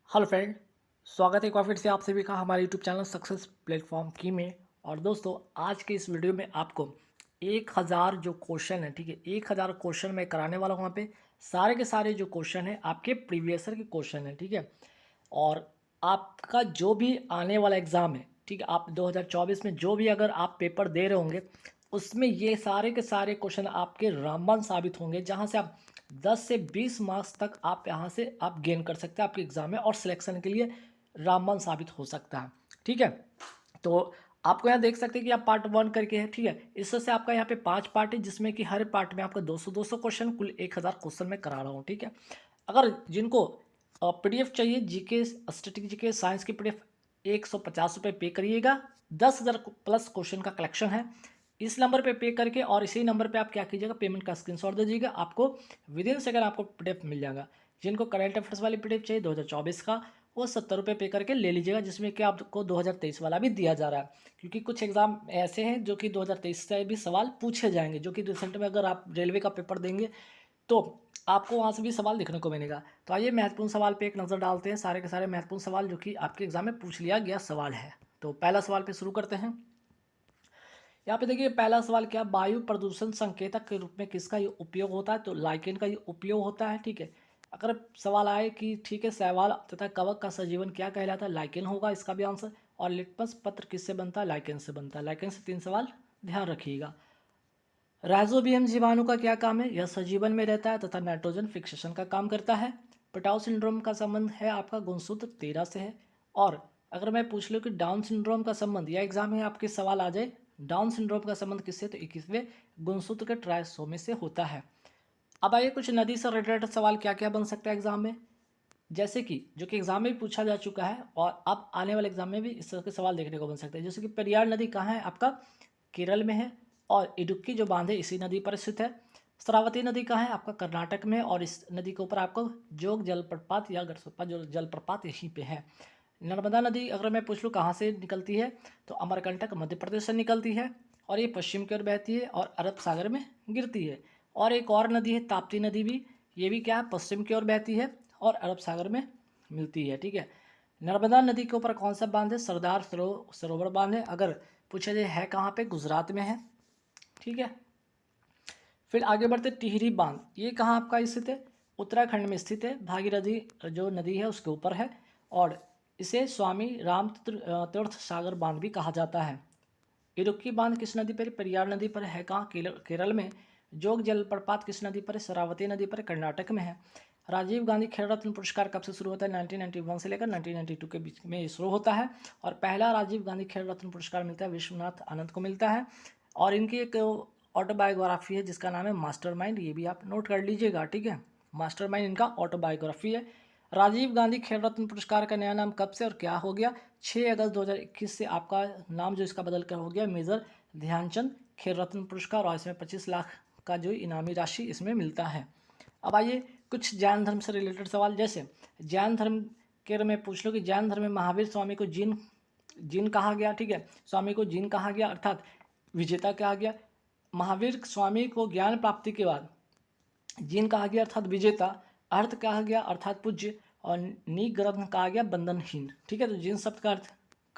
Hello friend. स्वागत है एक बार फिर से आप सभी का हमारे यूट्यूब चैनल सक्सेस प्लेटफॉर्म की में। और दोस्तों, आज के इस वीडियो में आपको 1000 जो क्वेश्चन है, ठीक है, 1000 क्वेश्चन मैं कराने वाला हूँ। वहाँ पे सारे के सारे जो क्वेश्चन है आपके प्रीवियस ईयर के क्वेश्चन है, ठीक है। और आपका जो भी आने वाला एग्ज़ाम है, ठीक है, आप 2024 में जो भी अगर आप पेपर दे रहे होंगे, उसमें ये सारे के सारे क्वेश्चन आपके रामबाण साबित होंगे, जहाँ से आप 10 से 20 मार्क्स तक आप यहाँ से आप गेन कर सकते हैं आपके एग्ज़ाम में, और सिलेक्शन के लिए रामबाण साबित हो सकता है, ठीक है। तो आपको यहाँ देख सकते हैं कि आप पार्ट 1 करके है, ठीक है। इससे आपका यहाँ पे 5 पार्ट है, जिसमें कि हर पार्ट में आपका 200-200 क्वेश्चन, कुल 1000 क्वेश्चन मैं करा रहा हूँ, ठीक है। अगर जिनको पीडीएफ चाहिए, जीके स्टैटिक जीके साइंस की पीडीएफ, 150 रुपये पे करिएगा। 10,000 प्लस क्वेश्चन का कलेक्शन है। इस नंबर पे पे करके और इसी नंबर पे आप क्या कीजिएगा, पेमेंट का स्क्रीनशॉट दीजिएगा, आपको विद इन सेकंड आपको पीडीएफ मिल जाएगा। जिनको करंट अफेयर्स वाली पीडीएफ चाहिए 2024 का, वो 70 रुपये पे करके ले लीजिएगा, जिसमें कि आपको 2023 वाला भी दिया जा रहा है। क्योंकि कुछ एग्जाम ऐसे हैं जो कि 2023 से भी सवाल पूछे जाएंगे, जो कि रिसेंट में अगर आप रेलवे का पेपर देंगे तो आपको वहाँ से भी सवाल देखने को मिलेगा। तो आइए महत्वपूर्ण सवाल पे एक नज़र डालते हैं, सारे के सारे महत्वपूर्ण सवाल जो कि आपके एग्जाम में पूछ लिया गया सवाल है। तो पहला सवाल पे शुरू करते हैं। यहाँ पे देखिए, पहला सवाल क्या, वायु प्रदूषण संकेतक के रूप में किसका ये उपयोग होता है? तो लाइकेन का ये उपयोग होता है, ठीक है। अगर सवाल आए कि ठीक है, शैवाल तथा कवक का सजीवन क्या कहलाता है, लाइकेन होगा इसका भी आंसर। और लिटमस पत्र किससे बनता है? लाइकेन से बनता है। लाइकेन से 3 सवाल ध्यान रखिएगा। राइजोबियम जीवाणु का क्या काम है? यह सजीवन में रहता है तथा नाइट्रोजन फिक्सेशन का काम करता है। पटाउ सिंड्रोम का संबंध है आपका गुणसूत्र 13 से है। और अगर मैं पूछ लूँ कि डाउन सिंड्रोम का संबंध, या एग्जाम में आपके सवाल आ जाए डाउन सिंड्रोम का संबंध किससे, तो 21वें गुणसूत्र के ट्राइसोमी से होता है। अब आइए कुछ नदी से रिलेटेड सवाल क्या क्या बन सकता है एग्जाम में, जैसे कि जो कि एग्जाम में भी पूछा जा चुका है और अब आने वाले एग्जाम में भी इस तरह के सवाल देखने को बन सकते हैं। जैसे कि पेरियार नदी कहाँ है? आपका केरल में है। और इडुक्की जो बांध है इसी नदी पर स्थित है। श्रावती नदी कहाँ है? आपका कर्नाटक में। और इस नदी के ऊपर आपको जोग जलप्रपात या गरसोप्पा जो जलप्रपात यहीं पे है। नर्मदा नदी अगर मैं पूछ लूँ कहाँ से निकलती है, तो अमरकंटक मध्य प्रदेश से निकलती है, और ये पश्चिम की ओर बहती है और अरब सागर में गिरती है। और एक और नदी है ताप्ती नदी भी, ये भी क्या है, पश्चिम की ओर बहती है और अरब सागर में मिलती है, ठीक है। नर्मदा नदी के ऊपर कौन सा बांध है? सरदार सरोवर बांध है। अगर पूछा जाए है कहाँ पे, गुजरात में है, ठीक है। फिर आगे बढ़ते, टिहरी बांध ये कहाँ आपका स्थित है? उत्तराखंड में स्थित है, भागीरथी जो नदी है उसके ऊपर है। और इसे स्वामी राम तीर्थ सागर बांध भी कहा जाता है। इडुक्की बांध किस नदी पर? पेरियार नदी पर है। कहाँ? केरल में। जोग जलप्रपात किस नदी पर है? शरावती नदी पर, कर्नाटक में है। राजीव गांधी खेल रत्न पुरस्कार कब से शुरू होता है? 1991 से लेकर 1992 के बीच में ये शुरू होता है। और पहला राजीव गांधी खेल रत्न पुरस्कार मिलता है विश्वनाथ आनंद को मिलता है। और इनकी एक ऑटोबायोग्राफी है जिसका नाम है मास्टरमाइंड, ये भी आप नोट कर लीजिएगा, ठीक है। मास्टरमाइंड इनका ऑटोबायोग्राफी है। राजीव गांधी खेल रत्न पुरस्कार का नया नाम कब से और क्या हो गया? 6 अगस्त 2021 से आपका नाम जो इसका बदल कर हो गया मेजर ध्यानचंद खेल रत्न पुरस्कार, और इसमें 25 लाख का जो इनामी राशि इसमें मिलता है। अब आइए कुछ जैन धर्म से रिलेटेड सवाल, जैसे जैन धर्म के में पूछ लो कि जैन धर्म में महावीर स्वामी को जिन जिन कहा गया, ठीक है। स्वामी को जिन कहा गया अर्थात विजेता कहा गया। महावीर स्वामी को ज्ञान प्राप्ति के बाद जिन कहा गया अर्थात विजेता, अर्थ कहा गया अर्थात पूज्य, और निग्रह कहा गया बंधनहीन, ठीक है। तो जिन शब्द का अर्थ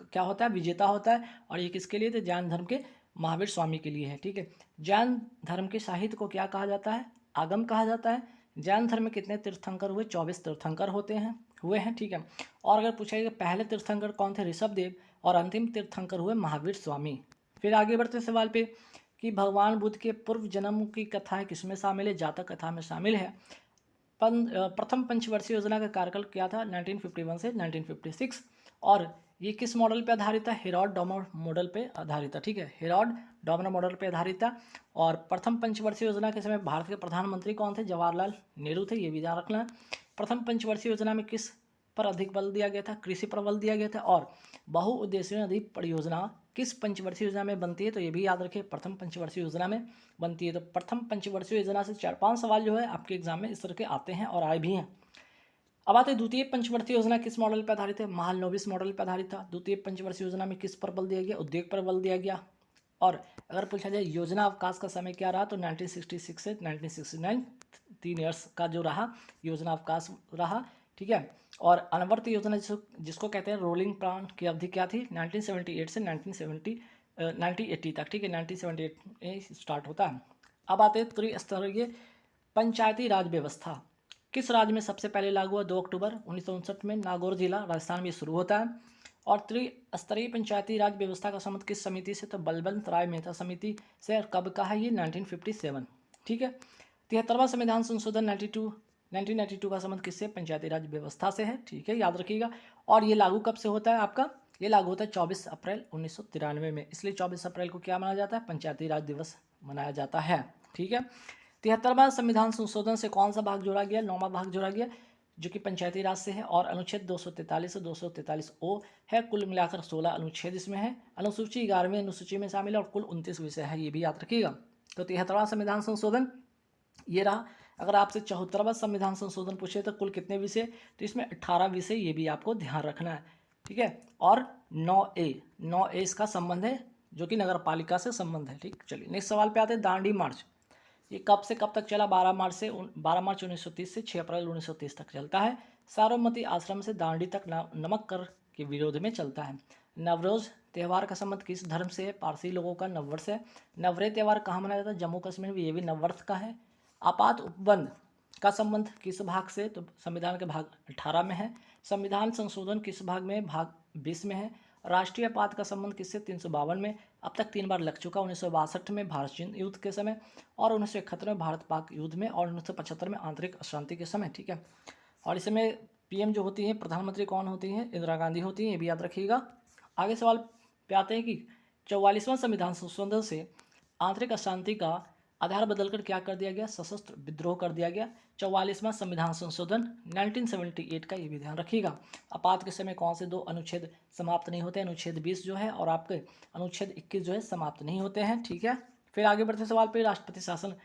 क्या होता है? विजेता होता है। और ये किसके लिए? तो जैन धर्म के महावीर स्वामी के लिए है, ठीक है। जैन धर्म के साहित्य को क्या कहा जाता है? आगम कहा जाता है। जैन धर्म में कितने तीर्थंकर हुए? 24 तीर्थंकर हुए हैं, ठीक है। और अगर पूछा जाए पहले तीर्थंकर कौन थे? ऋषभदेव। और अंतिम तीर्थंकर हुए महावीर स्वामी। फिर आगे बढ़ते सवाल पे कि भगवान बुद्ध के पूर्व जन्म की कथाएं किसमें शामिल है? जातक कथा में शामिल है। प्रथम पंचवर्षीय योजना का कार्यकाल क्या था? 1951 से 1956। और ये किस मॉडल पे आधारित है? हेरोड डॉमर मॉडल पे आधारित है, ठीक है। हेरोड डॉमर मॉडल पे आधारित है। और प्रथम पंचवर्षीय योजना के समय भारत के प्रधानमंत्री कौन थे? जवाहरलाल नेहरू थे, ये भी ध्यान रखना है। प्रथम पंचवर्षीय योजना में किस पर अधिक बल दिया गया था? कृषि पर बल दिया गया था। और बहुउद्देशीय नदी परियोजना किस पंचवर्षीय योजना में बनती है? तो ये भी याद रखिए, प्रथम पंचवर्षीय योजना में बनती है। तो प्रथम पंचवर्षीय योजना से 4-5 सवाल जो है आपके एग्जाम में इस तरह के आते हैं और आए भी हैं। अब आते हैं द्वितीय पंचवर्षीय योजना किस मॉडल पर आधारित है? महालनोबिस मॉडल पर आधारित था। द्वितीय पंचवर्षीय योजना में किस पर बल दिया गया? उद्योग पर बल दिया गया। और अगर पूछा जाए योजना अवकाश का समय क्या रहा, तो 1966 से 1969 3 ईयर्स का जो रहा योजना अवकाश रहा। ठीक है। और अनवर्त योजना जिसको कहते हैं रोलिंग प्लान की अवधि क्या थी, 1978 से 1980 तक, ठीक है, 1978 स्टार्ट होता है। अब आते हैं त्रिस्तरीय पंचायती राज व्यवस्था किस राज्य में सबसे पहले लागू हुआ, 2 अक्टूबर 1959 में नागौर जिला राजस्थान में शुरू होता है। और त्रिस्तरीय पंचायती राज व्यवस्था का संबंध किस समिति से, तो बलवंत राय मेहता समिति से। और कब का है ये, 1957, ठीक है। 73वां संविधान संशोधन 1992 का संबंध किससे, पंचायती राज व्यवस्था से है, ठीक है, याद रखिएगा। और ये लागू कब से होता है आपका, ये लागू होता है 24 अप्रैल 1993 में, इसलिए 24 अप्रैल को क्या मनाया जाता है, पंचायती राज दिवस मनाया जाता है, ठीक है। 73वां संविधान संशोधन से कौन सा भाग जोड़ा गया, 9वां भाग जोड़ा गया, जो कि पंचायती राज से है। और अनुच्छेद 243 से 243 ओ है, कुल मिलाकर 16 अनुच्छेद इसमें है। अनुसूची 11वीं अनुसूची में शामिल है और कुल 29 विषय है, ये भी याद रखिएगा। तो 73वां संविधान संशोधन ये रहा। अगर आपसे 74वां संविधान संशोधन पूछे तो कुल कितने विषय, तो इसमें 18 विषय, ये भी आपको ध्यान रखना है, ठीक है। और 9A इसका संबंध है, जो कि नगर पालिका से संबंध है, ठीक। चलिए नेक्स्ट सवाल पे आते हैं, दांडी मार्च ये कब से कब तक चला, 12 मार्च 1930 से 6 अप्रैल 1930 तक चलता है। साबरमती आश्रम से दांडी तक नमक कर के विरोध में चलता है। नवरोज त्यौहार का संबंध किस धर्म से है, पारसी लोगों का नववर्ष है। नवरे त्यौहार कहाँ मनाया जाता है, जम्मू कश्मीर में, ये भी नववर्ष का है। आपात उपबंध का संबंध किस भाग से, तो संविधान के भाग 18 में है। संविधान संशोधन किस भाग में, भाग 20 में है। राष्ट्रीय आपात का संबंध किससे, 352 में, अब तक 3 बार लग चुका, 1962 में भारत चीन युद्ध के समय, और 1971 में भारत पाक युद्ध में, और 1975 में आंतरिक अशांति के समय, ठीक है। और इसमें पीएम जो होती हैं, प्रधानमंत्री कौन होती हैं, इंदिरा गांधी होती हैं, ये भी याद रखिएगा। आगे सवाल पे आते हैं कि 44वां संविधान संशोधन से आंतरिक अशांति का आधार बदलकर क्या कर दिया गया, सशस्त्र विद्रोह कर दिया गया। 44वां संविधान संशोधन 1978 का, ये भी ध्यान रखिएगा। आपात के समय कौन से 2 अनुच्छेद समाप्त नहीं होते, अनुच्छेद 20 जो है और आपके अनुच्छेद 21 जो है समाप्त नहीं होते हैं, ठीक है। फिर आगे बढ़ते सवाल पे, राष्ट्रपति शासन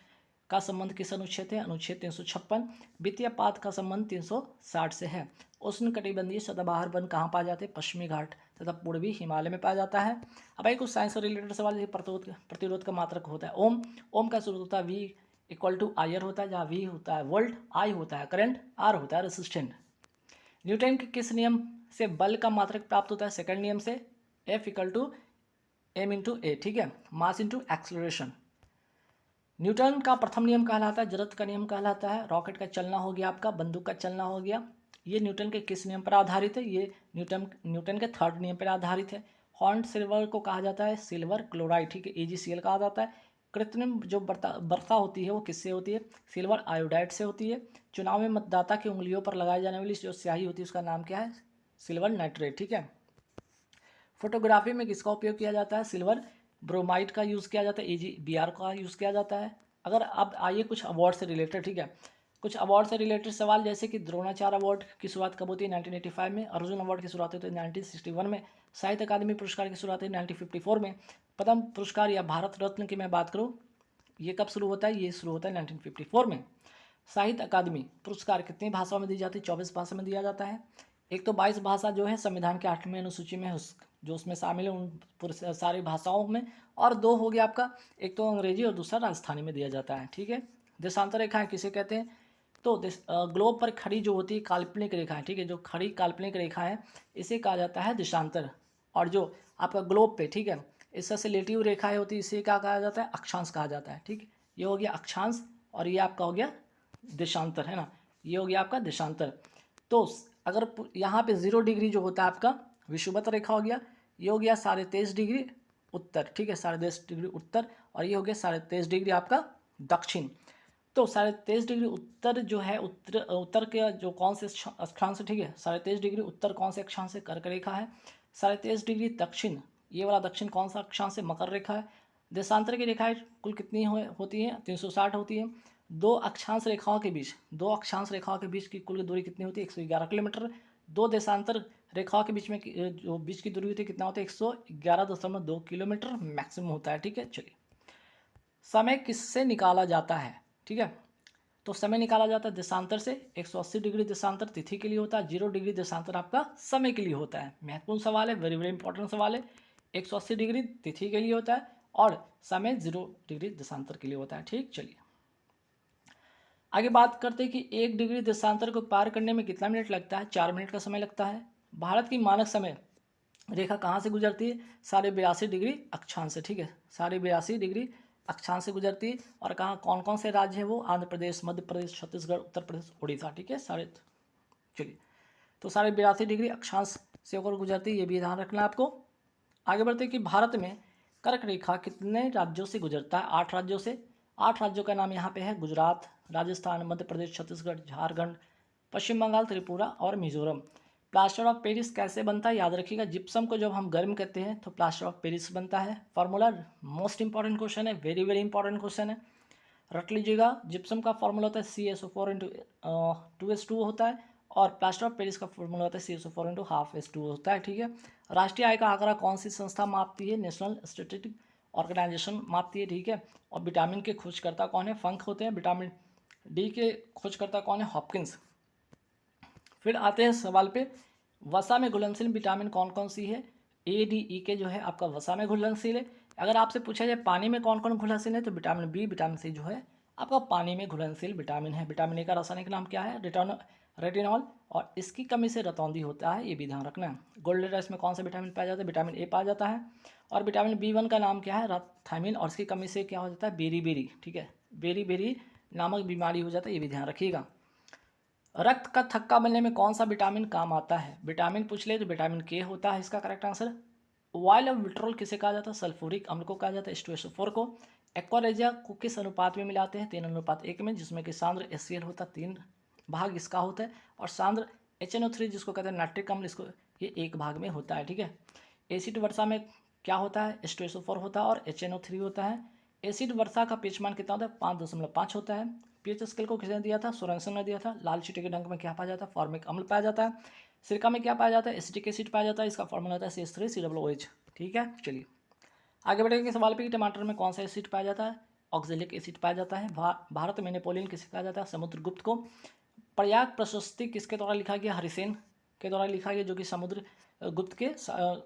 का संबंध किस अनुच्छेद है, अनुच्छेद 356। वित्तीय आपात का संबंध 360 से है। उष्ण कटिबंधीय सदाबहार वन कहाँ पाए जाते हैं, पश्चिमी घाट तथा पूर्वी हिमालय में पाया जाता है। अब एक कुछ साइंस से रिलेटेड सवाल, जैसे प्रतिरोध का मात्रक होता है ओम। ओम का स्रोत होता है V = IR होता है, जहाँ V होता है वोल्ट, I होता है करंट, R होता है रेसिस्टेंट। न्यूटन के किस नियम से बल का मात्रक प्राप्त होता है, सेकंड नियम से, F = m/a, ठीक है, मास इंटू एक्सलरेशन। न्यूटन का प्रथम नियम कहलाता है, जड़त्व का नियम कहलाता है। रॉकेट का चलना हो गया आपका, बंदूक का चलना हो गया, ये न्यूटन के किस नियम पर आधारित है, ये न्यूटन के थर्ड नियम पर आधारित है। हॉर्न सिल्वर को कहा जाता है सिल्वर क्लोराइड, ठीक है, AgCl कहा जाता है। कृत्रिम जो वर्षा होती है वो किससे होती है, सिल्वर आयोडाइड से होती है। चुनाव में मतदाता की उंगलियों पर लगाई जाने वाली जो स्याही होती है उसका नाम क्या है, सिल्वर नाइट्रेट, ठीक है। फोटोग्राफी में किसका उपयोग किया जाता है, सिल्वर ब्रोमाइड का यूज़ किया जाता है, AgBr का यूज़ किया जाता है। अगर अब आइए कुछ अवार्ड से रिलेटेड, ठीक है, कुछ अवार्ड से रिलेटेड सवाल, जैसे कि द्रोणाचार्य अवार्ड की शुरुआत कब होती है, 1985 में। अर्जुन अवार्ड की शुरुआत होती है 1961 में। साहित्य अकादमी पुरस्कार की शुरुआत है 1954 में। पद्म पुरस्कार या भारत रत्न की मैं बात करूँ, ये कब शुरू होता है, ये शुरू होता है 1954 में। साहित्य अकादमी पुरस्कार कितनी भाषाओं में दी जाती है, 24 भाषा में दिया जाता है। एक तो 22 भाषा जो है संविधान के 8वीं अनुसूची में जो उसमें शामिल है उन सारी भाषाओं में, और 2 हो गया आपका, एक तो अंग्रेजी और दूसरा राजस्थानी में दिया जाता है, ठीक है। देशांतर रेखाएं किसे कहते हैं, तो ग्लोब पर खड़ी जो होती है काल्पनिक रेखाएं, ठीक है, जो खड़ी काल्पनिक रेखा है इसे कहा जाता है देशांतर। और जो आपका ग्लोब पे, ठीक है, इससे रिलेटिव रेखाएं होती है इसे क्या कहा जाता है, अक्षांश कहा जाता है, ठीक। ये हो गया अक्षांश और ये आपका हो गया देशांतर, है ना, ये हो गया आपका देशांतर। तो अगर यहाँ पे 0 डिग्री जो होता है आपका विषुवत रेखा हो गया, ये हो गया 23.5 डिग्री उत्तर, ठीक है, 23.5 डिग्री उत्तर, और ये हो गया 23.5 डिग्री आपका दक्षिण। तो 23.5 डिग्री उत्तर जो है, उत्तर के जो कौन से अक्षांश से, ठीक है, 23.5 डिग्री उत्तर कौन से अक्षांश से, कर्क रेखा है। 23.5 डिग्री दक्षिण, ये वाला दक्षिण कौन सा अक्षांश से, मकर रेखा है। देशांतर की रेखाएं कुल कितनी होती हैं, 360 होती हैं। दो अक्षांश रेखाओं के बीच की कुल दूरी कितनी होती है, 111 किलोमीटर। 2 देशांतर रेखाओं के बीच में जो बीच की दूरी होती है कितना होता है, 111.2 किलोमीटर मैक्सिमम होता है, ठीक है। चलिए, समय किससे निकाला जाता है, ठीक है, तो समय निकाला जाता है देशांतर से। 180 डिग्री देशांतर तिथि के लिए होता है, 0 डिग्री देशांतर आपका समय के लिए होता है। महत्वपूर्ण सवाल है, वेरी वेरी इंपॉर्टेंट सवाल है। 180 डिग्री तिथि के लिए होता है और समय 0 डिग्री देशांतर के लिए होता है, ठीक। चलिए, आगे बात करते हैं कि 1 डिग्री देशांतर को पार करने में कितना मिनट लगता है? 4 मिनट का समय लगता है। भारत की मानक समय रेखा कहाँ से गुजरती है? 82.5 डिग्री अक्षांश से, ठीक है, 82.5 डिग्री अक्षांश से गुजरती है। और कहाँ, कौन कौन से राज्य हैं वो? आंध्र प्रदेश, मध्य प्रदेश, छत्तीसगढ़, उत्तर प्रदेश, उड़ीसा, ठीक है। चलिए, तो 82.5 डिग्री अक्षांश से होकर गुजरती है, ये भी ध्यान रखना है आपको। आगे बढ़ते हैं कि भारत में कर्क रेखा कितने राज्यों से गुजरता है? 8 राज्यों से। 8 राज्यों का नाम यहाँ पे है: गुजरात, राजस्थान, मध्य प्रदेश, छत्तीसगढ़, झारखंड, पश्चिम बंगाल, त्रिपुरा और मिजोरम। प्लास्टर ऑफ पेरिस कैसे बनता है? याद रखिएगा, जिप्सम को जब हम गर्म करते हैं तो प्लास्टर ऑफ पेरिस बनता है। फॉर्मूला मोस्ट इंपॉर्टेंट क्वेश्चन है, वेरी वेरी इंपॉर्टेंट क्वेश्चन है, रट लीजिएगा। जिप्सम का फॉर्मूला होता है CaSO4 इंटू 2s2 होता है, और प्लास्टर ऑफ पेरिस का फॉर्मूला होता है CaSO4 इंटू हाफ S2 होता है, ठीक है। राष्ट्रीय आय का आंकड़ा कौन सी संस्था मापती है? नेशनल स्टैटिस्टिक ऑर्गेनाइजेशन मापती है, ठीक है। और विटामिन के खोजकर्ता कौन है? फंक होते हैं। विटामिन डी के खोजकर्ता कौन है? हॉपकिंस। फिर आते हैं सवाल पे, वसा में घुलनशील विटामिन कौन कौन सी है? A, D, E के जो है आपका वसा में घुलनशील है। अगर आपसे पूछा जाए पानी में कौन कौन घुलनशील है, तो विटामिन बी, विटामिन सी जो है आपका पानी में घुलनशील विटामिन है। विटामिन ए का रासायनिक नाम क्या है? रेटिनॉल, और इसकी कमी से रतौंधी होता है, ये भी ध्यान रखना है। गोल्डन राइस में कौन सा विटामिन पाया जाता है? विटामिन ए पाया जाता है। और विटामिन B1 का नाम क्या है? थायमिन, और इसकी कमी से क्या हो जाता है? बेरी बेरी, ठीक है, बेरी बेरी नामक बीमारी हो जाता है, ये भी ध्यान रखिएगा। रक्त का थक्का बनने में कौन सा विटामिन काम आता है? विटामिन पूछ ले तो विटामिन के होता है इसका correct answer. Oil of vitriol किसे कहा जाता है? सल्फ्यूरिक अम्ल को कहा जाता है, H2SO4 को। एक्वारेजिया को किस अनुपात में मिलाते हैं? 3:1 में, जिसमें कि सांद्र HCl होता है 3 भाग इसका होता है, और सांद्र HNO3 जिसको कहते हैं नाइट्रिक अम्ल, इसको ये 1 भाग में होता है, ठीक है। एसिड वर्षा में क्या होता है? H2SO4 होता है और HNO3 होता है। एसिड वर्षा का पीएच मान कितना होता है? 5.5 होता है। पीएच स्केल को किसने दिया था? सोरेनसन ने दिया था। लाल चीटे के डंक में क्या पाया जाता है? फॉर्मिक अम्ल पाया जाता है। सिरका में क्या पाया जाता है? एसिटिक एसिड पाया जाता है, इसका फॉर्मूला होता है CH3COOH, ठीक है। चलिए आगे बढ़ेंगे सवाल पे कि टमाटर में कौन सा एसिड पाया जाता है? ऑक्जेलिक एसिड पाया जाता है। भारत में नेपोलियन किसे कहा जाता है? समुद्रगुप्त को। प्रयाग प्रशस्ति किसके द्वारा लिखा गया? हरिसेन के द्वारा लिखा गया, जो कि समुद्र गुप्त के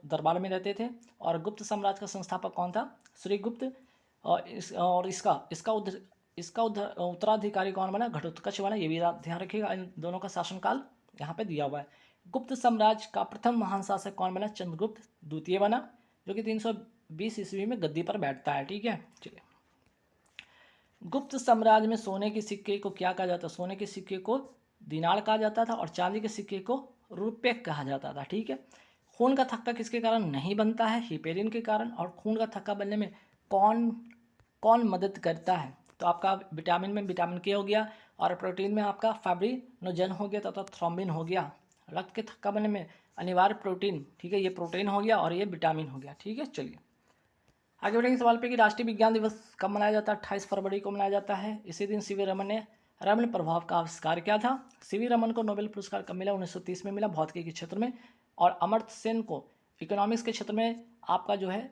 दरबार में रहते थे। और गुप्त साम्राज्य का संस्थापक कौन था? श्रीगुप्त। और इसका उत्तराधिकारी कौन बना? घटोत्कच बना, ये भी ध्यान रखिएगा। इन दोनों का शासनकाल यहाँ पे दिया हुआ है। गुप्त साम्राज्य का प्रथम महान शासक कौन बना? चंद्रगुप्त द्वितीय बना, जो कि 320 ईस्वी में गद्दी पर बैठता है, ठीक है। चलिए, गुप्त साम्राज्य में सोने के सिक्के को क्या कहा जाता? सोने के सिक्के को दिनार कहा जाता था, और चांदी के सिक्के को रुपये कहा जाता था, ठीक है। खून का थक्का किसके कारण नहीं बनता है? हिपेरिन के कारण। और खून का थक्का बनने में कौन कौन मदद करता है? तो आपका विटामिन में विटामिन के हो गया, और प्रोटीन में आपका फाइब्रिनोजन हो गया तथा थ्रोम्बिन हो गया। रक्त के थक्का बनने में अनिवार्य प्रोटीन, ठीक है, ये प्रोटीन हो गया और ये विटामिन हो गया, ठीक है। चलिए आगे बढ़ेंगे सवाल पे कि राष्ट्रीय विज्ञान दिवस कब मनाया जाता है? 28 फरवरी को मनाया जाता है। इसी दिन सीवी रमन ने रमन प्रभाव का आविष्कार किया था। सीवी रमन को नोबेल पुरस्कार कब मिला? 1930 में मिला, भौतिकी के क्षेत्र में। और अमर्त्य सेन को इकोनॉमिक्स के क्षेत्र में आपका जो है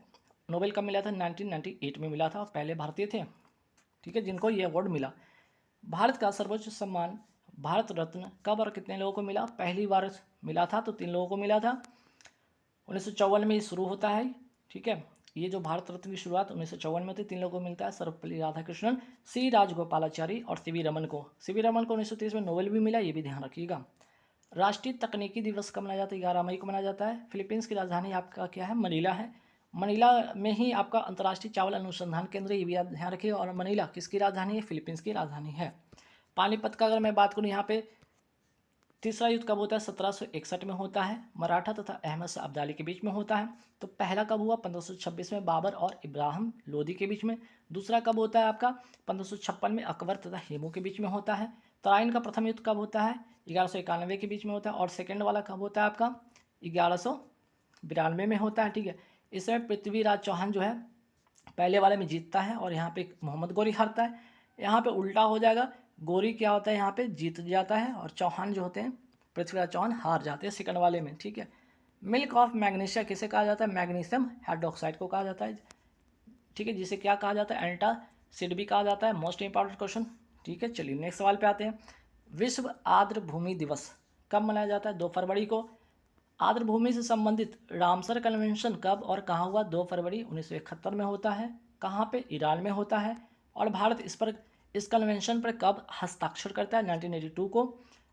नोबेल कब मिला था? 1998 में मिला था, और पहले भारतीय थे, ठीक है, जिनको ये अवार्ड मिला। भारत का सर्वोच्च सम्मान भारत रत्न कब और कितने लोगों को मिला? पहली बार मिला था तो 3 लोगों को मिला था। 1954 में ये शुरू होता है, ठीक है। ये जो भारत रत्न की शुरुआत 1954 में होती, 3 लोगों को मिलता है: सर्वपल्ली राधाकृष्णन, सी राजगोपालाचारी और सीवी रमन को। सीवी रमन को 1930 में नोबेल भी मिला, ये भी ध्यान रखिएगा। राष्ट्रीय तकनीकी दिवस कब मनाया जाता है? 11 मई को मनाया जाता है। फिलीपींस की राजधानी आपका क्या है? मनीला है। मनीला में ही आपका अंतर्राष्ट्रीय चावल अनुसंधान केंद्र, ये भी आप ध्यान रखिए। और मनीला किसकी राजधानी है? फिलीपींस की राजधानी है। पानीपत का अगर मैं बात करूँ, यहाँ पे तीसरा युद्ध कब होता है? 1761 में होता है, मराठा तथा अहमद शाह अब्दाली के बीच में होता है। तो पहला कब हुआ? 1526 में बाबर और इब्राहिम लोदी के बीच में। दूसरा कब होता है आपका? 1556 में अकबर तथा हेमू के बीच में होता है। तराइन का प्रथम युद्ध कब होता है? 1191 के बीच में होता है। और सेकेंड वाला कब होता है आपका? 1192 में होता है, ठीक है। इस समय पृथ्वीराज चौहान जो है पहले वाले में जीतता है, और यहाँ पे मोहम्मद गोरी हारता है। यहाँ पे उल्टा हो जाएगा, गोरी क्या होता है यहाँ पे जीत जाता है, और चौहान जो होते हैं पृथ्वीराज चौहान हार जाते हैं सेकंड वाले में, ठीक है। मिल्क ऑफ मैग्नीशिया किसे कहा जाता है? मैग्नीशियम हाइड्रोक्साइड को कहा जाता है, ठीक है, जिसे क्या कहा जाता है? एंटासिड भी कहा जाता है। मोस्ट इंपॉर्टेंट क्वेश्चन, ठीक है। चलिए नेक्स्ट सवाल पे आते हैं। विश्व आर्द्र भूमि दिवस कब मनाया जाता है? 2 फरवरी को। आर्द्र भूमि से संबंधित रामसर कन्वेंशन कब और कहाँ हुआ? 2 फरवरी 1971 में होता है। कहाँ पे? ईरान में होता है। और भारत इस पर इस कन्वेंशन पर कब हस्ताक्षर करता है? 1982 को।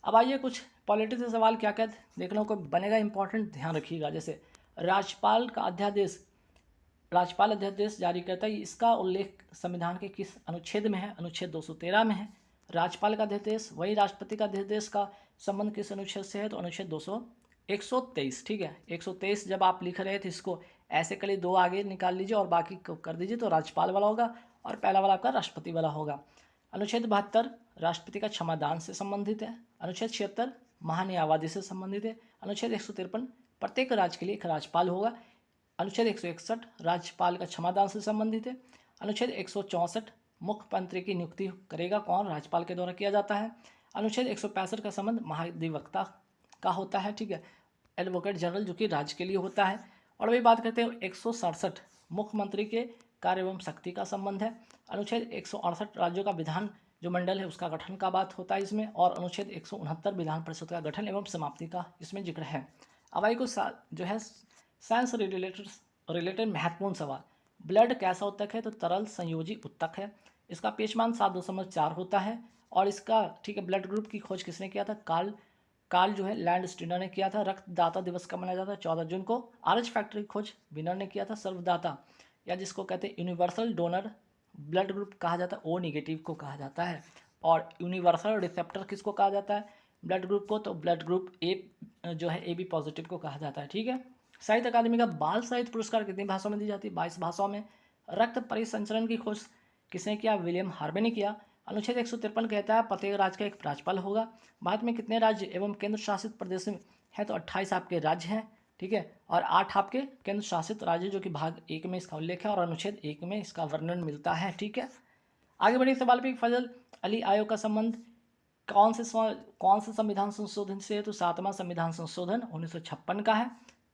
अब आइए कुछ पॉलिटिक्स के सवाल क्या क्या देखने को बनेगा इंपॉर्टेंट, ध्यान रखिएगा। जैसे राज्यपाल अध्यादेश जारी करता है, इसका उल्लेख संविधान के किस अनुच्छेद में है? अनुच्छेद 213 में है। राज्यपाल का अध्यादेश, वही राष्ट्रपति का अध्यादेश का संबंध किस अनुच्छेद से है? तो अनुच्छेद 123, ठीक है। 123 जब आप लिख रहे थे इसको ऐसे करिए, 2 आगे निकाल लीजिए और बाकी को कर दीजिए, तो राज्यपाल वाला होगा और पहला वाला आपका राष्ट्रपति वाला होगा। अनुच्छेद 72 राष्ट्रपति का क्षमादान से संबंधित है। अनुच्छेद 76 महान्यायवादी से संबंधित है। अनुच्छेद 153 प्रत्येक राज्य के लिए एक राज्यपाल होगा। अनुच्छेद 161 राज्यपाल का क्षमादान से संबंधित है। अनुच्छेद 164 मुख्यमंत्री की नियुक्ति करेगा कौन? राज्यपाल के द्वारा किया जाता है। अनुच्छेद 165 का संबंध महाधिवक्ता का होता है, ठीक है, एडवोकेट जनरल, जो कि राज्य के लिए होता है। और वही बात करते हैं 167 मुख्यमंत्री के कार्य एवं शक्ति का संबंध है। अनुच्छेद 168 राज्यों का विधान जो मंडल है उसका गठन का बात होता है इसमें। और अनुच्छेद 169 विधान परिषद का गठन एवं समाप्ति का इसमें जिक्र है। अब आई कुछ जो है साइंस रिलेटेड महत्वपूर्ण सवाल। ब्लड कैसा उत्तक है? तो तरल संयोजी उत्तक है। इसका पीएच मान 7.4 होता है। और इसका, ठीक है, ब्लड ग्रुप की खोज किसने किया था? कार्ल जो है लैंड स्टीनर ने किया था। रक्तदाता दिवस कब मनाया जाता है? 14 जून को। आरएच फैक्टर की खोज विनर ने किया था। सर्वदाता या जिसको कहते हैं यूनिवर्सल डोनर ब्लड ग्रुप कहा जाता है, ओ नेगेटिव को कहा जाता है। और यूनिवर्सल रिसेप्टर किसको कहा जाता है ब्लड ग्रुप को? तो ब्लड ग्रुप ए जो है ए बी पॉजिटिव को कहा जाता है, ठीक है। साहित्य अकादमी का बाल साहित्य पुरस्कार कितनी भाषाओं में दी जाती है? 22 भाषाओं में। रक्त परिसंचरण की खोज किसने किया? विलियम हार्वे ने किया। अनुच्छेद 153 कहता है प्रत्येक राज्य का एक राज्यपाल होगा। भारत में कितने राज्य एवं केंद्र शासित प्रदेश हैं? तो 28 आपके राज्य हैं, ठीक है, और 8 आपके केंद्र शासित राज्य, जो कि भाग 1 में इसका उल्लेख है और अनुच्छेद 1 में इसका वर्णन मिलता है, ठीक है। आगे बढ़िए सवाल पे, फजल अली आयोग का संबंध कौन से संविधान संशोधन से है? तो 7वां संविधान संशोधन 1956 का है।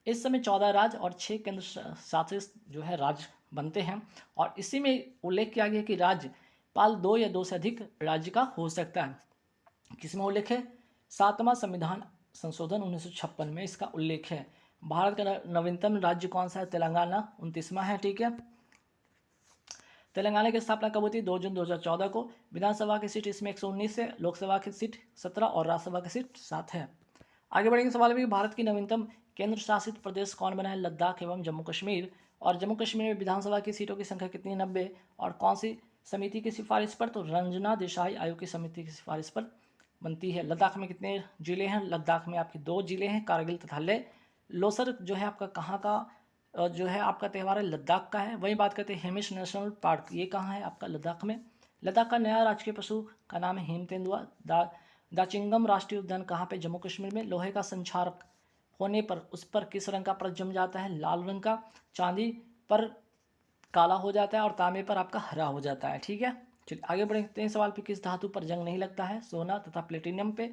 इस समय 14 राज्य और 6 केंद्र शासित जो है राज्य बनते हैं। और इसी में उल्लेख किया गया कि राज्यपाल 2 या 2 से अधिक राज्य का हो सकता है। किसमें उल्लेख है? 7वां संविधान संशोधन 1956 में इसका उल्लेख है। भारत का नवीनतम राज्य कौन सा है? तेलंगाना 29वां है, ठीक है। तेलंगाना की स्थापना कब हुई थी? 2 जून 2014 को। विधानसभा की सीट इसमें 119 है, लोकसभा की सीट 17 और राज्यसभा की सीट 7 है। आगे बढ़ेंगे सवाल में, भारत की नवीनतम केंद्र शासित प्रदेश कौन बना है? लद्दाख एवं जम्मू कश्मीर। और जम्मू कश्मीर में विधानसभा की सीटों की संख्या कितनी? 90। और कौन सी समिति की सिफारिश पर? तो रंजना देसाई आयोग की समिति की सिफारिश पर बनती है। लद्दाख में कितने जिले हैं? लद्दाख में आपके 2 जिले हैं, कारगिल तथा लेह। लोसर जो है आपका कहाँ का जो है आपका त्यौहार है? लद्दाख का है। वही बात करते हैं हेमिश नेशनल पार्क, ये कहाँ है? आपका लद्दाख में। लद्दाख का नया राष्ट्रीय पशु का नाम है हिम तेंदुआ। दाचिंगम राष्ट्रीय उद्यान कहाँ पे? जम्मू कश्मीर में। लोहे का संचारक होने पर उस पर किस रंग का परत जम जाता है? लाल रंग का। चांदी पर काला हो जाता है और तांबे पर आपका हरा हो जाता है, ठीक है। चलिए आगे बढ़ते हैं सवाल पे, किस धातु पर जंग नहीं लगता है? सोना तथा प्लेटिनियम पे।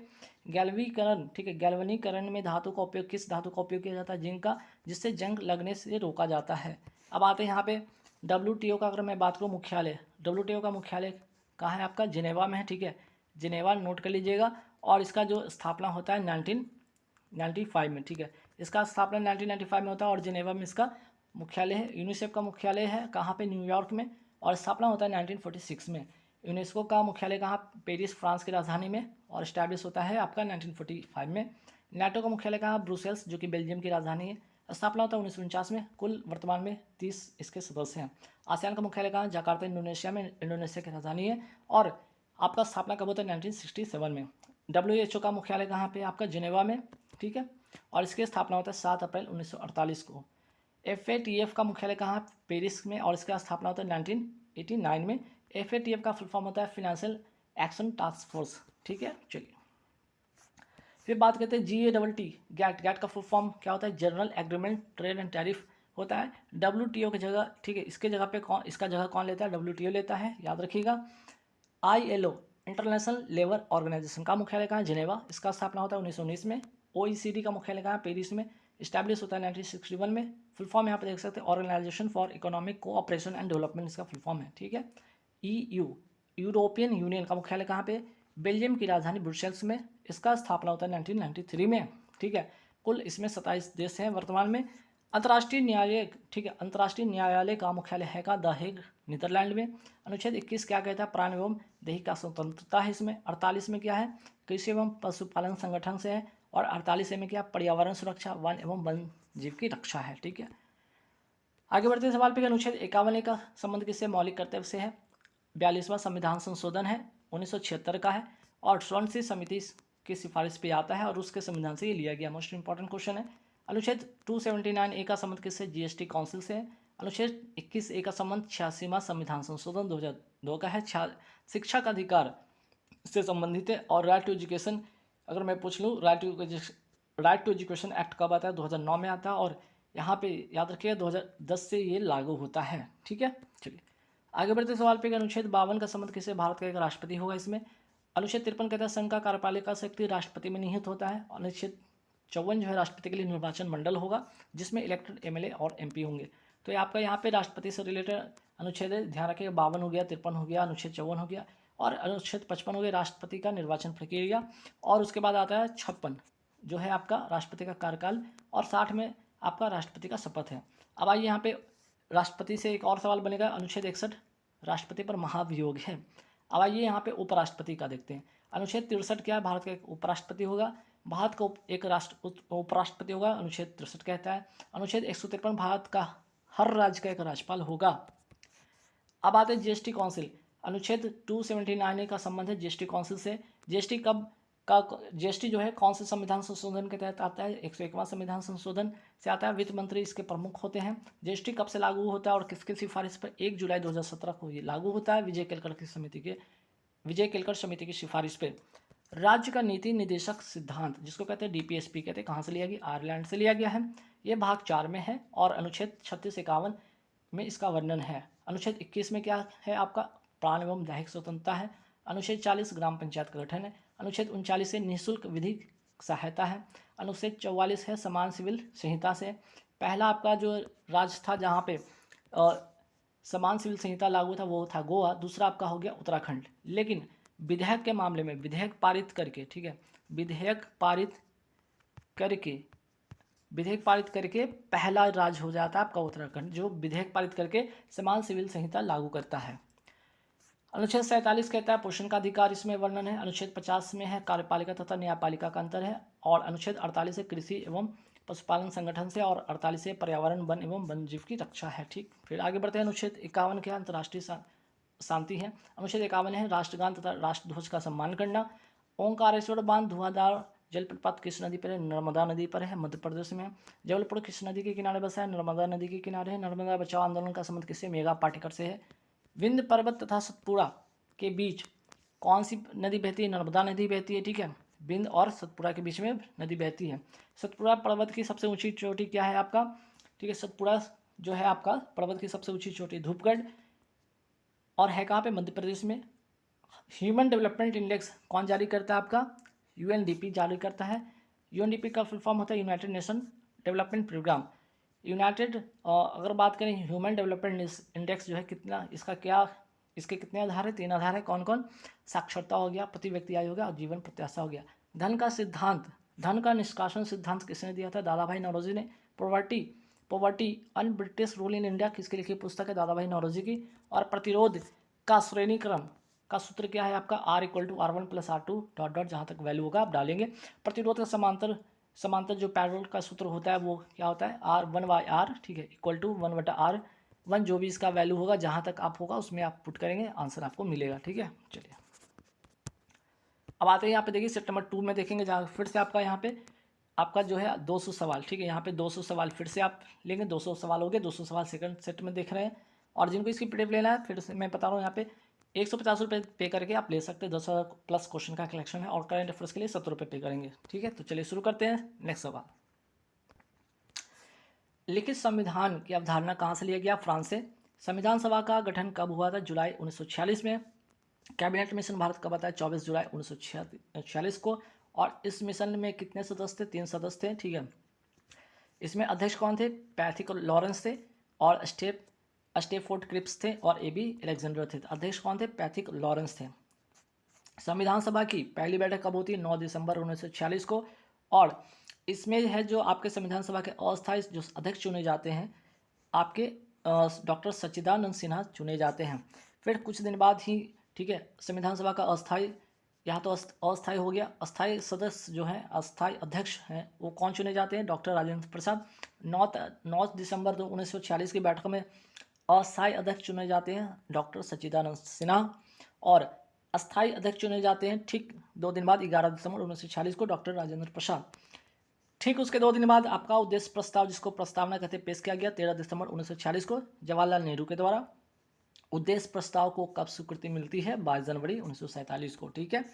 गैल्वीकरण, ठीक है, गैल्वनीकरण में धातु का उपयोग, किस धातु का उपयोग किया जाता है? जिंक का, जिससे जंग लगने से रोका जाता है। अब आते हैं यहाँ पे WTO का, अगर मैं बात करूँ मुख्यालय, WTO का मुख्यालय कहाँ है आपका? जिनेवा में है, ठीक है, जिनेवा नोट कर लीजिएगा। और इसका जो स्थापना होता है 1995 में, ठीक है, इसका स्थापना 1995 में होता है और जिनेवा में इसका मुख्यालय है। यूनिसेफ का मुख्यालय है कहाँ पे? न्यूयॉर्क में। और स्थापना होता है 1946 में। यूनेस्को का मुख्यालय कहाँ? पेरिस, फ्रांस की राजधानी में। और इस्टेब्लिश होता है आपका 1945 में। नाटो का मुख्यालय कहाँ? ब्रुसेल्स, जो कि बेल्जियम की राजधानी है। स्थापना होता है 1949 में। कुल वर्तमान में 30 इसके सदस्य हैं। आसियान का मुख्यालय कहाँ? जकार्ता, इंडोनेशिया में, इंडोनेशिया की राजधानी है। और आपका स्थापना कब होता है? 1967 में। WHO का मुख्यालय कहाँ पे? आपका जिनेवा में, ठीक है। और इसकी स्थापना होता है 7 अप्रैल 1948 को। FATF का मुख्यालय कहाँ? पेरिस में। और इसका स्थापना होता है 1989 में। FATF का फुल फॉर्म होता है फाइनेंशियल एक्शन टास्क फोर्स, ठीक है। चलिए फिर बात करते हैं GATT, गैट का फुल फॉर्म क्या होता है? General agreement trade and tariff होता है। WTO की जगह, ठीक है, इसके जगह पे इसका जगह कौन लेता है? WTO लेता है, याद रखिएगा। ILO, इंटरनेशनल लेबर ऑर्गेनाइजेशन का मुख्यालय कहाँ है? जिनेवा। इसका स्थापना होता है 1919 में। OECD का मुख्यालय कहाँ है? पेरिस में। इस्टेब्लिश होता है 1961 में। फुल फॉर्म यहाँ पे देख सकते हैं, organisation for economic cooperation and development इसका फुल फॉर्म है, ठीक है। EU, यूरोपियन यूनियन का मुख्यालय कहाँ पे? बेल्जियम की राजधानी ब्रुसेल्स में। इसका स्थापना होता है 1993 में, ठीक है। कुल इसमें 27 देश हैं वर्तमान में। अंतर्राष्ट्रीय न्यायालय, ठीक है, अंतर्राष्ट्रीय न्यायालय का मुख्यालय है का? द हेग, नीदरलैंड में। अनुच्छेद 21 क्या कहता है, प्राण एवं दैहिक का स्वतंत्रता है इसमें। 48 में क्या है, कृषि एवं पशुपालन संगठन से है। और 48 में क्या, पर्यावरण सुरक्षा, वन एवं वन जीव की रक्षा है। ठीक है, आगे बढ़ते सवाल पे। अनुच्छेद 51 का संबंध किससे, मौलिक कर्तव्य से है। 42वां संविधान संशोधन है, 1976 का है और ट्रोनसी समिति की सिफारिश पे आता है और उसके संविधान से ये लिया गया। मोस्ट इंपॉर्टेंट क्वेश्चन है। अनुच्छेद 279A का संबंध किससे, जीएसटी काउंसिल से है। अनुच्छेद 21A का संबंध 86वां संविधान संशोधन 2002 का है, शिक्षा का अधिकार से संबंधित है। और राइट टू एजुकेशन, अगर मैं पूछ लूँ, राइट टू एजुकेशन एक्ट कब आता है, 2009 में आता है। और यहाँ पे याद रखिए 2010 से ये लागू होता है। ठीक है, चलिए आगे बढ़ते सवाल पे। अनुच्छेद 52 का संबंध किससे, भारत का एक राष्ट्रपति होगा इसमें। अनुच्छेद 53 कहता है संघ का कार्यपालिका शक्ति राष्ट्रपति में निहित होता है। अनुच्छेद 54 जो है राष्ट्रपति के लिए निर्वाचन मंडल होगा जिसमें इलेक्टेड एमएलए और एमपी होंगे। तो ये आपका यहाँ पे राष्ट्रपति से रिलेटेड अनुच्छेद है, ध्यान रखिएगा। 52 हो गया, 53 हो गया, अनुच्छेद 54 हो गया और अनुच्छेद 55 हो गया राष्ट्रपति का निर्वाचन प्रक्रिया। और उसके बाद आता है 56 जो है आपका राष्ट्रपति का कार्यकाल और 60 में आपका राष्ट्रपति का शपथ है। अब आइए यहाँ पे राष्ट्रपति से एक और सवाल बनेगा। अनुच्छेद 61 राष्ट्रपति पर महाभियोग है। अब आइए यहाँ पे उपराष्ट्रपति का देखते हैं। अनुच्छेद 63 क्या है, भारत का एक उपराष्ट्रपति होगा, भारत का एक उपराष्ट्रपति होगा, अनुच्छेद 63 कहता है। अनुच्छेद 153 भारत का हर राज्य का एक राज्यपाल होगा। अब आते हैं जीएसटी काउंसिल। अनुच्छेद 279 का संबंध है जीएसटी काउंसिल से। जीएसटी कब का, जीएसटी जो है कौन से संविधान संशोधन के तहत आता है, 101वां संविधान संशोधन से आता है। वित्त मंत्री इसके प्रमुख होते हैं। जीएसटी कब से लागू होता है और किसकी सिफारिश पर, 1 जुलाई 2017 को ये लागू होता है विजय केलकर समिति की सिफारिश पे। राज्य का नीति निदेशक सिद्धांत जिसको कहते हैं डीपीएसपी कहते हैं, कहाँ से लिया गया, आयरलैंड से लिया गया है। ये भाग 4 में है और अनुच्छेद 36-51 में इसका वर्णन है। अनुच्छेद 21 में क्या है आपका, प्राण एवं दैहिक स्वतंत्रता है। अनुच्छेद 40 ग्राम पंचायत का गठन है। अनुच्छेद 39 से निःशुल्क विधिक सहायता है। अनुच्छेद 44 है समान सिविल संहिता से। पहला आपका जो राज्य था जहाँ पे समान सिविल संहिता लागू था वो था गोवा। दूसरा आपका हो गया उत्तराखंड। लेकिन विधेयक के मामले में विधेयक पारित करके, ठीक है, विधेयक पारित करके पहला राज्य हो जाता है आपका उत्तराखंड जो विधेयक पारित करके समान सिविल संहिता लागू करता है। अनुच्छेद 47 कहता है पोषण का अधिकार, इसमें वर्णन है। अनुच्छेद 50 में है कार्यपालिका तथा न्यायपालिका का अंतर है। और अनुच्छेद 48 है कृषि एवं पशुपालन संगठन से। और 48 से पर्यावरण, वन एवं वन जीव की रक्षा है। ठीक, फिर आगे बढ़ते हैं। अनुच्छेद 51 के अंतर्राष्ट्रीय शांति है। अनुच्छेद 51 है राष्ट्रगान तथा राष्ट्रध्वज का सम्मान करना। ओंकारेश्वर बांध धुआंधार जलप्रपात किस नदी पर है, नर्मदा नदी पर है, मध्य प्रदेश में। जबलपुर किस नदी के किनारे बसा है, नर्मदा नदी के किनारे है। नर्मदा बचाओ आंदोलन का संबंध किससे, मेघा पाटेकर से है। विंध्य पर्वत तथा सतपुड़ा के बीच कौन सी नदी बहती है, नर्मदा नदी बहती है। ठीक है, विंध्य और सतपुड़ा के बीच में नदी बहती है। सतपुड़ा पर्वत की सबसे ऊंची चोटी क्या है आपका, ठीक है, सतपुड़ा जो है आपका पर्वत की सबसे ऊंची चोटी धूपगढ़ और है कहाँ पे, मध्य प्रदेश में। ह्यूमन डेवलपमेंट इंडेक्स कौन जारी करता है आपका, यूएनडीपी जारी करता है। यूएनडीपी का फुल फॉर्म होता है यूनाइटेड नेशन डेवलपमेंट प्रोग्राम। अगर बात करें ह्यूमन डेवलपमेंट इंडेक्स जो है कितना, इसके कितने आधार है, 3 आधार है। कौन कौन, साक्षरता हो गया, प्रति व्यक्ति आय हो गया और जीवन प्रत्याशा हो गया। धन का निष्कासन सिद्धांत किसने दिया था, दादा भाई नौरोजी ने। Poverty un British rule in India किसकी लिखी पुस्तक है, दादा भाई नौरोजी की। और प्रतिरोध का श्रेणीक्रम का सूत्र क्या है आपका, R=R1 + R2 ... जहाँ तक वैल्यू होगा आप डालेंगे। प्रतिरोध का समांतर जो पैरेलल का सूत्र होता है वो क्या होता है, R1/R, ठीक है, = 1/R1। जो भी इसका वैल्यू होगा जहाँ तक आप होगा उसमें आप पुट करेंगे, आंसर आपको मिलेगा। ठीक है, चलिए अब आते हैं यहाँ पे देखिए सेट नंबर 2 में देखेंगे जहाँ फिर से आपका यहाँ पे आपका जो है 200 सवाल। ठीक है, यहाँ पे 200 सवाल फिर से आप लेंगे, 200 सवाल हो गए, 200 सवाल सेकंड सेट में देख रहे हैं। और जिनको इसकी पीडीएफ लेना है फिर से मैं बता रहा हूँ, यहाँ पे 150 रुपये पे करके आप ले सकते हैं। 10,000+ क्वेश्चन का कलेक्शन है और करंट अफेयर्स के लिए 70 रुपये पे करेंगे। ठीक है, तो चलिए शुरू करते हैं। नेक्स्ट सवाल, लिखित संविधान की अवधारणा कहाँ से लिया गया, फ्रांस से। संविधान सभा का गठन कब हुआ था, जुलाई 1946 में। कैबिनेट मिशन भारत कब आता है, 24 जुलाई 1946 को। और इस मिशन में कितने सदस्य थे, 3 सदस्य थे। ठीक है, इसमें अध्यक्ष कौन थे, पैथिक लॉरेंस थे और स्टेफोर्ड क्रिप्स थे और AB अलेक्जेंडर थे। अध्यक्ष कौन थे, पैथिक लॉरेंस थे। संविधान सभा की पहली बैठक कब होती है, 9 दिसंबर 1946 को। और इसमें है जो आपके संविधान सभा के अस्थायी जो अध्यक्ष चुने जाते हैं आपके डॉक्टर सच्चिदानंद सिन्हा चुने जाते हैं। फिर कुछ दिन बाद ही, ठीक है, संविधान सभा का अस्थाई, यहाँ तो अस्थाई हो गया, अस्थाई सदस्य जो है, अस्थाई अध्यक्ष हैं, वो कौन चुने जाते हैं? डॉक्टर राजेंद्र प्रसाद। 9 दिसंबर 1946 की बैठक में अस्थाई अध्यक्ष चुने जाते हैं डॉक्टर सच्चिदानंद सिन्हा, और अस्थाई अध्यक्ष चुने जाते हैं ठीक 2 दिन बाद 11 दिसंबर 1946 को डॉक्टर राजेंद्र प्रसाद। ठीक उसके 2 दिन बाद आपका उद्देश्य प्रस्ताव, जिसको प्रस्तावना कहते हैं, पेश किया गया 13 दिसंबर 1946 को जवाहरलाल नेहरू के द्वारा। उद्देश्य प्रस्ताव को कब स्वीकृति मिलती है? 22 जनवरी 1947 को। ठीक है,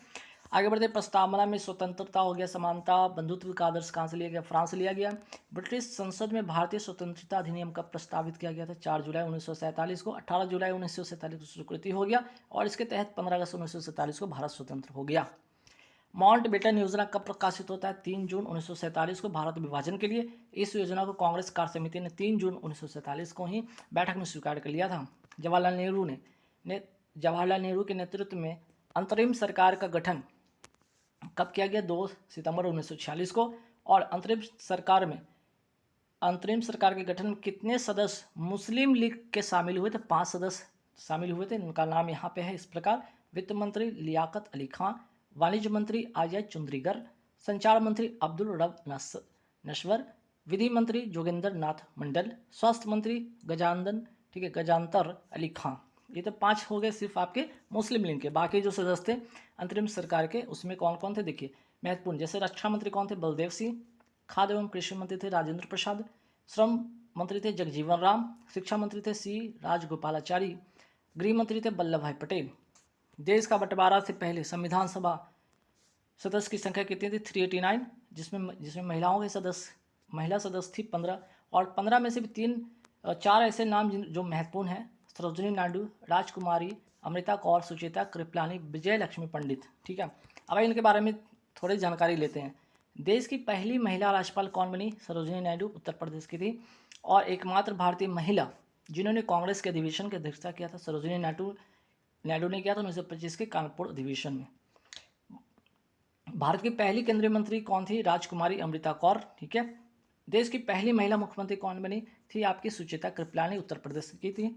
आगे बढ़ते। प्रस्तावना में स्वतंत्रता हो गया, समानता, बंधुत्व का आदर्श कहाँ से लिया गया? फ्रांस से लिया गया। ब्रिटिश संसद में भारतीय स्वतंत्रता अधिनियम का प्रस्तावित किया गया था 4 जुलाई 1947 को। 18 जुलाई 1947 को स्वीकृति हो गया और इसके तहत 15 अगस्त 1947 को भारत स्वतंत्र हो गया। माउंटबेटन योजना कब प्रकाशित होता है? 3 जून 1947 को, भारत विभाजन के लिए। इस योजना को कांग्रेस कार्य समिति ने 3 जून 1947 को ही बैठक में स्वीकार कर लिया था। जवाहरलाल नेहरू के नेतृत्व में अंतरिम सरकार का गठन कब किया गया? 2 सितंबर 1946 को। और अंतरिम सरकार के गठन में कितने सदस्य मुस्लिम लीग के शामिल हुए थे? 5 सदस्य शामिल हुए थे। इनका नाम यहाँ पे है इस प्रकार: वित्त मंत्री लियाकत अली खां, वाणिज्य मंत्री अजय चुंद्रीगर, संचार मंत्री अब्दुल रब नश्वर, विधि मंत्री जोगेंद्र नाथ मंडल, स्वास्थ्य मंत्री गजानतर अली खां। ये तो 5 हो गए सिर्फ आपके मुस्लिम लीग के। बाकी जो सदस्य थे अंतरिम सरकार के, उसमें कौन कौन थे देखिए, महत्वपूर्ण। जैसे रक्षा मंत्री कौन थे? बलदेव सिंह। खाद्य एवं कृषि मंत्री थे राजेंद्र प्रसाद। श्रम मंत्री थे जगजीवन राम। शिक्षा मंत्री थे सी राजगोपालाचारी। गृह मंत्री थे वल्लभ भाई पटेल। देश का बंटवारा से पहले संविधान सभा सदस्य की संख्या कितनी थी? 389, जिसमें महिला सदस्य थी 15, और 15 में से भी 4 ऐसे नाम जो महत्वपूर्ण हैं: सरोजिनी नायडू, राजकुमारी, अमृता कौर, सुचेता कृपलानी, विजय लक्ष्मी पंडित। ठीक है, अब इनके बारे में थोड़ी जानकारी लेते हैं। देश की पहली महिला राज्यपाल कौन बनी? सरोजिनी नायडू, उत्तर प्रदेश की थी। और एकमात्र भारतीय महिला जिन्होंने कांग्रेस के अधिवेशन की अध्यक्षता किया था, सरोजिनी नायडू ने किया था 1925 के कानपुर अधिवेशन में। भारत की पहली केंद्रीय मंत्री कौन थी? राजकुमारी अमृता कौर। ठीक है, देश की पहली महिला मुख्यमंत्री कौन बनी थी? आपकी सुचेता कृपलानी, उत्तर प्रदेश की थी।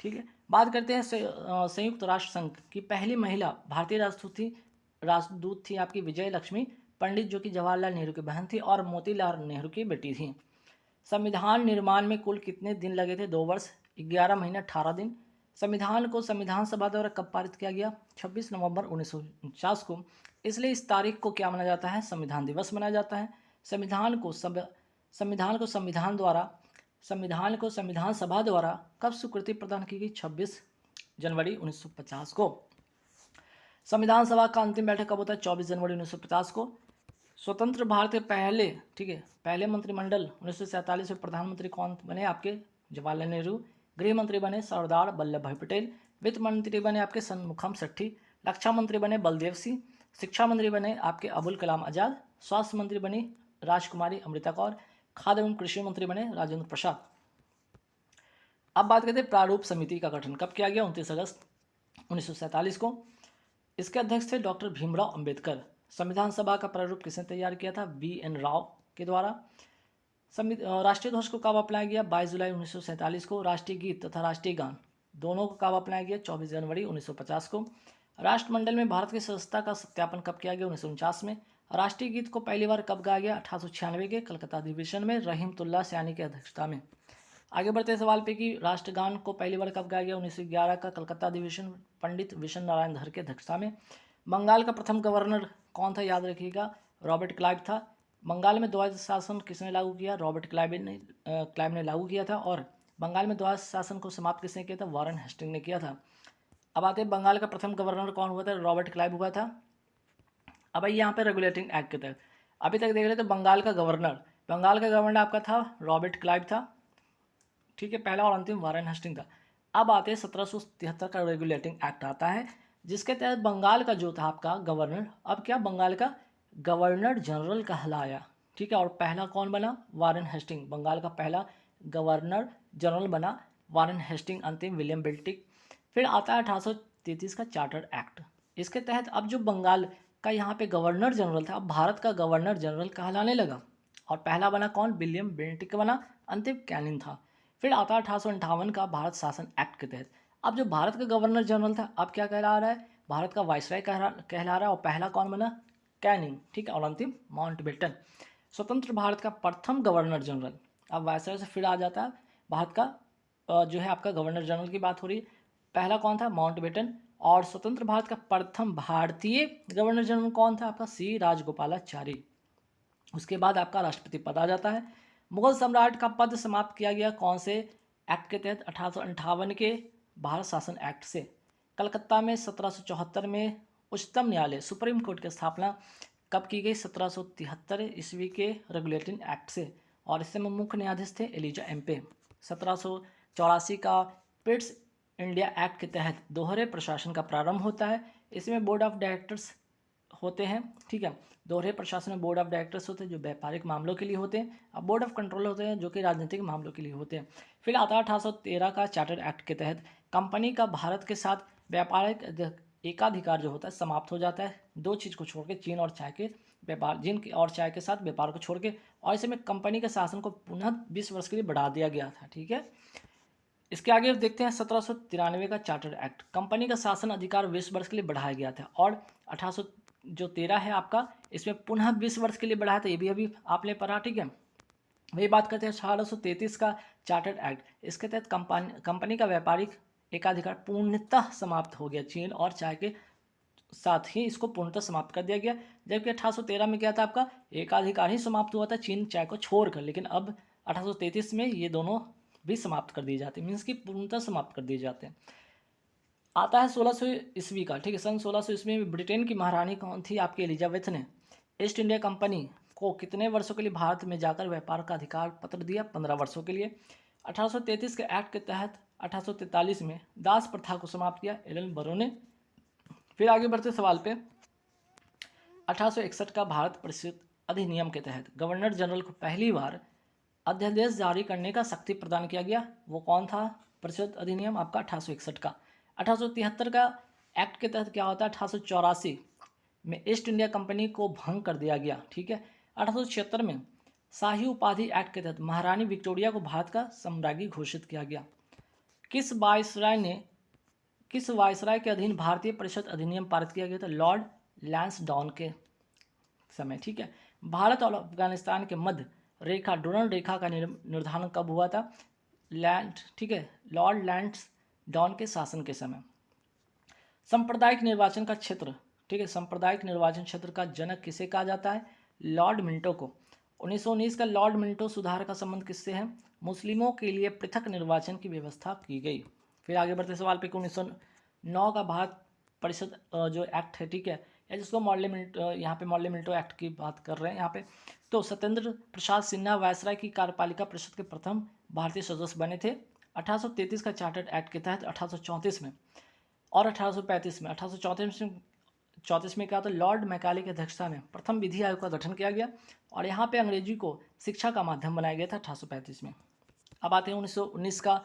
ठीक है, बात करते हैं संयुक्त राष्ट्र संघ की पहली महिला भारतीय राजदूत थी आपकी विजय लक्ष्मी पंडित, जो कि जवाहरलाल नेहरू की बहन थी और मोतीलाल नेहरू की बेटी थी। संविधान निर्माण में कुल कितने दिन लगे थे? 2 वर्ष 11 महीने 18 दिन। संविधान को संविधान सभा द्वारा कब पारित किया गया? 26 नवंबर 1949 को। इसलिए इस तारीख को क्या माना जाता है? संविधान दिवस मनाया जाता है। संविधान को संविधान सभा द्वारा कब स्वीकृति प्रदान की गई? 26 जनवरी 1950 को। संविधान सभा का अंतिम बैठक कब होता है? 24 जनवरी 1950 को। स्वतंत्र भारत के पहले मंत्रिमंडल 1947 में प्रधानमंत्री कौन बने? आपके जवाहरलाल नेहरू। गृह मंत्री बने सरदार वल्लभ भाई पटेल। वित्त मंत्री बने आपके सन्मुखम सेठी। रक्षा मंत्री बने बलदेव सिंह। शिक्षा मंत्री बने आपके अबुल कलाम आजाद। स्वास्थ्य मंत्री बनी राजकुमारी अमृता कौर। खाद्य एवं कृषि मंत्री बने राजेंद्र प्रसाद। अब बात करते हैं प्रारूप समिति का गठन कब किया गया? 29 अगस्त 1947 को। इसके अध्यक्ष थे डॉक्टर भीमराव अंबेडकर। संविधान सभा का प्रारूप किसने तैयार किया था? BN राव के द्वारा। राष्ट्रीय ध्वज को कब अपनाया गया? 22 जुलाई 1947 को। राष्ट्रीय गीत तथा राष्ट्रीय गान दोनों को कब अपनाया गया? 24 जनवरी 1950 को। राष्ट्रमंडल में भारत की सदस्यता का सत्यापन कब किया गया? 1949 में। राष्ट्रीय गीत को पहली बार कब गाया गया? 1896 के कलकत्ता अधिवेशन में रहीमतुल्लाह सयानी की अध्यक्षता में। आगे बढ़ते सवाल पे कि राष्ट्रगान को पहली बार कब गाया गया? 1911 का कलकत्ता अधिवेशन पंडित विशन नारायण धर की अध्यक्षता में। बंगाल का प्रथम गवर्नर कौन था? याद रखिएगा, रॉबर्ट क्लाइव था। बंगाल में द्वैध शासन किसने लागू किया? रॉबर्ट क्लाइव ने लागू किया था। और बंगाल में द्वैध शासन को समाप्त किसने किया था? वारेन हेस्टिंग ने किया था। अब आते हैं बंगाल का प्रथम गवर्नर कौन हुआ था? रॉबर्ट क्लाइव हुआ था। अब यहाँ पे रेगुलेटिंग एक्ट के तहत अभी तक देख रहे थे बंगाल का गवर्नर आपका था रॉबर्ट क्लाइव था। ठीक है, पहला और अंतिम वारेन हेस्टिंग था। अब आते हैं 1773 का रेगुलेटिंग एक्ट आता है, जिसके तहत बंगाल का जो था आपका गवर्नर, अब क्या बंगाल का गवर्नर जनरल कहलाया। ठीक है, और पहला कौन बना? Warren Hasting. बंगाल का पहला गवर्नर जनरल बना वारेन हेस्टिंग, अंतिम विलियम बेल्टिक। फिर आता है 1833 का चार्टर एक्ट। इसके तहत अब जो बंगाल का यहाँ पे गवर्नर जनरल था, अब भारत का गवर्नर जनरल कहलाने लगा। और पहला बना कौन? विलियम बेल्टिक बना, अंतिम कैनिंग था। फिर आता है 1858 का भारत शासन एक्ट के तहत। अब जो भारत का गवर्नर जनरल था अब क्या कहला रहा है, भारत का वायसराय कहला रहा है, और पहला कौन बना, कैनिंग, ठीक है, और अंतिम माउंटबेटन। स्वतंत्र भारत का प्रथम गवर्नर जनरल। अब वायसराय से फिर आ जाता है भारत का जो है आपका गवर्नर जनरल की बात हो रही है। पहला कौन था, माउंटबेटन। और स्वतंत्र भारत का प्रथम भारतीय गवर्नर जनरल कौन था, आपका सी राजगोपालाचारी। उसके बाद आपका राष्ट्रपति पद आ जाता है। मुगल सम्राट का पद समाप्त किया गया कौन से एक्ट के तहत, 1858 के भारत शासन एक्ट से। कलकत्ता में 1774 में उच्चतम न्यायालय सुप्रीम कोर्ट की स्थापना कब की गई, 1773 ईस्वी के रेगुलेटिंग एक्ट से, और इससे में मुख्य न्यायाधीश थे एलिजा एम्पे। 1784 का पिट्स इंडिया एक्ट के तहत दोहरे प्रशासन का प्रारंभ होता है। इसमें बोर्ड ऑफ डायरेक्टर्स होते हैं, ठीक है। दोहरे प्रशासन में बोर्ड ऑफ डायरेक्टर्स होते हैं जो व्यापारिक मामलों के लिए होते हैं, और बोर्ड ऑफ कंट्रोल होते हैं जो कि राजनीतिक मामलों के लिए होते हैं। फिर आता है 1813 का चार्टर एक्ट के तहत कंपनी का भारत के साथ व्यापारिक एकाधिकार जो होता है समाप्त हो जाता है। दो चीज़ को छोड़ के, चीन और चाय के व्यापार, और चाय के साथ व्यापार को छोड़ के, और इसमें कंपनी के शासन को पुनः 20 वर्ष के लिए बढ़ा दिया गया था, ठीक है। इसके आगे देखते हैं 1793 का चार्टर एक्ट। कंपनी का शासन अधिकार 20 वर्ष के लिए बढ़ाया गया था, और 1813 है आपका, इसमें पुनः 20 वर्ष के लिए बढ़ाया था, ये भी अभी आपने पढ़ा, ठीक है। वही बात करते हैं 1833 का चार्टर एक्ट। इसके तहत कंपनी का व्यापारिक एकाधिकार पूर्णतः समाप्त हो गया, चीन और चाय के साथ ही इसको पूर्णतः समाप्त कर दिया गया। जबकि 1813 में क्या था, आपका एकाधिकार ही समाप्त हुआ था चीन चाय को छोड़कर, लेकिन अब 1833 में ये दोनों भी समाप्त कर दिए जाते हैं, मीन्स कि पूर्णतः समाप्त कर दिए जाते हैं। आता है 1600 ईस्वी का, ठीक है। सन 1600 ईस्वी में ब्रिटेन की महारानी कौन थी, आपकी एलिजाबेथ ने ईस्ट इंडिया कंपनी को कितने वर्षों के लिए भारत में जाकर व्यापार का अधिकार पत्र दिया, 15 वर्षों के लिए। 1833 के एक्ट के तहत 1843 में दास प्रथा को समाप्त किया एलन बरो ने। फिर आगे बढ़ते सवाल पे, 1861 का भारत परिषद अधिनियम के तहत गवर्नर जनरल को पहली बार अध्यादेश जारी करने का शक्ति प्रदान किया गया, वो कौन था, परिषद अधिनियम आपका 1861 का। 1873 का एक्ट के तहत क्या होता है, 1884 में ईस्ट इंडिया कंपनी को भंग कर दिया गया, ठीक है। 1876 में शाही उपाधि एक्ट के तहत महारानी विक्टोरिया को भारत का सम्राज्ञी घोषित किया गया। किस वायसराय के अधीन भारतीय परिषद अधिनियम पारित किया गया था, लॉर्ड लैंसडाउन के समय, ठीक है। भारत और अफगानिस्तान के मध्य रेखा डोनल रेखा का निर्धारण कब हुआ था, ठीक है, लॉर्ड लैंसडाउन के शासन के समय। सांप्रदायिक निर्वाचन का क्षेत्र, ठीक है, सांप्रदायिक निर्वाचन क्षेत्र का जनक किसे कहा जाता है, लॉर्ड मिंटो को। 1919 का लॉर्ड मिंटो सुधार का संबंध किससे है, मुस्लिमों के लिए पृथक निर्वाचन की व्यवस्था की गई। फिर आगे बढ़ते सवाल पे, 1909 का भारत परिषद जो एक्ट है, ठीक है, या जिसको मॉडले मिंटो, यहाँ पे मॉडले मिंटो एक्ट की बात कर रहे हैं यहाँ पे। तो सत्येंद्र प्रसाद सिन्हा वायसराय की कार्यपालिका परिषद के प्रथम भारतीय सदस्य बने थे। 1833 का चार्टर्ड एक्ट के तहत 1834 में और 1835 में, 1834 में क्या था, लॉर्ड मैकाले की अध्यक्षता में प्रथम विधि आयोग का गठन किया गया, और यहाँ पे अंग्रेजी को शिक्षा का माध्यम बनाया गया था 1835 में। अब आते हैं 1919 का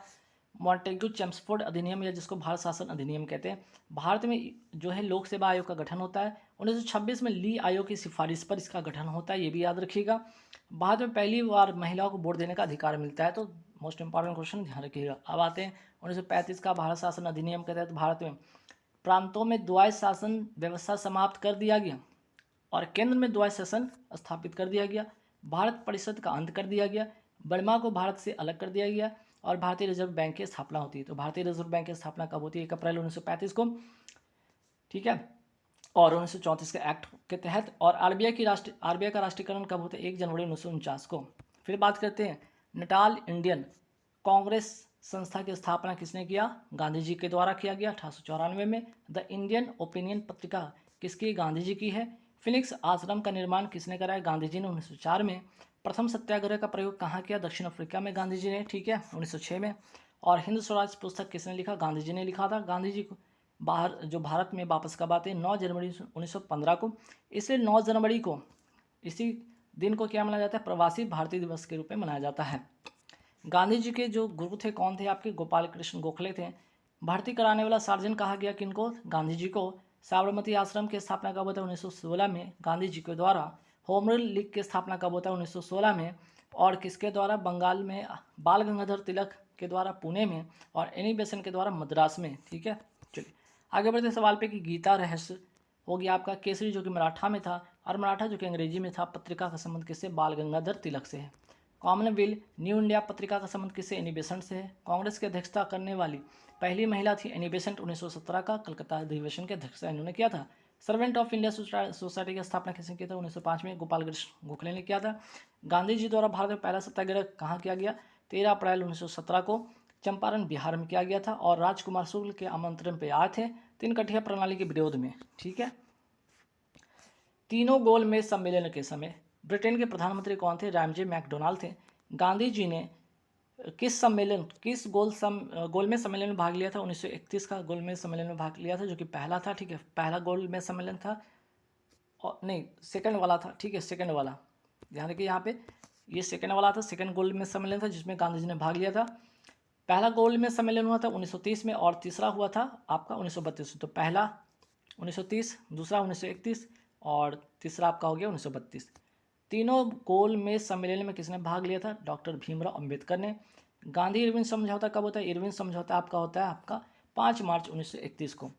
मॉन्टेग्यू चेम्सफोर्ड अधिनियम, या जिसको भारत शासन अधिनियम कहते हैं। भारत में जो है लोक सेवा आयोग का गठन होता है। 1926 में ली आयोग की सिफारिश पर इसका गठन होता है, ये भी याद रखिएगा। भारत में पहली बार महिलाओं को वोट देने का अधिकार मिलता है, तो मोस्ट इंपॉर्टेंट क्वेश्चन ध्यान रखिएगा। अब आते हैं 1935 का भारत शासन अधिनियम के तहत भारत में प्रांतों में द्वैध शासन व्यवस्था समाप्त कर दिया गया, और केंद्र में द्वैध शासन स्थापित कर दिया गया। भारत परिषद का अंत कर दिया गया, बर्मा को भारत से अलग कर दिया गया, और भारतीय रिजर्व बैंक की स्थापना होती है। तो भारतीय रिजर्व बैंक की स्थापना कब होती है, 1 अप्रैल 1935 को, ठीक है। और 1934 के एक्ट के तहत, और आरबीआई का राष्ट्रीयकरण कब होता है, 1 जनवरी 1949 को। फिर बात करते हैं नटाल इंडियन कांग्रेस संस्था की स्थापना किसने किया, गांधी जी के द्वारा किया गया 1894 में। द इंडियन ओपिनियन पत्रिका किसकी, गांधी जी की है। फिनिक्स आश्रम का निर्माण किसने कराया, गांधी जी ने 1904 में। प्रथम सत्याग्रह का प्रयोग कहाँ किया, दक्षिण अफ्रीका में गांधी जी ने, ठीक है, 1906 में। और हिंद स्वराज पुस्तक किसने लिखा, गांधी जी ने लिखा था। गांधी जी को भारत में वापस कब आते हैं, 9 जनवरी 1915 को। इसलिए 9 जनवरी को, इसी दिन को क्या मनाया जाता है, प्रवासी भारतीय दिवस के रूप में मनाया जाता है। गांधी जी के जो गुरु थे कौन थे, आपके गोपाल कृष्ण गोखले थे। भर्ती कराने वाला सार्जन कहा गया किनको, गांधी जी को। साबरमती आश्रम की स्थापना कब होता है, 1916 में गांधी जी के द्वारा। होम रूल लीग की स्थापना कब होता है, 1916 में। और किसके द्वारा? बंगाल में बाल गंगाधर तिलक के द्वारा पुणे में, और एनी बेसेंट के द्वारा मद्रास में। ठीक है, चलिए आगे बढ़ते सवाल पे कि गीता रहस्य हो गया आपका। केसरी जो कि मराठा में था, और मराठा जो कि अंग्रेजी में था। पत्रिका का संबंध किससे? बाल गंगाधर तिलक से है। कॉमनवेल्थ न्यू इंडिया पत्रिका का संबंध किससे? एनी बेसेंट से है। कांग्रेस की अध्यक्षता करने वाली पहली महिला थी एनी बेसेंट। 1917 का कलकत्ता अधिवेशन की अध्यक्षता इन्होंने किया था। सर्वेंट ऑफ इंडिया सोसाइटी की स्थापना किसने की था? 1905 में गोपाल कृष्ण गोखले ने किया था। गांधी जी द्वारा भारत में पहला सत्याग्रह कहाँ किया गया? 13 अप्रैल 1917 को चंपारण बिहार में किया गया था, और राजकुमार शुक्ल के आमंत्रण पर आए थे तीन कठिया प्रणाली के विरोध में। ठीक है, तीनों गोलमेज सम्मेलन के समय ब्रिटेन के प्रधानमंत्री कौन थे? रैमजे मैकडोनाल्ड थे। गांधी जी ने किस गोलमेज सम्मेलन में भाग लिया था? 1931 का गोलमेज सम्मेलन में भाग लिया था, जो कि पहला था। ठीक है, पहला गोलमेज सम्मेलन था, और नहीं सेकंड वाला था। ठीक है, सेकंड वाला, ध्यान रखिए यहाँ पे, ये सेकंड वाला था, सेकंड गोलमेज सम्मेलन था जिसमें गांधी जी ने भाग लिया था। पहला गोलमेज सम्मेलन हुआ था 1930 में, और तीसरा हुआ था आपका 1932। तो पहला 1930, दूसरा 1931, और तीसरा आपका हो गया 1932। तीनों गोलमेज सम्मेलन में किसने भाग लिया था? डॉक्टर भीमराव अंबेडकर ने। गांधी इरविन समझौता कब होता है? इरविन समझौता आपका होता है आपका 5 मार्च 1931 को।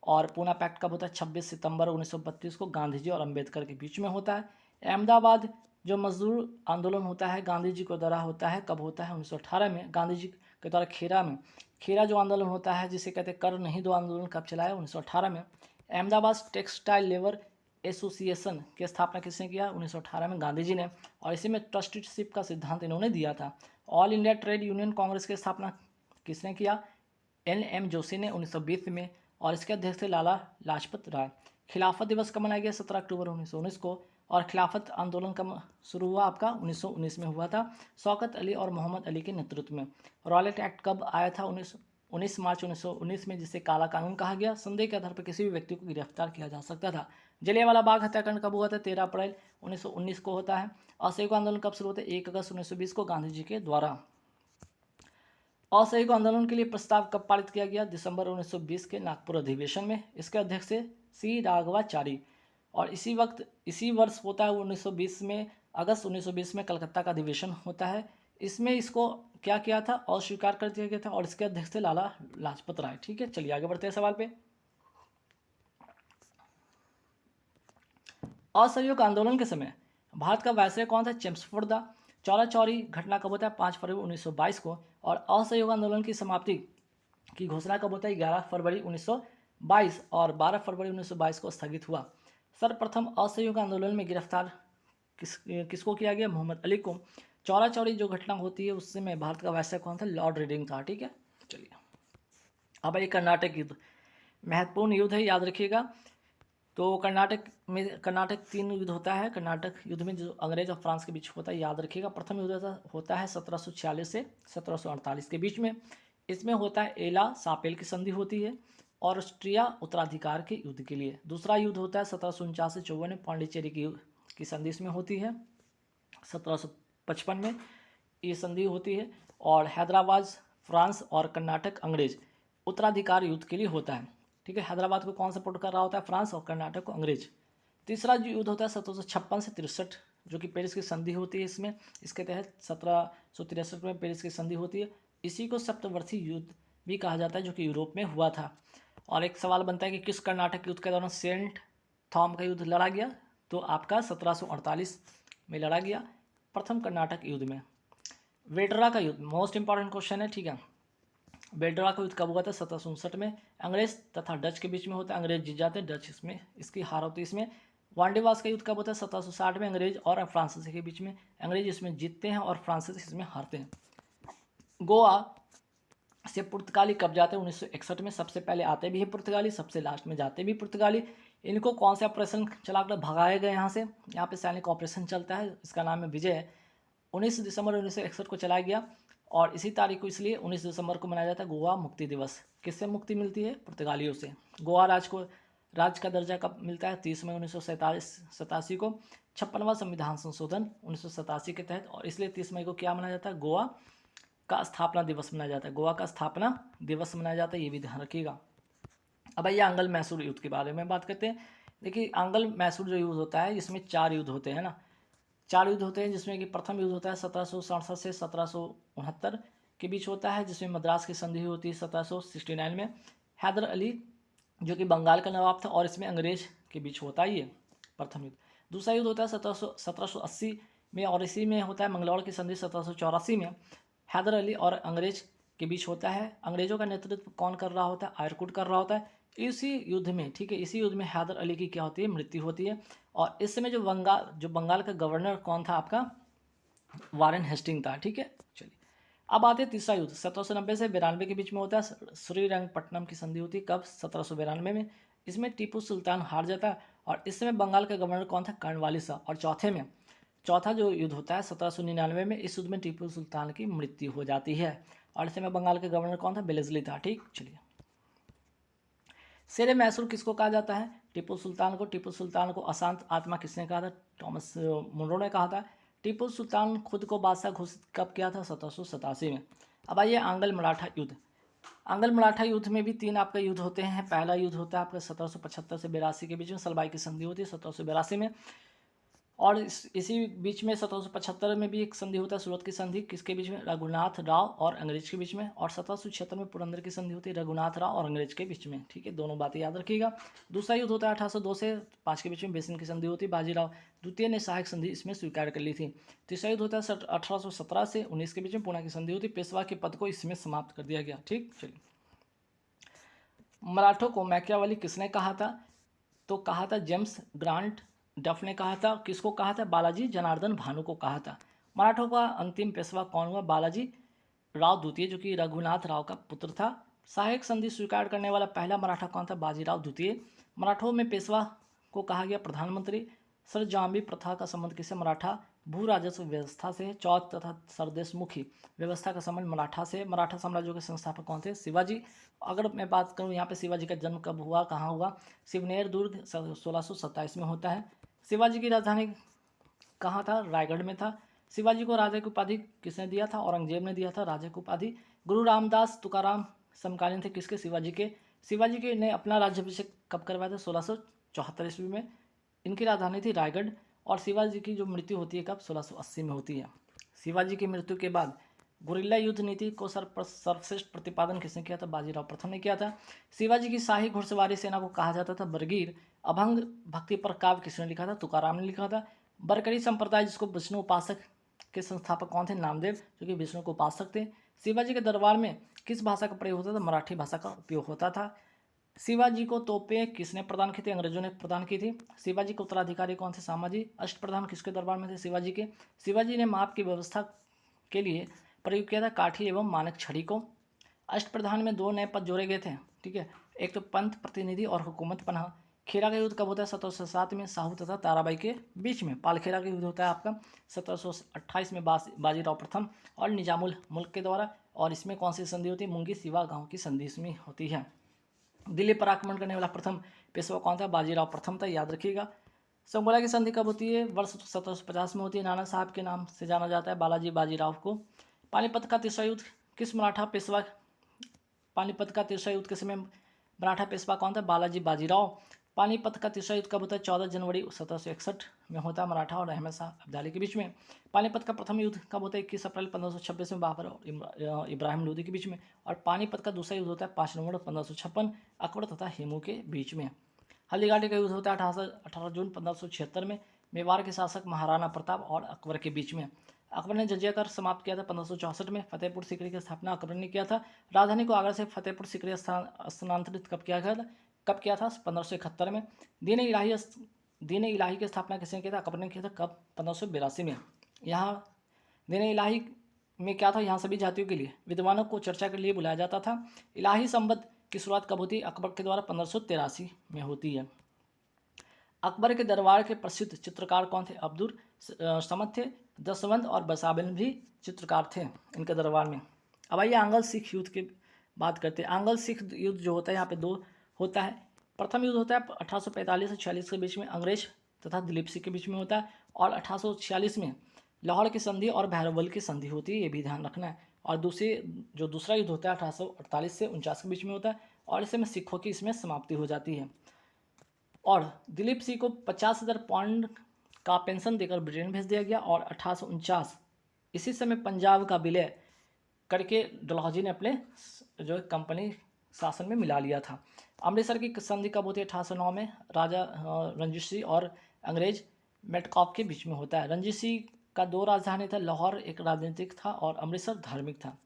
और पूना पैक्ट कब होता है? 26 सितंबर 1932 को गांधी जी और अंबेडकर के बीच में होता है। अहमदाबाद जो मजदूर आंदोलन होता है गांधी जी के द्वारा होता है, कब होता है? 1918 में। गांधी जी के द्वारा खेरा जो आंदोलन होता है, जिसे कहते हैं कर नहीं दो आंदोलन, कब चलाया? 1918 में। अहमदाबाद टेक्सटाइल लेबर एसोसिएशन की स्थापना किसने किया? 1918 में गांधी जी ने, और इसी में ट्रस्टीशिप का सिद्धांत इन्होंने दिया था। All India trade union Congress की स्थापना किसने किया? एन जोशी ने 1920 में, और इसके अध्यक्ष थे लाला लाजपत राय। खिलाफत दिवस कब मनाया गया? 17 अक्टूबर 1919 को। और खिलाफत आंदोलन कब शुरू हुआ आपका? 1919 में हुआ था, शौकत अली और मोहम्मद अली के नेतृत्व में। रॉयलेट एक्ट कब आया था? 19 मार्च 1919 में, जिसे काला कानून कहा गया। संदेह के आधार पर किसी भी व्यक्ति को गिरफ्तार किया जा सकता था। जलियांवाला बाग हत्याकांड कब हुआ था? 13 अप्रैल 1919 को होता है। असहयोग आंदोलन कब शुरू होता है? 1 अगस्त 1920 को गांधी जी के द्वारा। असहयोग आंदोलन के लिए प्रस्ताव कब पारित किया गया? दिसंबर 1920 के नागपुर अधिवेशन में। इसके अध्यक्ष थे सी राघवाचारी। और इसी वर्ष होता है 1920 में, अगस्त 1920 में कलकत्ता का अधिवेशन होता है। इसमें इसको क्या किया था? अस्वीकार कर दिया गया था, और इसके अध्यक्ष थे लाला लाजपत राय। ठीक है, चलिए आगे बढ़ते हैं सवाल पे। असहयोग आंदोलन के समय भारत का वायसराय कौन था? चेम्सफोर्ड था। चौरा चौरी घटना कब होता है? 5 फरवरी 1922 को। और असहयोग आंदोलन की समाप्ति की घोषणा कब होता है? 11 फरवरी 1922, और 12 फरवरी 1922 को स्थगित हुआ। सर्वप्रथम असहयोग आंदोलन में गिरफ्तार किसको किया गया? मोहम्मद अली को। चौरा चौरी जो घटना होती है उससे में भारत का वायसराय कौन था? लॉर्ड रीडिंग था। ठीक है, चलिए अब ये कर्नाटक युद्ध, महत्वपूर्ण युद्ध है, याद रखिएगा। तो कर्नाटक 3 युद्ध होता है। कर्नाटक युद्ध में जो अंग्रेज और फ्रांस के बीच होता है, याद रखिएगा। प्रथम युद्ध होता है 1746 से 1748 के बीच में। इसमें होता है एला सापेल की संधि होती है, और ऑस्ट्रिया उत्तराधिकार के युद्ध के लिए। दूसरा युद्ध होता है 1749 से 54 में, पांडिचेरी की संधि इसमें होती है। 1755 में ये संधि होती है, और हैदराबाद फ्रांस और कर्नाटक अंग्रेज उत्तराधिकार युद्ध के लिए होता है। ठीक है, हैदराबाद को कौन सपोर्ट कर रहा होता है? फ्रांस, और कर्नाटक को अंग्रेज। तीसरा जो युद्ध होता है 1756 से 63, जो कि पेरिस की संधि होती है। इसके तहत 1763 में पेरिस की संधि होती है। इसी को सप्तवर्षी युद्ध भी कहा जाता है, जो कि यूरोप में हुआ था। और एक सवाल बनता है कि किस कर्नाटक युद्ध के दौरान सेंट थॉम का युद्ध लड़ा गया? तो आपका 1748 में लड़ा गया, प्रथम कर्नाटक युद्ध में। वेडरा का युद्ध मोस्ट इंपॉर्टेंट क्वेश्चन है। ठीक है, वेडरा का युद्ध कब हुआ था? 1759 में। अंग्रेज तथा डच के बीच में होता है, अंग्रेज जीत जाते हैं, डच इसमें इसकी हार होती है इसमें। वांडीवास का युद्ध कब होता है? 1760 में, अंग्रेज और फ्रांसीसी के बीच में। अंग्रेज इसमें जीतते हैं और फ्रांसीसी इसमें हारते हैं। गोवा से पुर्तगाली कब जाते हैं? 1961 में। सबसे पहले आते भी है पुर्तगाली, सबसे लास्ट में जाते भी पुर्तगाली। इनको कौन सा ऑपरेशन चलाकर भगाए गए यहाँ से? यहाँ पे सैनिक ऑपरेशन चलता है, इसका नाम है विजय। 19 दिसंबर 1961 को चलाया गया, और इसी तारीख को इसलिए 19 दिसंबर को मनाया जाता है गोवा मुक्ति दिवस। किससे मुक्ति मिलती है? पुर्तगालियों से। गोवा राज्य का दर्जा कब मिलता है? 30 मई 1987 को। 56वां संविधान संशोधन 1987 के तहत, और इसलिए 30 मई को क्या मनाया जाता है? गोवा का स्थापना दिवस मनाया जाता है। गोवा का स्थापना दिवस मनाया जाता है, ये भी ध्यान रखिएगा। अब आइए आंगल मैसूर युद्ध के बारे में बात करते हैं। देखिए आंगल मैसूर जो युद्ध होता है, इसमें 4 युद्ध होते हैं ना। 4 युद्ध होते हैं, जिसमें कि प्रथम युद्ध होता है 1767 से 1769 के बीच होता है, जिसमें मद्रास की संधि होती है 1769 में। हैदर अली जो कि बंगाल का नवाब था, और इसमें अंग्रेज के बीच होता है ये प्रथम युद्ध। दूसरा युद्ध होता है 1780 में, और इसी में होता है मंगलौर की संधि 1784 में। हैदर अली और अंग्रेज के बीच होता है। अंग्रेजों का नेतृत्व कौन कर रहा होता है? आयरकुट कर रहा होता है। इसी युद्ध में, ठीक है, इसी युद्ध में हैदर अली की क्या होती है? मृत्यु होती है। और इस समय जो बंगाल का गवर्नर कौन था आपका? वारेन हेस्टिंग था, ठीक है। चलिए अब आते हैं तीसरा युद्ध 1790 से 92 के बीच में होता है। श्रीरंगपट्टनम की संधि होती है कब? 1792 में। इसमें टीपू सुल्तान हार जाता है, और इस समय बंगाल का गवर्नर कौन था? कर्नवालिस। और चौथा जो युद्ध होता है 1799 में, इस युद्ध में टीपू सुल्तान की मृत्यु हो जाती है, और इस समय बंगाल के गवर्नर कौन था? बेलेजली था, ठीक। चलिए शेर मैसूर किसको कहा जाता है? टीपू सुल्तान को। टीपू सुल्तान को अशांत आत्मा किसने कहा था? टॉमस मुनरो ने कहा था। टीपू सुल्तान खुद को बादशाह घोषित कब किया था? 1787 में। अब आइए आंग्ल मराठा युद्ध। आंग्ल मराठा युद्ध में भी 3 आपका युद्ध होते हैं। पहला युद्ध होता है आपका 1775 से 82 के बीच में, सलबाई की संधि होती है 1782 में। और इसी बीच में 1775 में भी एक संधि होता है, सूरत की संधि, किसके बीच में? रघुनाथ राव और अंग्रेज के बीच में। और 1776 में पुरंदर की संधि होती है रघुनाथ राव और अंग्रेज के बीच में, ठीक है। दोनों बातें याद रखिएगा। दूसरा युद्ध होता है 1802 से 5 के बीच में, बेसिन की संधि होती है। बाजीराव द्वितीय ने सहायक संधि इसमें स्वीकार कर ली थी। तीसरा युद्ध होता है 1817 से 19 के बीच में, पूना की संधि होती है। पेशवा के पद को इसमें समाप्त कर दिया गया, ठीक। चलिए मराठों को मैकियावेली किसने कहा था? तो कहा था जेम्स ग्रांट डफ ने कहा था। किसको कहा था? बालाजी जनार्दन भानु को कहा था। मराठों का अंतिम पेशवा कौन हुआ? बालाजी राव द्वितीय, जो कि रघुनाथ राव का पुत्र था। सहायक संधि स्वीकार करने वाला पहला मराठा कौन था? बाजीराव द्वितीय। मराठों में पेशवा को कहा गया प्रधानमंत्री। सरजाम्बी प्रथा का संबंध किससे? मराठा भू राजस्व व्यवस्था से। चौथ तथा सरदेशमुखी व्यवस्था का संबंध मराठा से। मराठा साम्राज्य के संस्थापक कौन थे? शिवाजी। अगर मैं बात करूं यहाँ पे शिवाजी का जन्म कब हुआ, कहाँ हुआ? शिवनेर दुर्ग 1627 में होता है। शिवाजी की राजधानी कहाँ था? रायगढ़ में था। शिवाजी को राजा की उपाधि किसने दिया था? औरंगजेब ने दिया था राजा की उपाधि। गुरु रामदास तुकाराम समकालीन थे किसके? शिवाजी के। शिवाजी के ने अपना राज्याभिषेक कब करवाया था? 1674 ईस्वी में। इनकी राजधानी थी रायगढ़। और शिवाजी की जो मृत्यु होती है कब? 1680 में होती है। शिवाजी की मृत्यु के बाद गुरिल्ला युद्ध नीति को सर्वश्रेष्ठ प्रतिपादन किसने किया था? बाजीराव प्रथम ने किया था। शिवाजी की शाही घुड़सवारी सेना को कहा जाता था बरगीर। अभंग भक्ति पर काव्य किसने लिखा था? तुकाराम ने लिखा था। बरकरी संप्रदाय, जिसको विष्णु उपासक के संस्थापक कौन थे? नामदेव, जो कि विष्णु को उपासक थे। शिवाजी के दरबार में किस भाषा का प्रयोग होता था? मराठी भाषा का उपयोग होता था। शिवाजी को तोपें किसने प्रदान की थी? अंग्रेजों ने प्रदान की थी। शिवाजी के उत्तराधिकारी कौन थे? संभाजी। अष्टप्रधान किसके दरबार में थे? शिवाजी के। शिवाजी ने माप की व्यवस्था के लिए प्रयोग किया था काठी एवं मानक छड़ी को। अष्टप्रधान में 2 नए पद जोड़े गए थे, ठीक है। एक तो पंत प्रतिनिधि और हुकूमत पनाह। खेरा का युद्ध कब होता है? 1707 में, साहू तथा ताराबाई के बीच में। पालखेरा का युद्ध होता है आपका 1728 में, बाजीराव प्रथम और निजामुल मुल्क के द्वारा। और इसमें कौन सी संधि होती है? मुंगी सिवा गांव की संधि इसमें होती है। दिल्ली पर आक्रमण करने वाला प्रथम पेशवा कौन था? बाजीराव प्रथम था, याद रखिएगा। संगोला की संधि कब होती है? वर्ष 1750 में होती है। नाना साहब के नाम से जाना जाता है बालाजी बाजीराव को। पानीपत का तीसरा युद्ध किस मराठा पेशवा? पानीपत का तीसरा युद्ध के समय मराठा पेशवा कौन था? बालाजी बाजीराव। पानीपत का तीसरा युद्ध कब होता है? 14 जनवरी 1761 में होता है, मराठा और अहमद शाह अब्दाली के बीच में। पानीपत का प्रथम युद्ध कब होता है? 21 अप्रैल 1526 में, बाबर और इब्राहिम लोदी के बीच में। और पानीपत का दूसरा युद्ध होता है 5 नवंबर 1556 अकबर तथा हेमू के बीच में। हल्दीघाटी का युद्ध होता है 18 जून 1576 में, मेवाड़ के शासक महाराणा प्रताप और अकबर के बीच में। अकबर ने जजिया कर समाप्त किया था 1564 में। फतेहपुर सीकरी की स्थापना अकबर ने किया था। राजधानी को आगरा से फतेहपुर सीकरी स्थानांतरित कब किया गया था? 1571 में। दीन इलाही की स्थापना किसने किया था? अकबर ने किया था। कब? 1582 में। यहाँ दीन इलाही में क्या था? यहाँ सभी जातियों के लिए विद्वानों को चर्चा के लिए बुलाया जाता था। इलाही संबंध की शुरुआत कब होती है? अकबर के द्वारा 1583 में होती है। अकबर के दरबार के प्रसिद्ध चित्रकार कौन थे? अब्दुल समद थे। दसवंत और बसाबिन भी चित्रकार थे इनके दरबार में। अब आइए आंग्ल सिख युद्ध की बात करते हैं। आंग्ल सिख युद्ध जो होता है यहाँ पे 2 होता है। प्रथम युद्ध होता है 1845 से 46 के बीच में, अंग्रेज तथा दिलीप सिंह के बीच में होता है। और 1846 में लाहौर की संधि और भैरवल की संधि होती है, ये भी ध्यान रखना है। और दूसरा युद्ध होता है 1848 से 49 के बीच में होता है, और इसमें सिखों की इसमें समाप्ति हो जाती है। और दिलीप सिंह को 50,000 पाउंड का पेंशन देकर ब्रिटेन भेज दिया गया। और 1849 इसी समय पंजाब का विलय करके डलहौजी ने अपने जो कंपनी शासन में मिला लिया था। अमृतसर की संधि कब होती है? 1809 में राजा रणजीत सिंह और अंग्रेज मेटकॉफ के बीच में होता है। रणजीत सिंह का दो राजधानी था, लाहौर एक राजनीतिक था और अमृतसर धार्मिक था।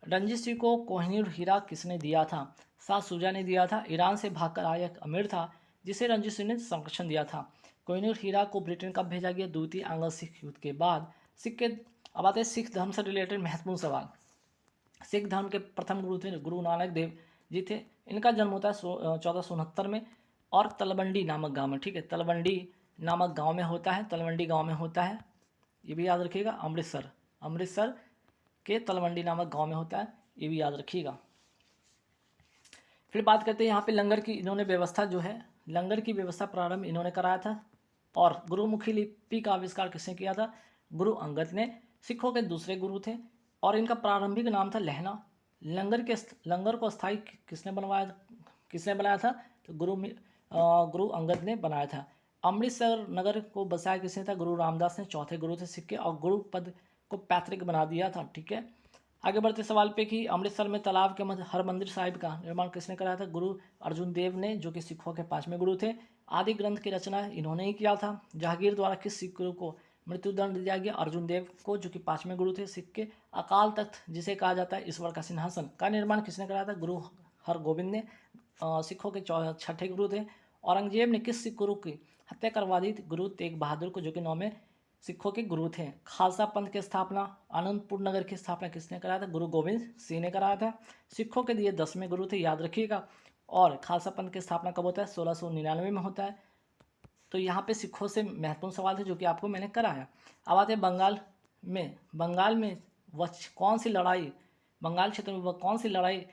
रणजीत सिंह को कोहिनूर हीरा किसने दिया था? शाह शुजा ने दिया था। ईरान से भागकर आया एक अमीर था जिसे रणजीत सिंह ने संरक्षण दिया था। कोहिनूर हीरा को ब्रिटेन कब भेजा गया? द्वितीय एंग्लो सिख युद्ध के बाद। सिख के अब आते हैं सिख धर्म से रिलेटेड महत्वपूर्ण सवाल। सिख धर्म के प्रथम गुरु थे गुरु नानक देव जी थे। इनका जन्म होता है 1469 में और तलवंडी नामक गांव में, ठीक है, तलवंडी नामक गांव में होता है, तलवंडी गांव में होता है, ये भी याद रखिएगा। अमृतसर, अमृतसर के तलवंडी नामक गांव में होता है, ये भी याद रखिएगा। फिर बात करते हैं यहाँ पे लंगर की। इन्होंने व्यवस्था जो है, लंगर की व्यवस्था प्रारंभ इन्होंने कराया था। और गुरुमुखी लिपि का आविष्कार किसने किया था? गुरु अंगद ने। सिखों के दूसरे गुरु थे और इनका प्रारंभिक नाम था लहना। लंगर को स्थायी किसने बनाया था? तो गुरु अंगद ने बनाया था। अमृतसर नगर को बसाया किसने था? गुरु रामदास ने, चौथे गुरु थे सिख के, और गुरु पद को पैतृक बना दिया था, ठीक है। आगे बढ़ते सवाल पे कि अमृतसर में तालाब के मध्य हरमंदिर साहिब का निर्माण किसने कराया था? गुरु अर्जुन देव ने, जो कि सिखों के पांचवें गुरु थे। आदि ग्रंथ की रचना इन्होंने ही किया था। जहांगीर द्वारा किस सिख गुरु को मृत्युदंड दिया गया? अर्जुन देव को, जो कि पांचवें गुरु थे सिख के। अकाल तख्त जिसे कहा जाता है ईश्वर का सिंहासन का निर्माण किसने कराया था? गुरु हरगोबिंद ने, सिखों के छठे गुरु थे। औरंगजेब ने किस सिख गुरु की हत्या करवा दी थी? गुरु तेग बहादुर को, जो कि नौवें सिखों के गुरु थे। खालसा पंथ की स्थापना, आनंदपुर नगर की स्थापना किसने कराया था? गुरु गोविंद सिंह ने कराया था। सिखों के दिए 10वें गुरु थे, याद रखिएगा। और खालसा पंथ की स्थापना कब होता है? 1699 में होता है। तो यहाँ पे सिखों से महत्वपूर्ण सवाल थे जो कि आपको मैंने कराया। अब आते हैं बंगाल में वह कौन सी लड़ाई, बंगाल क्षेत्र में वह कौन सी लड़ाई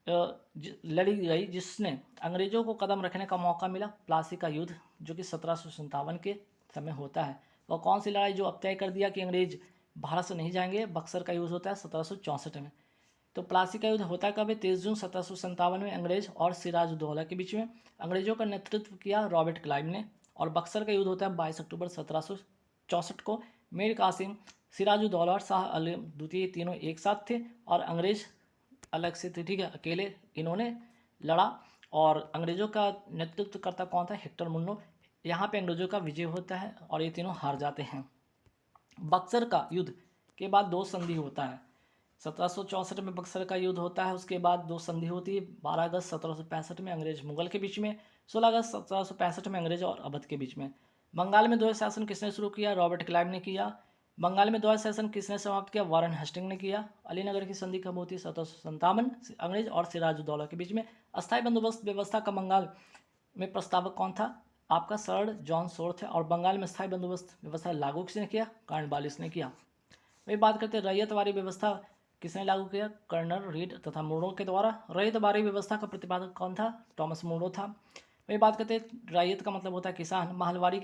लड़ी गई जिसने अंग्रेजों को कदम रखने का मौका मिला? प्लासी का युद्ध, जो कि 1757 के समय होता है। वह कौन सी लड़ाई जो अब तय कर दिया कि अंग्रेज भारत से नहीं जाएंगे? बक्सर का युद्ध होता है 1764 में। तो प्लासी का युद्ध होता है कब? 23 जून 1757 में अंग्रेज और सिराजुद्दौला के बीच में। अंग्रेजों का नेतृत्व किया रॉबर्ट क्लाइव ने। और बक्सर का युद्ध होता है 22 अक्टूबर 1764 को। मीर कासिम, सिराजुद्दौला और शाह आलम द्वितीय तीनों एक साथ थे और अंग्रेज अलग से थे, ठीक है, अकेले इन्होंने लड़ा। और अंग्रेजों का नेतृत्व करता कौन था? Hector Munro. यहाँ पे अंग्रेजों का विजय होता है और ये तीनों हार जाते हैं। बक्सर का युद्ध के बाद दो संधि होता है। 1764 में बक्सर का युद्ध होता है, उसके बाद दो संधि होती है। 12 अगस्त 1765 में अंग्रेज मुगल के बीच में, 16 अगस्त 1765 में अंग्रेज और अवध के बीच में। बंगाल में द्वैत शासन किसने शुरू किया? रॉबर्ट क्लाइव ने किया। बंगाल में द्वैत शासन किसने समाप्त किया? वारेन हेस्टिंग ने किया। अलीनगर की संधि कब होती है? 1757 अंग्रेज और सिराजुद्दौला के बीच में। अस्थायी बंदोबस्त व्यवस्था का बंगाल में प्रस्तावक कौन था? आपका सर जॉन सोर थे। और बंगाल में स्थायी बंदोबस्त व्यवस्था लागू किसने किया? कार्नवालिस ने किया। वही बात करते हैं रैयतवारी व्यवस्था किसने लागू किया? कर्नल रीड तथा मुर्मू के द्वारा। रैयतवारी व्यवस्था का प्रतिपादक कौन था? टॉमस मुर्मू था। वही बात करते हैं रैयत का मतलब होता है किसान। महलवारी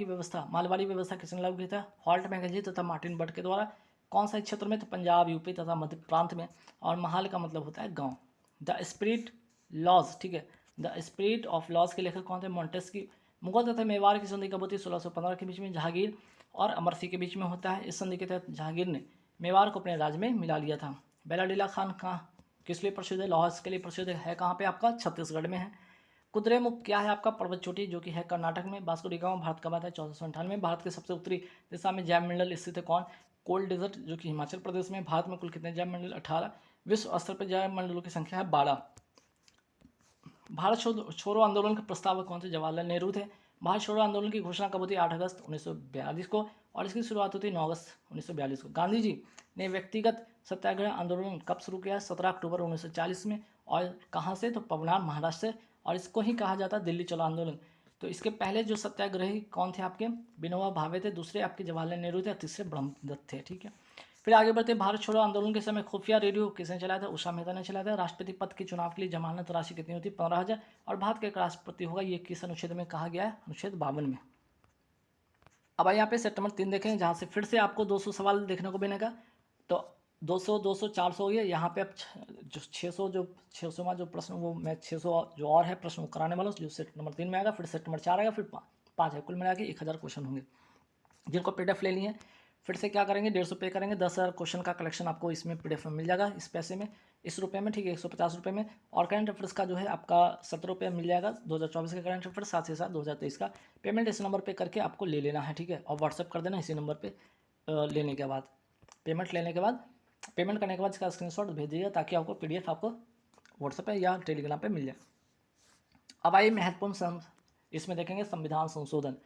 व्यवस्था किसने लागू किया था? हॉल्ट मैकेंजी तथा मार्टिन बट के द्वारा। कौन सा क्षेत्र में? तो पंजाब, यूपी तथा मध्य प्रांत में। और महल का मतलब होता है गाँव। द स्पिरिट लॉज, ठीक है, द स्पिरिट ऑफ लॉज के लेखक कौन थे? मॉन्टेस्क्यू। मुगल तथा मेवाड़ की संधि कब होती है? 1615 के बीच में। जहांगीर और अमर सिंह के बीच में होता है। इस संधि के तहत जहांगीर ने मेवाड़ को अपने राज्य में मिला लिया था। बेलाडीला खान कहाँ किस लिए प्रसिद्ध है? लाहौर के लिए प्रसिद्ध है। कहाँ पे? आपका छत्तीसगढ़ में है। कुद्रेमुख क्या है? आपका पर्वत चोटी, जो कि है कर्नाटक में। वास्को डी गामा भारत का बात है 1498 में। भारत के सबसे उत्तरी दिशा में जैव मंडल स्थित है कौन? कोल्ड डेजर्ट, जो कि हिमाचल प्रदेश में। भारत में कुल कितने जैव मंडल? 18। विश्व स्तर पर जैव मंडलों की संख्या है 12। भारत छोड़ो आंदोलन के प्रस्तावक कौन थे? जवाहरलाल नेहरू थे। भारत छोड़ो आंदोलन की घोषणा कब होती है? 8 अगस्त 1942 को। और इसकी शुरुआत होती है 9 अगस्त 1942 को। गांधी जी ने व्यक्तिगत सत्याग्रह आंदोलन कब शुरू किया? 17 अक्टूबर 1940 में। और कहाँ से? तो पवनार, महाराष्ट्र से। और इसको ही कहा जाता है दिल्ली चलो आंदोलन। तो इसके पहले जो सत्याग्रही कौन थे? आपके विनोबा भावे थे, दूसरे आपके जवाहरलाल नेहरू थे, और तीसरे ब्रह्मदत्त थे, ठीक है। फिर आगे बढ़ते, भारत छोड़ो आंदोलन के समय खुफिया रेडियो किसने चलाया था? उषा मेहता ने चलाया था। राष्ट्रपति पद के चुनाव के लिए जमानत राशि कितनी होती है? 15,000। और भारत का राष्ट्रपति होगा, ये किस अनुच्छेद में कहा गया है? अनुच्छेद 52 में। अब यहाँ पे सेट नंबर 3 देखें, जहाँ से फिर से आपको 200 सवाल देखने को मिलेगा। तो 200, 200, 400 हो गया। यहाँ पे अब जो 600 जो प्रश्न, वो मैं 600 जो और है प्रश्न कराने वाला हूँ, जो सेट नंबर 3 में आएगा। फिर सेट नंबर 4 आएगा, फिर 5 है, कुल मिला के 1000 क्वेश्चन होंगे। जिनको पीडीएफ ले लिए फिर से क्या करेंगे, 150 पे करेंगे, 10,000 क्वेश्चन का कलेक्शन आपको इसमें पीडीएफ में मिल जाएगा, इस पैसे में, इस रुपये में, ठीक है, 150 रुपये में। और करंट अफेयर्स का जो है आपका 17 रुपये मिल जाएगा, 2024 का करंट अफेयर्स, साथ ही साथ 2023 का। पेमेंट इस नंबर पे करके आपको ले लेना है, ठीक है, और व्हाट्सअप कर देना इसी नंबर पे लेने के बाद, पेमेंट लेने के बाद, पेमेंट करने के बाद इसका स्क्रीनशॉट भेज दीजिए ताकि आपको पीडीएफ आपको व्हाट्सएप पे या टेलीग्राम पे मिल जाए। अब आइए महत्वपूर्ण इसमें देखेंगे संविधान संशोधन।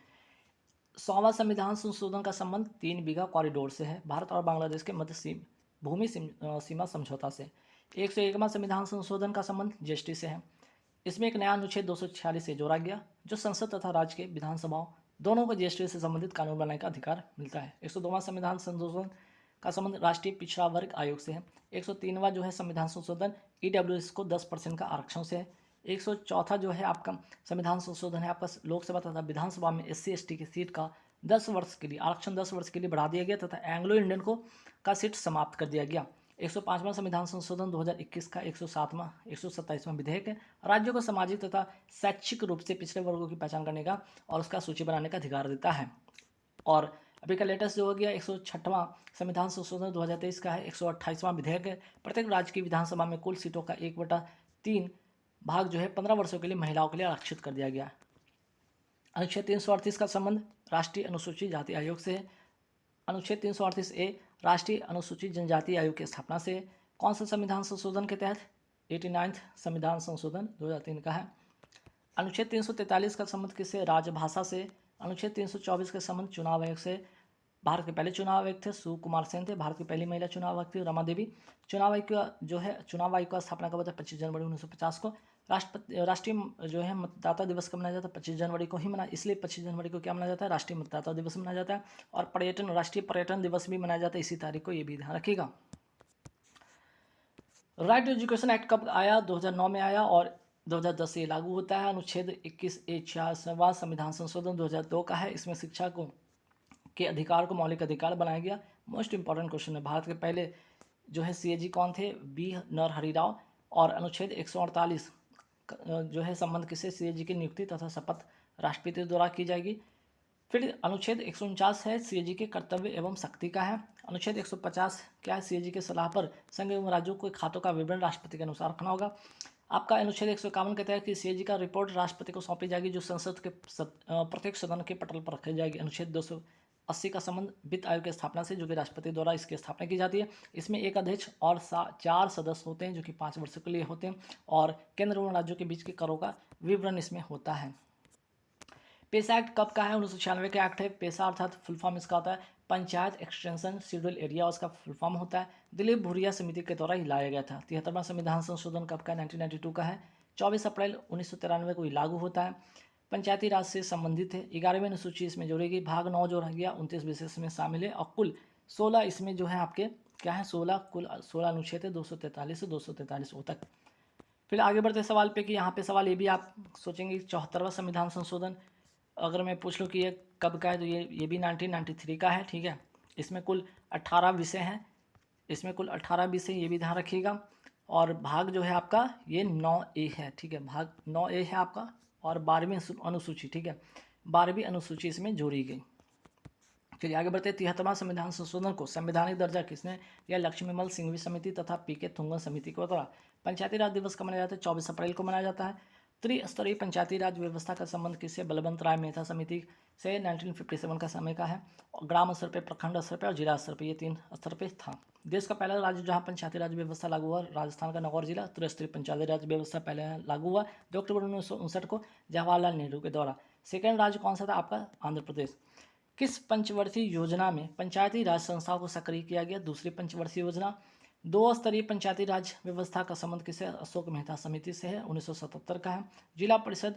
100वां संविधान संशोधन का संबंध 3 बीघा कॉरिडोर से है, भारत और बांग्लादेश के मध्य भूमि सीमा समझौता से। 101वां संविधान संशोधन का संबंध जीएसटी से है। इसमें एक नया अनुच्छेद 246 से जोड़ा गया, जो संसद तथा राज्य के विधानसभाओं दोनों को जीएसटी से संबंधित कानून बनाने का अधिकार मिलता है। 102वां संविधान संशोधन का संबंध राष्ट्रीय पिछड़ा वर्ग आयोग से है। 103वां जो है संविधान संशोधन ईडब्ल्यूएस को 10% का आरक्षण से है। 104 जो है आपका संविधान संशोधन है आपका लोकसभा तथा विधानसभा में SC ST की सीट का 10 वर्ष के लिए आरक्षण 10 वर्ष के लिए बढ़ा दिया गया तथा एंग्लो इंडियन को का सीट समाप्त कर दिया गया। 105वां संविधान संशोधन 2021 का 127वां विधेयक है, राज्यों को सामाजिक तथा शैक्षिक रूप से पिछड़े वर्गों की पहचान करने का और उसका सूची बनाने का अधिकार देता है। और अभी का लेटेस्ट जो हो गया 106वां संविधान संशोधन 2023 का है, 128वां विधेयक है। प्रत्येक राज्य की विधानसभा में कुल सीटों का 1/3 भाग जो है 15 वर्षों के लिए महिलाओं के लिए आरक्षित कर दिया गया। अनुच्छेद 338 का संबंध राष्ट्रीय अनुसूचित जाति आयोग से है। अनुच्छेद 338A राष्ट्रीय अनुसूचित जनजाति आयोग की स्थापना से। कौन सा संविधान संशोधन के तहत? 89वां संविधान संशोधन 2003 का है। अनुच्छेद 343 का संबंध किससे? राजभाषा से। अनुच्छेद 324 का संबंध चुनाव आयोग से। भारत के पहले चुनाव आयुक्त थे सुकुमार सेन थे, भारत की पहली महिला चुनाव आयुक्त थी रमा देवी। चुनाव आयोग का जो है चुनाव आयोग का स्थापना कब होता है? 25 जनवरी 1950 को। राष्ट्रीय जो है मतदाता दिवस कब मनाया जाता है? 25 जनवरी को ही मना, इसलिए 25 जनवरी को क्या मनाया जाता है? राष्ट्रीय मतदाता दिवस मनाया जाता है। और राष्ट्रीय पर्यटन दिवस भी मनाया जाता है इसी तारीख को, ये भी ध्यान रखिएगा। राइट टू एजुकेशन एक्ट कब आया? 2009 में आया और 2010 से लागू होता है। अनुच्छेद 21A 66वां संविधान संशोधन 2002 का है, इसमें शिक्षा को के अधिकार को मौलिक अधिकार बनाया गया। मोस्ट इंपॉर्टेंट क्वेश्चन है। भारत के पहले जो है CAG कौन थे? बी नरहरि राव। और अनुच्छेद 148 जो है संबंध किससे? CAG की नियुक्ति तथा शपथ राष्ट्रपति द्वारा की जाएगी। फिर अनुच्छेद 149 है CAG के कर्तव्य एवं शक्ति का है। अनुच्छेद 150 क्या है? CAG के सलाह पर संघ एवं राज्यों को खातों का विवरण राष्ट्रपति के अनुसार रखना होगा। आपका अनुच्छेद 151 कहता है कि CAG का रिपोर्ट राष्ट्रपति को सौंपी जाएगी, जो संसद के प्रत्येक सदन के पटल पर रखी जाएगी। अनुच्छेद 280 का संबंध वित्त आयोग की स्थापना से, जो कि राष्ट्रपति द्वारा इसकी स्थापना की जाती है। इसमें एक अध्यक्ष और 4 सदस्य होते हैं, जो कि 5 वर्षों के लिए होते हैं। और केंद्र एवं राज्यों के बीच के करों का विवरण इसमें होता है। पेसा एक्ट कब का है? 1996 का एक्ट है। पेसा अर्थात फुल फॉर्म इसका होता है पंचायत एक्सटेंशन शेड्यूल एरिया, उसका फुल फॉर्म होता है। दिलीप भुरिया समिति के द्वारा ही लाया गया था। 73वां संविधान संशोधन कब का? 1992 का है। 24 अप्रैल 1993 को लागू होता है। पंचायती राज से संबंधित है। 11वीं अनुसूची इसमें जोड़ी गई। भाग 9 जो रह गया 29 विषय इसमें शामिल है और कुल 16 इसमें जो है आपके क्या है? 16 कुल 16 अनुच्छेद है, 243 से 243 तक। फिर आगे बढ़ते सवाल पे कि यहाँ पे सवाल ये भी आप सोचेंगे 74वां संविधान संशोधन अगर मैं पूछ लूँ कि ये कब का है, तो ये भी 1993 का है, ठीक है। इसमें कुल 18 विषय हैं, इसमें कुल 18 विषय, ये भी ध्यान रखिएगा। और भाग जो है आपका ये 9A है, ठीक है, भाग 9A है आपका। और 12वीं अनुसूची, ठीक है, 12वीं अनुसूची इसमें जोड़ी गई। चलिए आगे बढ़ते। 73वां संविधान संशोधन को संवैधानिक दर्जा किसने दिया? लक्ष्मीमल सिंघवी समिति तथा PK थुंगन समिति के द्वारा। पंचायती राज दिवस कब मनाया जाता है? 24 अप्रैल को मनाया जाता है। त्रिस्तरीय पंचायती राज व्यवस्था का संबंध किससे? बलवंत राय मेहता समिति से 1957 का समय का है। और ग्राम स्तर पर, प्रखंड स्तर पर और जिला स्तर पर, ये 3 स्तर पर था। देश का पहला राज्य जहाँ पंचायती राज व्यवस्था लागू हुआ राजस्थान का नगौर जिला। त्रिस्तरीय पंचायती राज व्यवस्था पहले लागू हुआ 2 अक्टूबर 1959 को जवाहरलाल नेहरू के द्वारा। सेकेंड राज्य कौन सा था आपका? आंध्र प्रदेश। किस पंचवर्षीय योजना में पंचायती राज संस्थाओं को सक्रिय किया गया? दूसरी पंचवर्षीय योजना। 2 स्तरीय पंचायती राज व्यवस्था का संबंध किसे? अशोक मेहता समिति से है, 1977 का है। जिला परिषद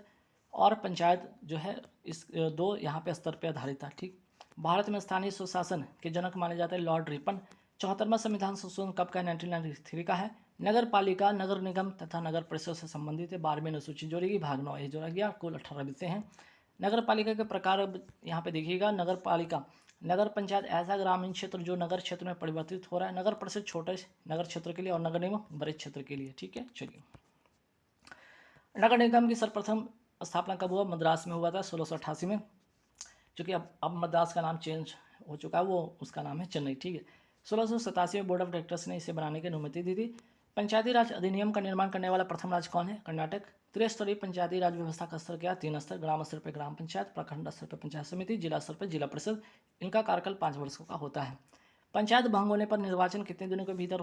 और पंचायत जो है इस 2 यहाँ पे स्तर पे आधारित था, ठीक। भारत में स्थानीय स्वशासन के जनक माने जाते हैं लॉर्ड रिपन। 74वां संविधान संशोधन कब का है? 1993 का है। नगर पालिका, नगर निगम तथा नगर परिषद से संबंधित है। 12वीं अनुसूची जोड़ेगी, भाग 9A जोड़ा गया, कुल 18 विषय हैं। नगर पालिका के प्रकार यहाँ पे देखिएगा। नगर पालिका, नगर पंचायत ऐसा ग्रामीण क्षेत्र जो नगर क्षेत्र में परिवर्तित हो रहा है। नगर परिषद छोटे नगर क्षेत्र के लिए और नगर निगम बड़े क्षेत्र के लिए, ठीक है। चलिए, नगर निगम की सर्वप्रथम स्थापना कब हुआ? मद्रास में हुआ था 1688 में। जो कि अब मद्रास का नाम चेंज हो चुका है, वो उसका नाम है चेन्नई। ठीक है, 1687 में बोर्ड ऑफ डायरेक्टर्स ने इसे बनाने की अनुमति दी थी। पंचायती राज अधिनियम का निर्माण करने वाला प्रथम राज्य कौन है? कर्नाटक। त्रिस्तरीय पंचायती राज व्यवस्था का स्तर क्या? 3 स्तर, ग्राम स्तर पर ग्राम पंचायत, प्रखंड स्तर पर पंचायत समिति, जिला स्तर पर जिला परिषद। इनका कार्यकाल 5 वर्षों का होता है। पंचायत भंग होने पर निर्वाचन कितने दिनों के भीतर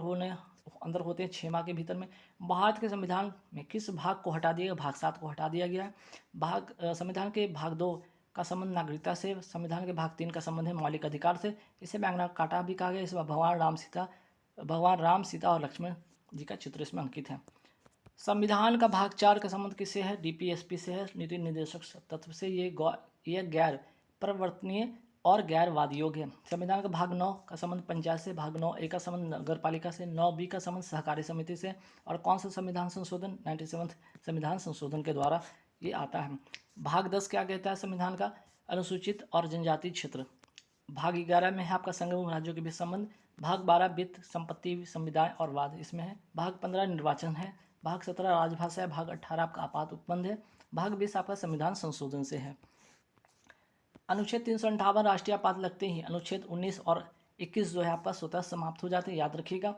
अंदर होते हैं? 6 माह के भीतर में। भारत के संविधान में किस भाग को हटा दिया गया? भाग 7 को हटा दिया गया है। संविधान के भाग 2 का संबंध नागरिकता से, संविधान के भाग 3 का संबंध है मौलिक अधिकार से। इसे मैग्ना कार्टा भी कहा गया। इसमें भगवान राम, सीता और लक्ष्मण जी का चित्र इसमें अंकित है। संविधान का भाग 4 का संबंध किससे है? डीपीएसपी से है, नीति निर्देशक तत्व से। ये गैर परिवर्तनीय और गैर वाद योग्य है। संविधान का भाग 9 का संबंध पंचायत से, भाग 9A का संबंध नगर पालिका से, 9B का संबंध सहकारी समिति से। और कौन सा संविधान संशोधन? 97 संविधान संशोधन के द्वारा ये आता है। भाग 10 क्या कहता है संविधान का? अनुसूचित और जनजाति क्षेत्र। भाग 11 में है आपका संघ राज्यों के बीच संबंध। भाग 12 वित्त, संपत्ति, संविदाएं और वाद इसमें है। भाग 15 निर्वाचन है। भाग 17 राजभाषा है। भाग 18 आपका आपात उपबंध है। भाग 20 आपका संविधान संशोधन से है। अनुच्छेद 358 राष्ट्रीय आपात लगते ही अनुच्छेद 19 और 21 जो है आपका स्वतः समाप्त हो जाते हैं, याद रखिएगा।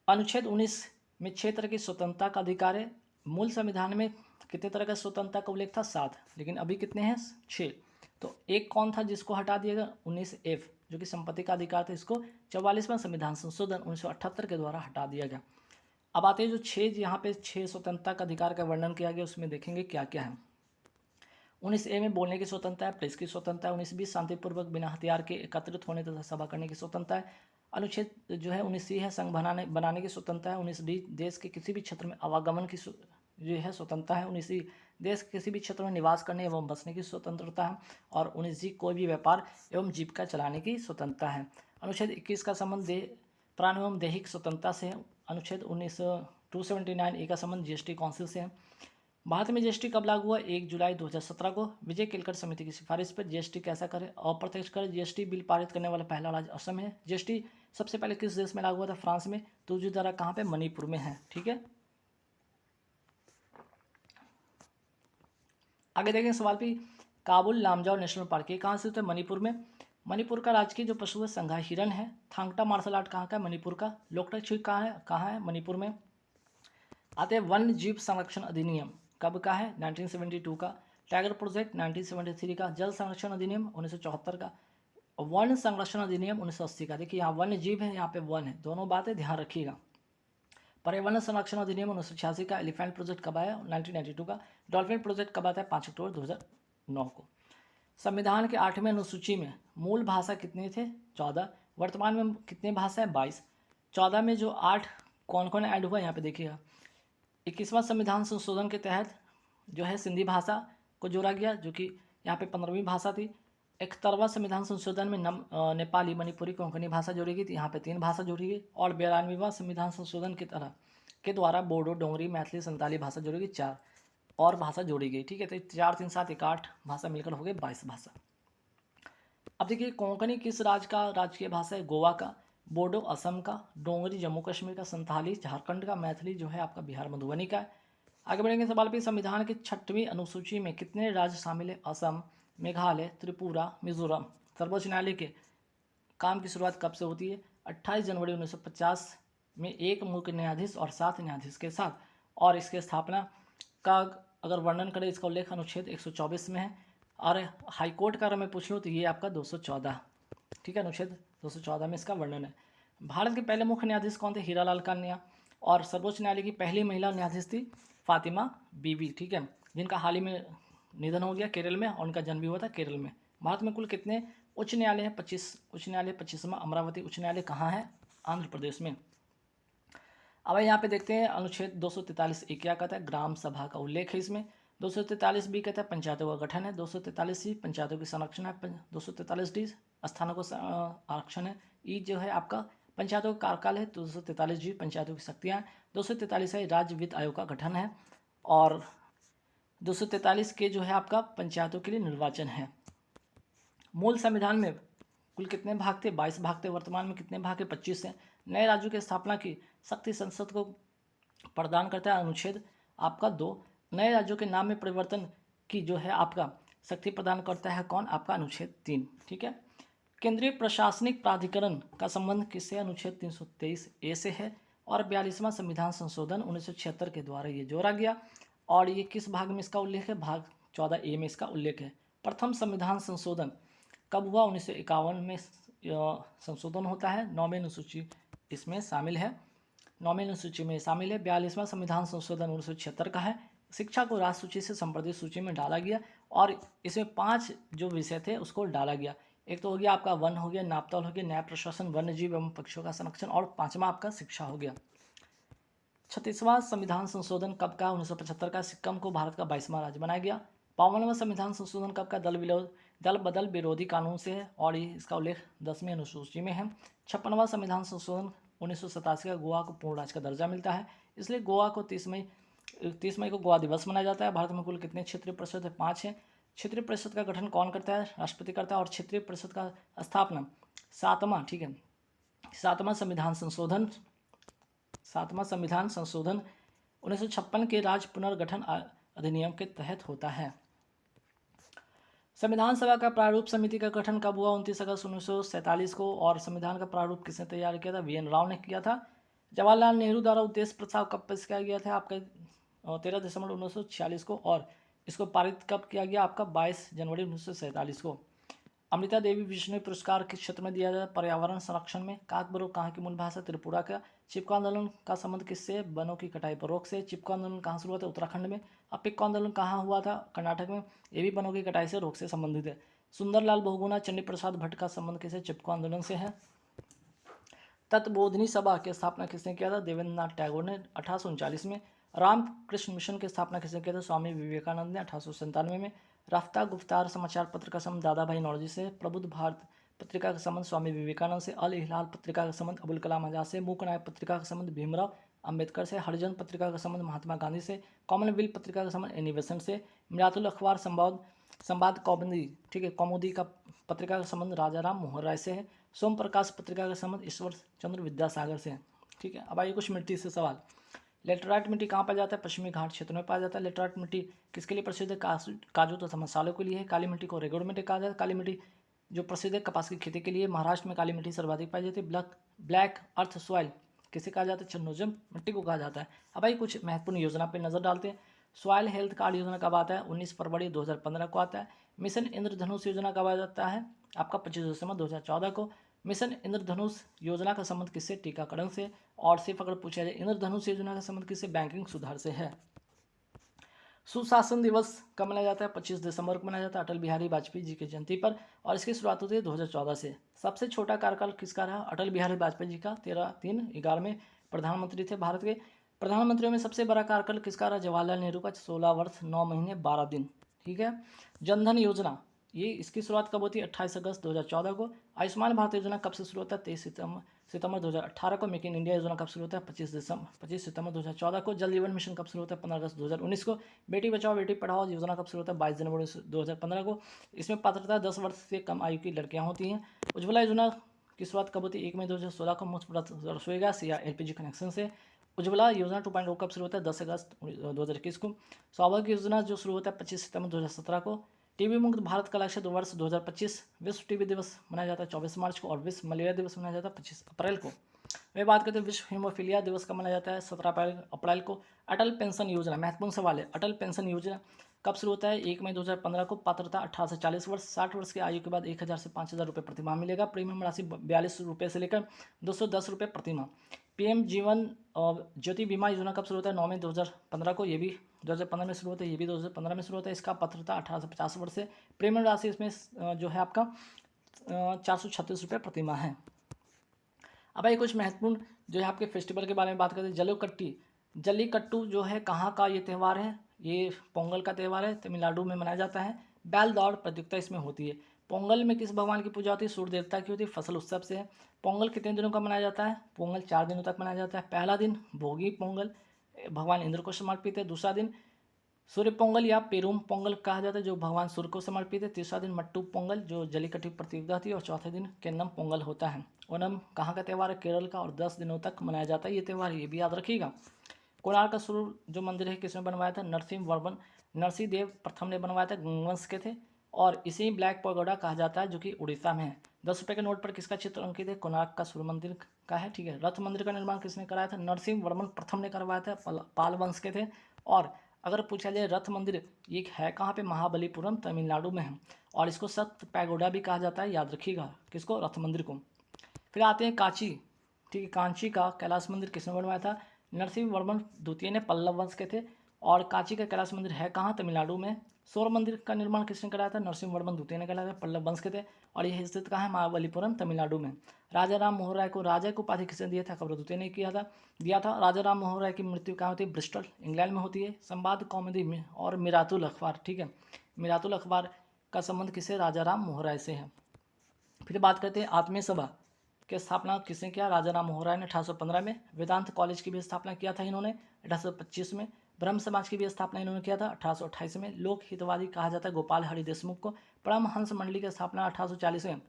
अनुच्छेद 19 में 6 तरह की स्वतंत्रता का अधिकार है। मूल संविधान में कितने तरह का स्वतंत्रता का उल्लेख था? 7, लेकिन अभी कितने हैं? 6। तो एक कौन था जिसको हटा दिया गया? 19F, जो कि संपत्ति का अधिकार था। इसको 44वां संविधान संशोधन 1978 के द्वारा हटा दिया गया। अब आते हैं जो 6 यहाँ पे 6 स्वतंत्रता का अधिकार का वर्णन किया गया, उसमें देखेंगे क्या क्या है। 19A में बोलने की स्वतंत्रता है, प्रेस की स्वतंत्रता है। 19B शांतिपूर्वक बिना हथियार के एकत्रित होने तथा सभा करने की स्वतंत्रता है। अनुच्छेद जो है 19C है संघ बनाने की स्वतंत्रता है। 19D देश के किसी भी क्षेत्र में आवागमन की जो है स्वतंत्रता है। 19C देश के किसी भी क्षेत्र में निवास करने एवं बसने की स्वतंत्रता है। और 19G कोई भी व्यापार एवं जीविका चलाने की स्वतंत्रता है। अनुच्छेद 21 का संबंध प्राण एवं दैहिक स्वतंत्रता से है। अनुच्छेद 279A का संबंध जीएसटी काउंसिल से है। भारत में जीएसटी कब लागू हुआ? 1 जुलाई 2017 को विजय केलकर समिति की सिफारिश पर। जीएसटी कैसा करें? अप्रत्यक्ष कर। जीएसटी बिल पारित करने वाला पहला राज्य असम है। जीएसटी सबसे पहले किस देश में लागू हुआ था? फ्रांस में। तो जो दरा कहाँ पे? मणिपुर में है। ठीक है, आगे देखें सवाल भी। काबुल लामजाओ नेशनल पार्क ये कहाँ स्थित है? मणिपुर में। मणिपुर का राजकीय जो पशु है संघा हिरन है। थांगटा मार्शल आर्ट कहाँ का है? मणिपुर का। लोकटक छुई कहाँ है? मणिपुर में। आते हैं वन्य जीव संरक्षण अधिनियम कब का है? 1972 का। टाइगर प्रोजेक्ट 1973 का। जल संरक्षण अधिनियम 1974 का। वन संरक्षण अधिनियम 1980 का। देखिए यहाँ वन्य जीव है, यहाँ पे वन है, दोनों बातें ध्यान रखिएगा। पर्यावरण संरक्षण अधिनियम 1986 का। एलिफेंट प्रोजेक्ट कब आया? 1992 का। डॉल्फिन प्रोजेक्ट कब आता है? 5 अक्टूबर 2009 को। संविधान के 8वें अनुसूची में मूल भाषा कितने थे? 14। वर्तमान में कितनी भाषा है? 22। 14 में जो 8 कौन कौन ऐड हुआ यहाँ पे देखिएगा। 21वां संविधान संशोधन के तहत जो है सिंधी भाषा को जोड़ा गया, जो कि यहाँ पे 15वीं भाषा थी। 71वां संविधान संशोधन में नेपाली, मणिपुरी, कोंकणी भाषा जोड़ी गई थी, यहाँ पे 3 भाषा जोड़ी गई। और 92वां संविधान संशोधन के द्वारा बोडो, डोंगरी, मैथिली, संताली भाषा जोड़ी गई, 4 और भाषा जोड़ी गई। ठीक है, तो 4 3 7 1 8 भाषा मिलकर हो गए 22 भाषा। अब देखिए कोंकणी किस राज्य का राजकीय भाषा है? गोवा का। बोडो असम का। डोंगरी जम्मू कश्मीर का। संताली झारखंड का। मैथिली जो है आपका बिहार मधुबनी का है। आगे बढ़ेंगे सवाल पे। संविधान की 6वीं अनुसूची में कितने राज्य शामिल है? असम, मेघालय, त्रिपुरा, मिजोरम। सर्वोच्च न्यायालय के काम की शुरुआत कब से होती है? 28 जनवरी 1950 में एक मुख्य न्यायाधीश और 7 न्यायाधीश के साथ। और इसके स्थापना का अगर वर्णन करें, इसका उल्लेख अनुच्छेद 124 में है। और हाईकोर्ट का अगर मैं पूछूँ तो ये आपका 214। ठीक है, अनुच्छेद 214 में इसका वर्णन है। भारत के पहले मुख्य न्यायाधीश कौन थे? हीरालाल कान्या। और सर्वोच्च न्यायालय की पहली महिला न्यायाधीश थी फातिमा बीबी। ठीक है, जिनका हाल ही में निधन हो गया केरल में, और उनका जन्म भी हुआ था केरल में। भारत में कुल कितने उच्च न्यायालय हैं? 25 उच्च न्यायालय। 25वां अमरावती उच्च न्यायालय कहाँ है? आंध्र प्रदेश में। अब यहाँ पे देखते हैं अनुच्छेद 243 क्या कहता है? ग्राम सभा का उल्लेख है इसमें। 243 कहता है पंचायतों का गठन है। 243 पंचायतों की संरक्षण है। 243 स्थानों को आरक्षण है। ई जो है आपका पंचायतों का कार्यकाल है। 243 पंचायतों की शक्तियाँ हैं। 243 है राज्य वित्त आयोग का गठन है। और 243 के जो है आपका पंचायतों के लिए निर्वाचन है। मूल संविधान में कुल कितने भाग थे? 22 भाग थे। वर्तमान में कितने भाग है? 25 हैं। नए राज्यों की स्थापना की शक्ति संसद को प्रदान करता है अनुच्छेद आपका 2। नए राज्यों के नाम में परिवर्तन की जो है आपका शक्ति प्रदान करता है कौन? आपका अनुच्छेद 3। ठीक है। केंद्रीय प्रशासनिक प्राधिकरण का संबंध किससे? अनुच्छेद 323 ए से है। और 42वां संविधान संशोधन 1976 के द्वारा ये जोड़ा गया। और ये किस भाग में इसका उल्लेख है? भाग 14 ए में इसका उल्लेख है। प्रथम संविधान संशोधन कब हुआ? 1951 में संशोधन होता है। 9वीं अनुसूची इसमें शामिल है, 9वीं अनुसूची में शामिल है। 42वां संविधान संशोधन 1976 का है। शिक्षा को राष्ट्र सूची से संवर्धित सूची में डाला गया और इसमें 5 जो विषय थे उसको डाला गया। एक तो हो गया आपका वन हो गया, नापतोल हो गया, न्याय प्रशासन, वन्य जीव एवं पक्षियों का संरक्षण, और 5वां आपका शिक्षा हो गया। 36वां संविधान संशोधन कब का? 1975 का। सिक्किम को भारत का 22वां राज्य बनाया गया। 52वां संविधान संशोधन कब का? दल बदल विरोधी कानून से है और इसका उल्लेख 10वीं अनुसूची में है। 56वां संविधान संशोधन 1987 का, गोवा को पूर्ण राज्य का दर्जा मिलता है, इसलिए गोवा को 30 मई को गोवा दिवस मनाया जाता है। भारत में कुल कितने क्षेत्रीय परिषद है? 5 है। क्षेत्रीय परिषद का गठन कौन करता है? राष्ट्रपति करता है। और क्षेत्रीय परिषद का स्थापना 7वां, ठीक है, 7वां संविधान संशोधन 1956 के राज्य पुनर्गठन अधिनियम के तहत होता है। संविधान सभा का प्रारूप समिति का गठन कब हुआ? 29 अगस्त 1947 को। और संविधान का प्रारूप किसने तैयार किया था? वी.एन. राव ने किया था। जवाहरलाल नेहरू द्वारा उद्देश्य प्रस्ताव कब पेश किया गया था? आपका 13 दिसंबर 1946 को। और इसको पारित कब किया गया? आपका 22 जनवरी 1947 को। अमृता देवी विश्व पुरस्कार किस क्षेत्र में दिया जाता है? पर्यावरण संरक्षण में। काकबरो कहाँ की मूल भाषा? त्रिपुरा का। चिपको आंदोलन का संबंध किससे? वनों की कटाई पर रोक से। चिपको आंदोलन कहाँ शुरू हुआ था? उत्तराखंड में। अपिक्को आंदोलन कहाँ हुआ था? कर्नाटक में। ये भी वनों की कटाई से रोक से संबंधित है। सुंदरलाल बहुगुणा चंडी प्रसाद भट्ट का संबंध किससे? चिपको आंदोलन से है। तत्वबोधिनी सभा की स्थापना किसने किया था? देवेंद्र नाथ टैगोर ने 1839 में। रामकृष्ण मिशन की स्थापना किसने किया था? स्वामी विवेकानंद ने 1897 में। रफ्तार गुफ्तार समाचार पत्र का संबंध दादा भाई नौरोजी से। प्रबुद्ध भारत पत्रिका का संबंध स्वामी विवेकानंद से। अल हिलाल पत्रिका का संबंध अबुल कलाम आजाद से। मूक नायक पत्रिका का संबंध भीमराव अम्बेडकर से। हरिजन पत्रिका का संबंध महात्मा गांधी से। कॉमनवेल्थ पत्रिका का संबंध एनी बेसेंट से। मिरातुल अखबार संवाद कौमुदी, ठीक है, कौमुदी का पत्रिका का संबंध राजा राम मोहन राय से है। सोम प्रकाश पत्रिका का संबंध ईश्वर चंद्र विद्यासागर से है। ठीक है। अब आइए कुछ मिट्टी से सवाल। लेटराइट मिट्टी कहाँ पाया जाता है? पश्चिमी घाट क्षेत्र में पाया जाता है। लेटराइट मिट्टी किसके लिए प्रसिद्ध है? काजू तथा मसालों के लिए है। काली मिट्टी को रेगुड़ मिट्टी कहा जाता है। काली मिट्टी जो प्रसिद्ध है कपास की खेती के लिए। महाराष्ट्र में काली मिट्टी सर्वाधिक पाई जाती है। ब्लैक अर्थ सॉइल किसे कहा जाता है? चन्नोजम मिट्टी को कहा जाता है। अब भाई कुछ महत्वपूर्ण योजना पर नजर डालते हैं। सॉइल हेल्थ कार्ड योजना कब आता है? 19 फरवरी 2015 को आता है। मिशन इंद्रधनुष योजना कब आ जाता है? आपका 25 दिसंबर 2014 को। मिशन इंद्रधनुष योजना का संबंध किससे? टीकाकरण से। और सिर्फ अगर पूछा जाए इंद्रधनुष योजना का संबंध किससे? बैंकिंग सुधार से है। सुशासन दिवस कब मनाया जाता है? 25 दिसंबर को मनाया जाता है अटल बिहारी वाजपेयी जी की जयंती पर। और इसकी शुरुआत होती है 2014 से। सबसे छोटा कार्यकाल किसका रहा? अटल बिहारी वाजपेयी जी का। 13-3-11 में प्रधानमंत्री थे भारत के। प्रधानमंत्रियों में सबसे बड़ा कार्यकाल किसका रहा? जवाहरलाल नेहरू का, 16 वर्ष 9 महीने 12 दिन। ठीक है। जनधन योजना, ये इसकी शुरुआत कब होती है? 28 अगस्त 2014 को। आयुष्मान भारत योजना कब से शुरू होता है? 23 सितंबर 2018 को। मेक इन इंडिया योजना कब शुरू होता है? 25 सितंबर 2014 को। जल जीवन मिशन कब शुरू होता है? 15 अगस्त 2019 को। बेटी बचाओ बेटी पढ़ाओ योजना कब शुरू होता है? 22 जनवरी 2015 को। इसमें पात्रता 10 वर्ष से कम आयु की लड़कियां होती हैं। उज्ज्वला योजना की शुरुआत कब होती है? 1 मई 2016 को। मुफ्त रसोई गैस या एलपीजी कनेक्शन से। उज्ज्वला योजना 2.0 कब शुरू होता है? 10 अगस्त 2021 को। सौभाग्य योजना जो शुरू होता है 25 सितंबर 2017 को। टीबी मुक्त भारत का लक्ष्य 2 वर्ष 2025। विश्व टीबी दिवस मनाया जाता है 24 मार्च को। और विश्व मलेरिया दिवस मनाया जाता है 25 अप्रैल को। वही बात करते हैं विश्व हीमोफीलिया दिवस का मनाया जाता है 17 अप्रैल को। अटल पेंशन योजना, महत्वपूर्ण सवाल है। अटल पेंशन योजना कब शुरू होता है? 1 मई 2015 को। पात्रता 18 से 40 वर्ष। 60 वर्ष की आयु के बाद 1000 से 5000 रुपये प्रतिमाह मिलेगा। प्रीमियम राशि 42 रुपये से लेकर 210 रुपये प्रतिमाह। पीएम जीवन ज्योति बीमा योजना कब शुरू होता है? 9 मई 2015 को। ये भी 2015 में शुरू होता है, ये भी 2015 में शुरू होता है। इसका पात्रता 18 से 50 वर्ष से। प्रीमियम राशि इसमें जो है आपका 436 रुपये प्रतिमाह है। अब ये कुछ महत्वपूर्ण जो है आपके फेस्टिवल के बारे में बात करते हैं। जल्लीकट्टू जो है कहाँ का ये त्यौहार है? ये पोंगल का त्यौहार है, तमिलनाडु में मनाया जाता है। बैल दौड़ प्रतियोगिता इसमें होती है। पोंगल में किस भगवान की पूजा होती है? सूर्य देवता की होती है। फसल उत्सव से है। पोंगल कितने दिनों का मनाया जाता है? पोंगल 4 दिनों तक मनाया जाता है। पहला दिन भोगी पोंगल, भगवान इंद्र को समर्पित है। दूसरा दिन सूर्य पोंगल या पेरूम पोंगल कहा जाता है, जो भगवान सूर्य को समर्पित है। तीसरा दिन मट्टू पोंगल जो जल्लीकट्टू प्रतियोगिता थी। और चौथे दिन केन्नम पोंगल होता है। ओनम कहाँ का त्यौहार है? केरल का। और 10 दिनों तक मनाया जाता है ये त्यौहार, ये भी याद रखिएगा। कोणार्क का सूर्य जो मंदिर है किसने बनवाया था? नरसिंह देव प्रथम ने बनवाया था, गंगवंश के थे। और इसे ब्लैक पगोडा कहा जाता है जो कि उड़ीसा में है। 10 रुपये के नोट पर किसका चित्र अंकित है? कोणार्क का सूर्य मंदिर का है। ठीक है। रथ मंदिर का निर्माण किसने कराया था? नरसिंह वर्मन प्रथम ने करवाया था, पाल वंश के थे। और अगर पूछा जाए रथ मंदिर ये है कहाँ पे? महाबलीपुरम तमिलनाडु में है। और इसको सप्त पैगोडा भी कहा जाता है, याद रखिएगा किसको? रथ मंदिर को। फिर आते हैं कांची। ठीक है। कांची का कैलाश मंदिर किसने बनवाया था? नरसिंह वर्मन द्वितीय ने, पल्लव वंश के थे। और कांची का कैलाश मंदिर है कहाँ? तमिलनाडु में। सौर मंदिर का निर्माण किसने कराया था? नरसिंह वर्मन द्वितीय ने कराया था, पल्लव वंश के थे। और यह स्थित कहाँ है? महाबलीपुरम तमिलनाडु में। राजा राम मोहन राय को राजा की उपाधि किसने दिया था? अकबर द्वितीय ने दिया था। राजा राम मोहन राय की मृत्यु कहाँ होती है? ब्रिस्टल इंग्लैंड में होती है। संवाद कॉमेडी में और मिरातुल अखबार। ठीक है। मिरातुल अखबार का संबंध किसे? राजा राम मोहन राय से है। फिर बात करते हैं आत्मीय सभा की स्थापना किसने किया? राजा राम मोहन राय ने 1815 में। वेदांत कॉलेज की भी स्थापना किया था इन्होंने 1825 में। ब्रह्म समाज की भी स्थापना इन्होंने किया था 1828 में। लोक हितवादी कहा जाता है गोपाल हरि देशमुख को। परमहंस मंडली की स्थापना 1840 में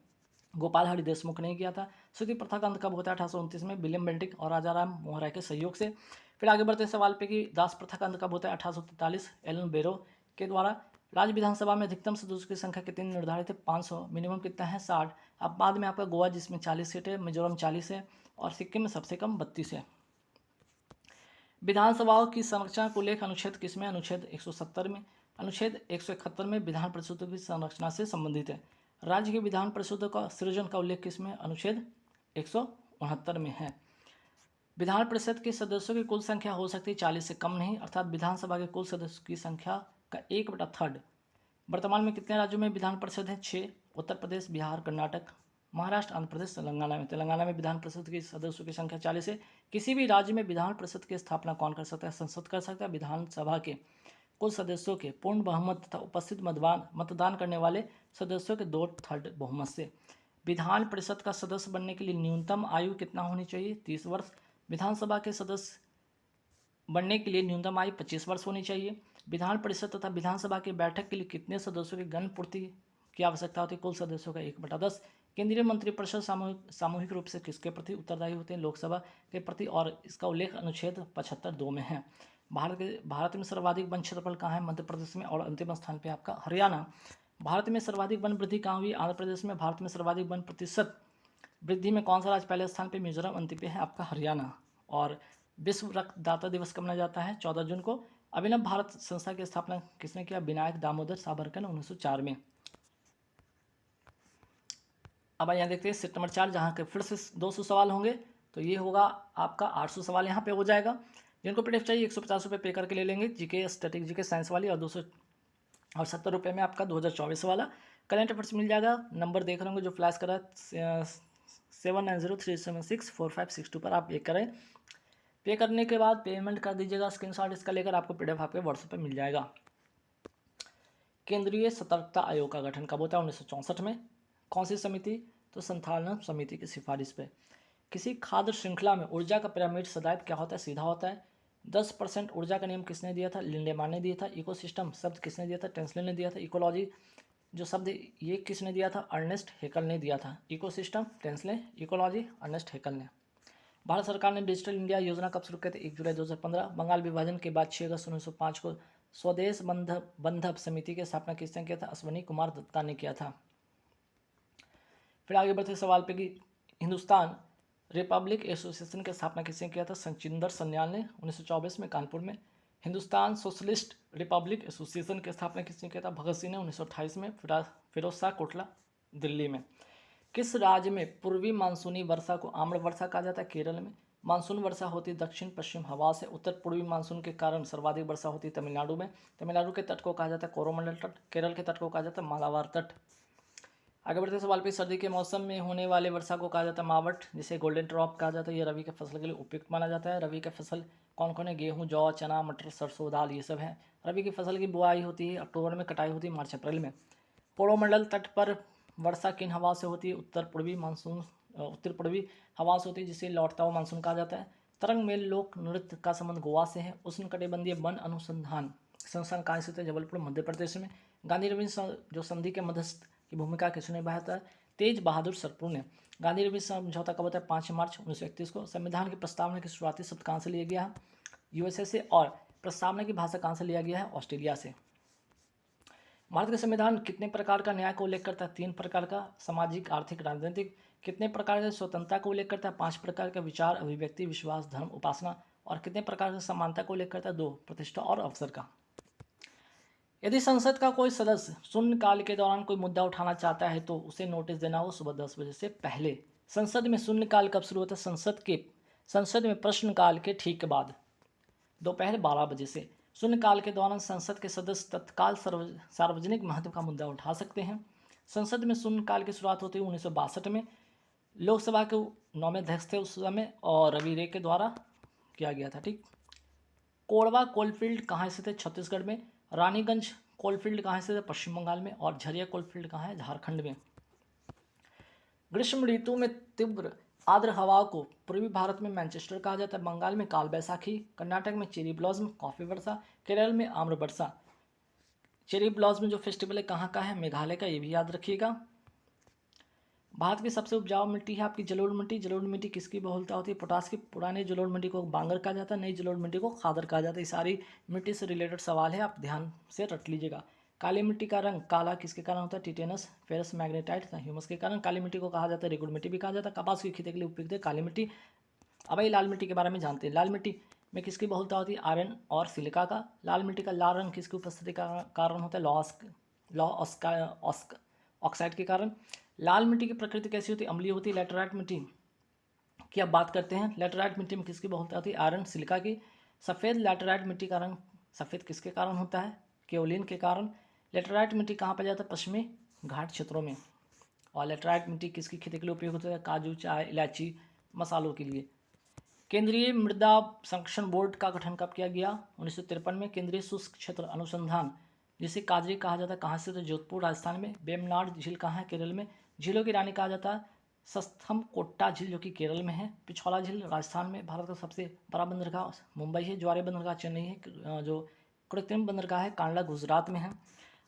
गोपाल हरि देशमुख ने किया था। सती प्रथा का अंत कब होता है? 1829 में विलियम बेंटिक और राजा राम मोहन राय के सहयोग से। फिर आगे बढ़ते सवाल पे कि दास प्रथा का अंत कब होता है? 1843 एलन बेरो के द्वारा। राज्य विधानसभा में अधिकतम सदस्यों की संख्या कितनी निर्धारित है? 500। मिनिमम कितना है? 60। अब बाद में आपका गोवा जिसमें 40 सीट है, मिजोरम 40 है और सिक्किम में सबसे कम 32 है। विधानसभाओं की संरचना को लेकर अनुच्छेद किसमें? अनुच्छेद 170 में। अनुच्छेद 171 में विधान परिषदों की संरचना से संबंधित है। राज्य के विधान परिषदों का सृजन का उल्लेख किसमें? अनुच्छेद 169 में है। विधान परिषद के सदस्यों की कुल संख्या हो सकती है 40 से कम नहीं, अर्थात विधानसभा के कुल सदस्यों की संख्या का 1/3। वर्तमान में कितने राज्यों में विधान परिषद है? 6। उत्तर प्रदेश, बिहार, कर्नाटक, महाराष्ट्र, आंध्र प्रदेश, तेलंगाना में। तेलंगाना में विधान परिषद के सदस्यों की संख्या 40 है। किसी भी राज्य में विधान परिषद की स्थापना कौन कर सकता है? संसद कर सकता है। विधानसभा के कुल सदस्यों के पूर्ण बहुमत तथा उपस्थित मतदान करने वाले सदस्यों के 2/3 बहुमत से। विधान परिषद का सदस्य बनने के लिए न्यूनतम आयु कितना होनी चाहिए? 30 वर्ष। विधानसभा के सदस्य बनने के लिए न्यूनतम आयु 25 वर्ष होनी चाहिए। विधान परिषद तथा विधानसभा की बैठक के लिए कितने सदस्यों की गणपूर्ति की आवश्यकता होती है? कुल सदस्यों का 1/10। केंद्रीय मंत्रिपरिषद सामूहिक रूप से किसके प्रति उत्तरदायी होते हैं? लोकसभा के प्रति। और इसका उल्लेख अनुच्छेद 75(2) में है। भारत में सर्वाधिक वन क्षेत्रफल कहाँ है? मध्य प्रदेश में। और अंतिम स्थान पे आपका हरियाणा। भारत में सर्वाधिक वन वृद्धि कहाँ हुई? आंध्र प्रदेश में। भारत में सर्वाधिक वन प्रतिशत वृद्धि में कौन सा राज्य पहले स्थान पे? मिजोरम। अंतिम पे है आपका हरियाणा। और विश्व रक्तदाता दिवस कब मनाया जाता है? 14 जून को। अभिनव भारत संस्था की स्थापना किसने किया? विनायक दामोदर सावरकर ने 1904 में। अब यहाँ देखते हैं सेट नंबर 4, जहाँ के फिर से 200 सवाल होंगे। तो ये होगा आपका 800 सवाल यहाँ पे हो जाएगा। जिनको पीडीएफ चाहिए 150 रुपये पे करके ले लेंगे। जीके स्टैटिक जीके साइंस वाली। और 270 रुपये में आपका 2024 वाला करंट अफेयर्स मिल जाएगा। नंबर देख रहे होंगे जो फ्लैश कर रहा है 7903764562 पर आप पे करें। पे करने के बाद पेमेंट कर दीजिएगा, स्क्रीनशॉट इसका लेकर आपको पीडीएफ आपके व्हाट्सएप पे मिल जाएगा। केंद्रीय सतर्कता आयोग का गठन कब होता है? 1964 में। कौन सी समिति? तो संथालन समिति की सिफारिश पे। किसी खाद्य श्रृंखला में ऊर्जा का पिरामिड सदैव क्या होता है? सीधा होता है। 10% ऊर्जा का नियम किसने दिया था? लिंडेमान ने दिया था। इकोसिस्टम शब्द किसने दिया था? टेंसले ने दिया था। इकोलॉजी जो शब्द ये किसने दिया था? अर्नेस्ट हेकल ने दिया था। Ecosystem Tansley, ecology Ernest Haeckel ने। भारत सरकार ने डिजिटल इंडिया योजना कब शुरू की थी? 1 जुलाई 2015। बंगाल विभाजन के बाद 6 अगस्त 1905 को स्वदेश बंधप समिति की स्थापना किसने किया था? अश्वनी कुमार दत्ता ने किया था। फिर आगे बढ़ते सवाल पे कि हिंदुस्तान रिपब्लिक एसोसिएशन की स्थापना किसने किया था? संचिंदर सन्याल ने 1924 में कानपुर में। हिंदुस्तान सोशलिस्ट रिपब्लिक एसोसिएशन की स्थापना किसने किया था? भगत सिंह ने 1928 में। फिरोज शाह कोटला दिल्ली में। किस राज्य में पूर्वी मानसूनी वर्षा को आम्ल वर्षा कहा जाता है? केरल में। मानसून वर्षा होती है दक्षिण पश्चिम हवा से। उत्तर पूर्वी मानसून के कारण सर्वाधिक वर्षा होती है तमिलनाडु में। तमिलनाडु के तट को कहा जाता है कोरोमंडल तट। केरल के तट को कहा जाता है मालाबार तट। आगे बढ़ते सवाल पे सर्दी के मौसम में होने वाले वर्षा को कहा जाता है मावट, जिसे गोल्डन ड्रॉप कहा जाता है। ये रबी के फसल के लिए उपयुक्त माना जाता है। रबी के फसल कौन कौन है? गेहूँ, जौ, चना, मटर, सरसों, दाल, ये सब है। रबी की फसल की बुआई होती है अक्टूबर में, कटाई होती है मार्च अप्रैल में। कोरोमंडल तट पर वर्षा किन हवा से होती है? उत्तर पूर्वी हवा से होती है, जिसे लौटता हुआ मानसून कहा जाता है। तरंग मेल लोक नृत्य का संबंध गोवा से है। उष्णकटिबंधीय वन अनुसंधान संस्थान कहाँ स्थित है? जबलपुर मध्य प्रदेश में। गांधी रविंद्र जो संधि के मध्यस्थ की भूमिका किसने निभाया था? तेज बहादुर सरपुर ने। गांधी रविंद्र समझौता कब होता है? 5 मार्च 1931 को। संविधान की प्रस्तावना की शुरुआती शब्द कहाँ से लिया गया है? यूएसए से। और प्रस्तावना की भाषा कहाँ से लिया गया है? ऑस्ट्रेलिया से। भारत का संविधान कितने प्रकार का न्याय को उल्लेख करता है? 3 प्रकार का, सामाजिक, आर्थिक, राजनीतिक। कितने प्रकार के स्वतंत्रता को उल्लेख करता है? 5 प्रकार का, विचार, अभिव्यक्ति, विश्वास, धर्म, उपासना। और कितने प्रकार से समानता को उल्लेख करता है? 2, प्रतिष्ठा और अवसर का। यदि संसद का कोई सदस्य शून्यकाल के दौरान कोई मुद्दा उठाना चाहता है तो उसे नोटिस देना हो सुबह 10 बजे से पहले। संसद में शून्यकाल कब शुरू होता है? संसद में प्रश्नकाल के ठीक बाद, दोपहर 12 बजे से। शून्यकाल के दौरान संसद के सदस्य तत्काल सार्वजनिक महत्व का मुद्दा उठा सकते हैं। संसद में शून्यकाल की शुरुआत होती है 1962 में। लोकसभा के 9वें अध्यक्ष थे उस समय और रवि रे के द्वारा किया गया था। ठीक। कोरबा कोलफील्ड कहाँ स्थित है? छत्तीसगढ़ में। रानीगंज कोलफील्ड कहाँ स्थित है? पश्चिम बंगाल में। और झरिया कोलफील्ड कहाँ है? झारखंड में। ग्रीष्म ऋतु में तीव्र आर्द्र हवा को पूर्वी भारत में मैनचेस्टर कहा जाता है, बंगाल में काल बैसाखी, कर्नाटक में चेरी ब्लॉसम कॉफी वर्षा, केरल में आम्र वर्षा। चेरी ब्लॉसम जो फेस्टिवल है कहाँ का है? मेघालय का, ये भी याद रखिएगा। भारत की सबसे उपजाऊ मिट्टी है आपकी जलोढ़ मिट्टी। जलोढ़ मिट्टी किसकी बहुलता होती है? पोटास की। पुरानी जलोढ़ मिट्टी को बांगर कहा जाता है, नई जलोढ़ मिट्टी को खादर कहा जाता है। ये सारी मिट्टी से रिलेटेड सवाल है, आप ध्यान से रट लीजिएगा। काली मिट्टी का रंग काला किसके कारण होता है? टिटेनस, फेरस मैग्नेटाइट, ह्यूमस के कारण। काली मिट्टी को कहा जाता है रेगुड़ मिट्टी भी कहा जाता है। कपास की खेती के लिए उपयुक्त है काली मिट्टी। अब ये लाल मिट्टी के बारे में जानते हैं। लाल मिट्टी में किसकी बहुलता होती है? आयरन और सिलिका का। लाल मिट्टी का लाल रंग किसकी उपस्थिति का कारण होता है? ऑक्साइड के कारण। लाल मिट्टी की प्रकृति कैसी होती है? अम्लीय होती है। लैटेराइट मिट्टी की अब बात करते हैं। लैटेराइट मिट्टी में किसकी बहुलता होती है? आयरन, सिलिका की। सफ़ेद लैटेराइट मिट्टी का रंग सफ़ेद किसके कारण होता है? केओलिन के कारण। लैटेराइट मिट्टी कहाँ पाया जाता है? पश्चिमी घाट क्षेत्रों में। और लैटेराइट मिट्टी किसकी खेती के लिए उपयोग होता है? काजू, चाय, इलायची, मसालों के लिए। केंद्रीय मृदा संरक्षण बोर्ड का गठन कब किया गया? 1953 में। केंद्रीय शुष्क क्षेत्र अनुसंधान जिसे काजरी कहा जाता है कहाँ से? तो जोधपुर राजस्थान में। वेम्बनाड झील कहाँ है? केरल में। झीलों की रानी कहा जाता है सस्थमकोट्टा झील जो कि केरल में है। पिछौला झील राजस्थान में। भारत का सबसे बड़ा बंदरगाह मुंबई है। ज्वारे बंदरगाह चेन्नई है। जो कृत्रिम बंदरगाह है कांडला गुजरात में है।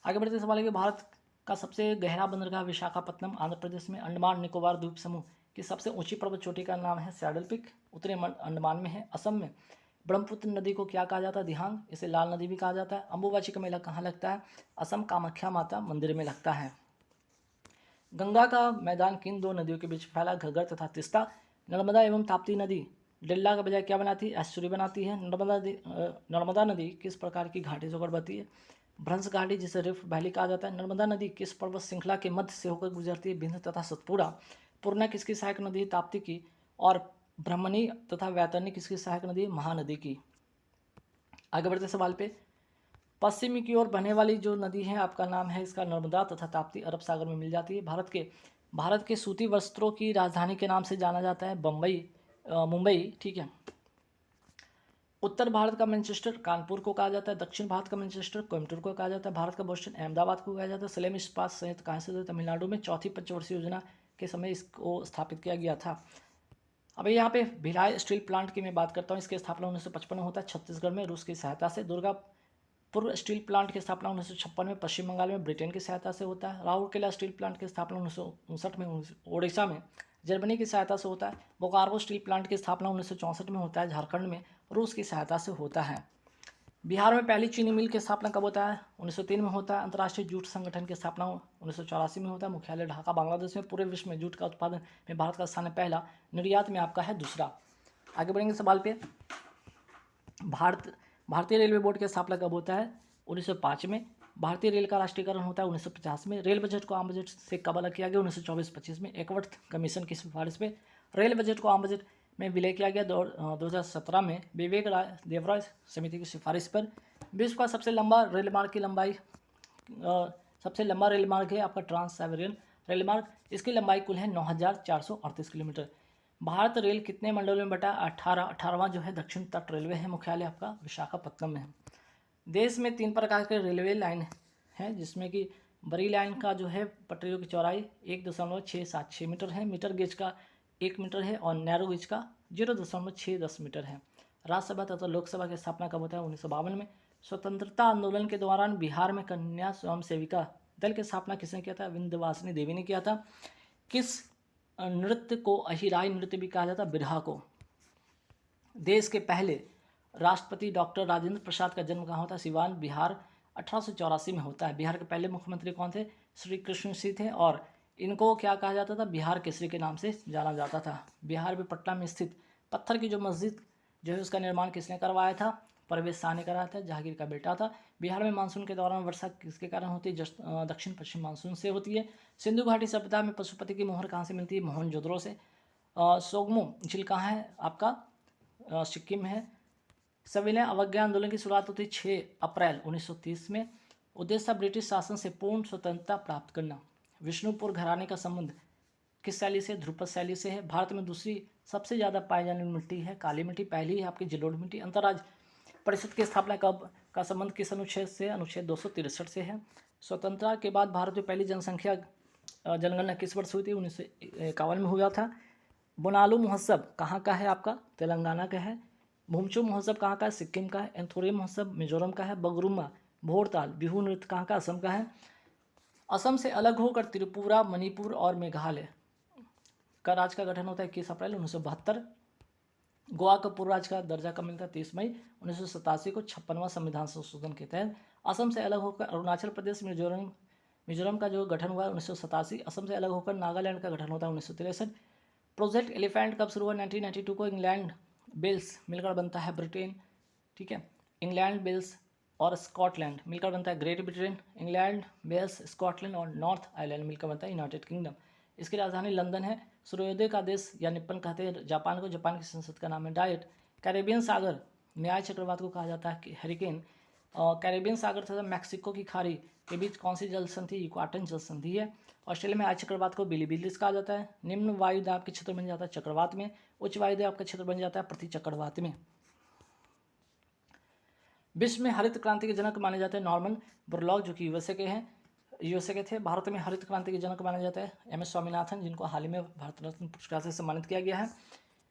आगे बढ़ते सवाल है कि भारत का सबसे गहरा बंदरगाह विशाखापत्तनम आंध्र प्रदेश में। अंडमान निकोबार द्वीप समूह की सबसे ऊंची पर्वत चोटी का नाम है सैडल पीक, उत्तरी अंडमान में है। असम में ब्रह्मपुत्र नदी को क्या कहा जाता है? दिहांग, इसे लाल नदी भी कहा जाता है। अम्बुबाची का मेला कहाँ लगता है? असम कामाख्या माता मंदिर में लगता है। गंगा का मैदान किन दो नदियों के बीच फैला? घग्गर तथा तीस्ता। नर्मदा एवं ताप्ती नदी डेल्टा के बजाय क्या बनाती है? एस्चुरी बनाती है। नर्मदा नदी किस प्रकार की घाटी से होकर बहती है? भ्रंश घाटी जिसे रिफ्ट वैली कहा जाता है। नर्मदा नदी किस पर्वत श्रृंखला के मध्य से होकर गुजरती है? विंध्य तथा सतपुड़ा। पूर्णा किसकी सहायक नदी है? ताप्ती की। और ब्रह्मणी तथा वैतरणी किसकी सहायक नदी है? महानदी की। आगे बढ़ते सवाल पे। पश्चिमी की ओर बहने वाली जो नदी है आपका नाम है इसका नर्मदा तथा ताप्ती अरब सागर में मिल जाती है। भारत के सूती वस्त्रों की राजधानी के नाम से जाना जाता है मुंबई। ठीक है। उत्तर भारत का मैनचेस्टर कानपुर को कहा जाता है। दक्षिण भारत का मैनचेस्टर कोयम्बटूर को कहा जाता है। भारत का बोस्टन अहमदाबाद को कहा जाता है। सलेम इस्पात संयंत्र कहाँ से? तमिलनाडु में। चौथी पंचवर्षीय योजना के समय इसको स्थापित किया गया था। अब यहाँ पे भिलाई स्टील प्लांट की मैं बात करता हूँ। इसकी स्थापना 1955 में होता है छत्तीसगढ़ में रूस की सहायता से। दुर्गापुर स्टील प्लांट की स्थापना 1956 में पश्चिम बंगाल में ब्रिटेन की सहायता से होता है। राउरकेला स्टील प्लांट की स्थापना 1959 में ओडिशा में जर्मनी की सहायता से होता है। बोकारो स्टील प्लांट की स्थापना 1964 में होता है झारखंड में रूस की सहायता से होता है। बिहार में पहली चीनी मिल की स्थापना कब होता है? 1903 में होता है। अंतर्राष्ट्रीय जूट संगठन की स्थापना 1984 में होता है। मुख्यालय ढाका बांग्लादेश में। पूरे विश्व में जूट का उत्पादन में भारत का स्थान है पहला, निर्यात में आपका है दूसरा। आगे बढ़ेंगे सवाल पे। भारतीय रेलवे बोर्ड की स्थापना कब होता है? 1905 में। भारतीय रेल का राष्ट्रीयकरण होता है 1950 में। रेल बजट को आम बजट से कब अलग किया गया? 1924-25 में एकवर्थ कमीशन की सिफारिश पे रेल बजट को आम बजट में विलय किया गया 2017 में विवेक राय देवराय समिति की सिफारिश पर। विश्व का सबसे लंबा रेल मार्ग है आपका ट्रांस साइबेरियन रेल मार्ग। इसकी लंबाई कुल है 9438 किलोमीटर। भारत रेल कितने मंडलों में बटा? 18वां जो है दक्षिण तट रेलवे है। मुख्यालय आपका विशाखापत्तनम में है। देश में 3 प्रकार के रेलवे लाइन है जिसमें कि बड़ी लाइन का जो है पटरियों की चौड़ाई 1.676 मीटर है। मीटर गेज का 1 मीटर है और नैरो गेज का 0.610 मीटर है। राज्यसभा तथा लोकसभा की स्थापना कब होता है? 1952 में। स्वतंत्रता आंदोलन के दौरान बिहार में कन्या स्वयं सेविका दल की स्थापना किसने किया था? विंध्यवासिनी देवी ने किया था। किस नृत्य को अहिराई नृत्य भी कहा जाता? बिरहा को। देश के पहले राष्ट्रपति डॉक्टर राजेंद्र प्रसाद का जन्म कहाँ होता है? सिवान बिहार। 1884 में होता है। बिहार के पहले मुख्यमंत्री कौन थे? श्री कृष्ण सिंह थे, और इनको क्या कहा जाता था? बिहार केसरी के नाम से जाना जाता था। बिहार में पटना में स्थित पत्थर की जो मस्जिद जो है उसका निर्माण किसने करवाया था? परवेज शाह ने कराया था, जहांगीर का बेटा था। बिहार में मानसून के दौरान वर्षा किसके कारण होती है? दक्षिण पश्चिम मानसून से होती है। सिंधु घाटी सभ्यता में पशुपति की मोहर कहाँ से मिलती है? मोहनजोदड़ो से। सोगमो झील कहाँ है आपका? सिक्किम में है। सविनय अवज्ञा आंदोलन की शुरुआत होती है 6 अप्रैल 1930 में। उद्देश्य था ब्रिटिश शासन से पूर्ण स्वतंत्रता प्राप्त करना। विष्णुपुर घराने का संबंध किस शैली से? ध्रुपद शैली से है। भारत में दूसरी सबसे ज़्यादा पाई जाने वाली मिट्टी है काली मिट्टी, पहली है आपकी जलोढ़ मिट्टी। अंतर्राज्य परिषद की स्थापना कब का संबंध किस अनुच्छेद से? अनुच्छेद 263 से है। स्वतंत्रता के बाद भारत में पहली जनसंख्या जनगणना किस वर्ष हुई थी? 1951 में हुआ था। बोनालू महोत्सव कहाँ का है आपका? तेलंगाना का है। भूमचू महोत्सव कहाँ का है? सिक्किम का है। एंथोरी महोत्सव मिजोरम का है। बगरुमा भोरताल बिहू नृत्य कहाँ का? असम का है। असम से अलग होकर त्रिपुरा, मणिपुर और मेघालय का राज्य का गठन होता है 21 अप्रैल 1972। गोवा को पूर्व राज्य का दर्जा कब मिलता है? 30 मई 1987 को 56वां संविधान संशोधन के तहत। असम से अलग होकर अरुणाचल प्रदेश, मिजोरम का जो गठन हुआ है 1987। असम से अलग होकर नागालैंड का गठन होता है 1963। प्रोजेक्ट एलिफेंट कब शुरू हुआ? 1992 को। इंग्लैंड वेल्स मिलकर बनता है ब्रिटेन, ठीक है। इंग्लैंड वेल्स और स्कॉटलैंड मिलकर बनता है Great Britain. England Wales Scotland और नॉर्थ आयरलैंड मिलकर बनता है यूनाइटेड किंगडम। इसकी राजधानी लंदन है। सूर्योदय का देश या निप्पन कहते हैं जापान को। जापान की संसद का नाम है डाइट। कैरेबियन सागर न्याय चक्रवात को कहा जाता है कि हैरिकेन। कैरेबियन सागर तथा मैक्सिको की खाड़ी के बीच कौन सी जल संधि? इक्वाटन जल संधि है। ऑस्ट्रेलिया में आय चक्रवात को बिलीबिलीज कहा जाता है। निम्न वायुदाब के क्षेत्र बन जाता है चक्रवात में। उच्च वायुदाब का क्षेत्र बन जाता है प्रति चक्रवात में। विश्व में हरित क्रांति के जनक माने जाते हैं नॉर्मन बोरलॉग, जो कि यूएसए के थे। भारत में हरित क्रांति के जनक माने जाते हैं एम.एस. स्वामीनाथन, जिनको हाल ही में भारत रत्न पुरस्कार से सम्मानित किया गया है।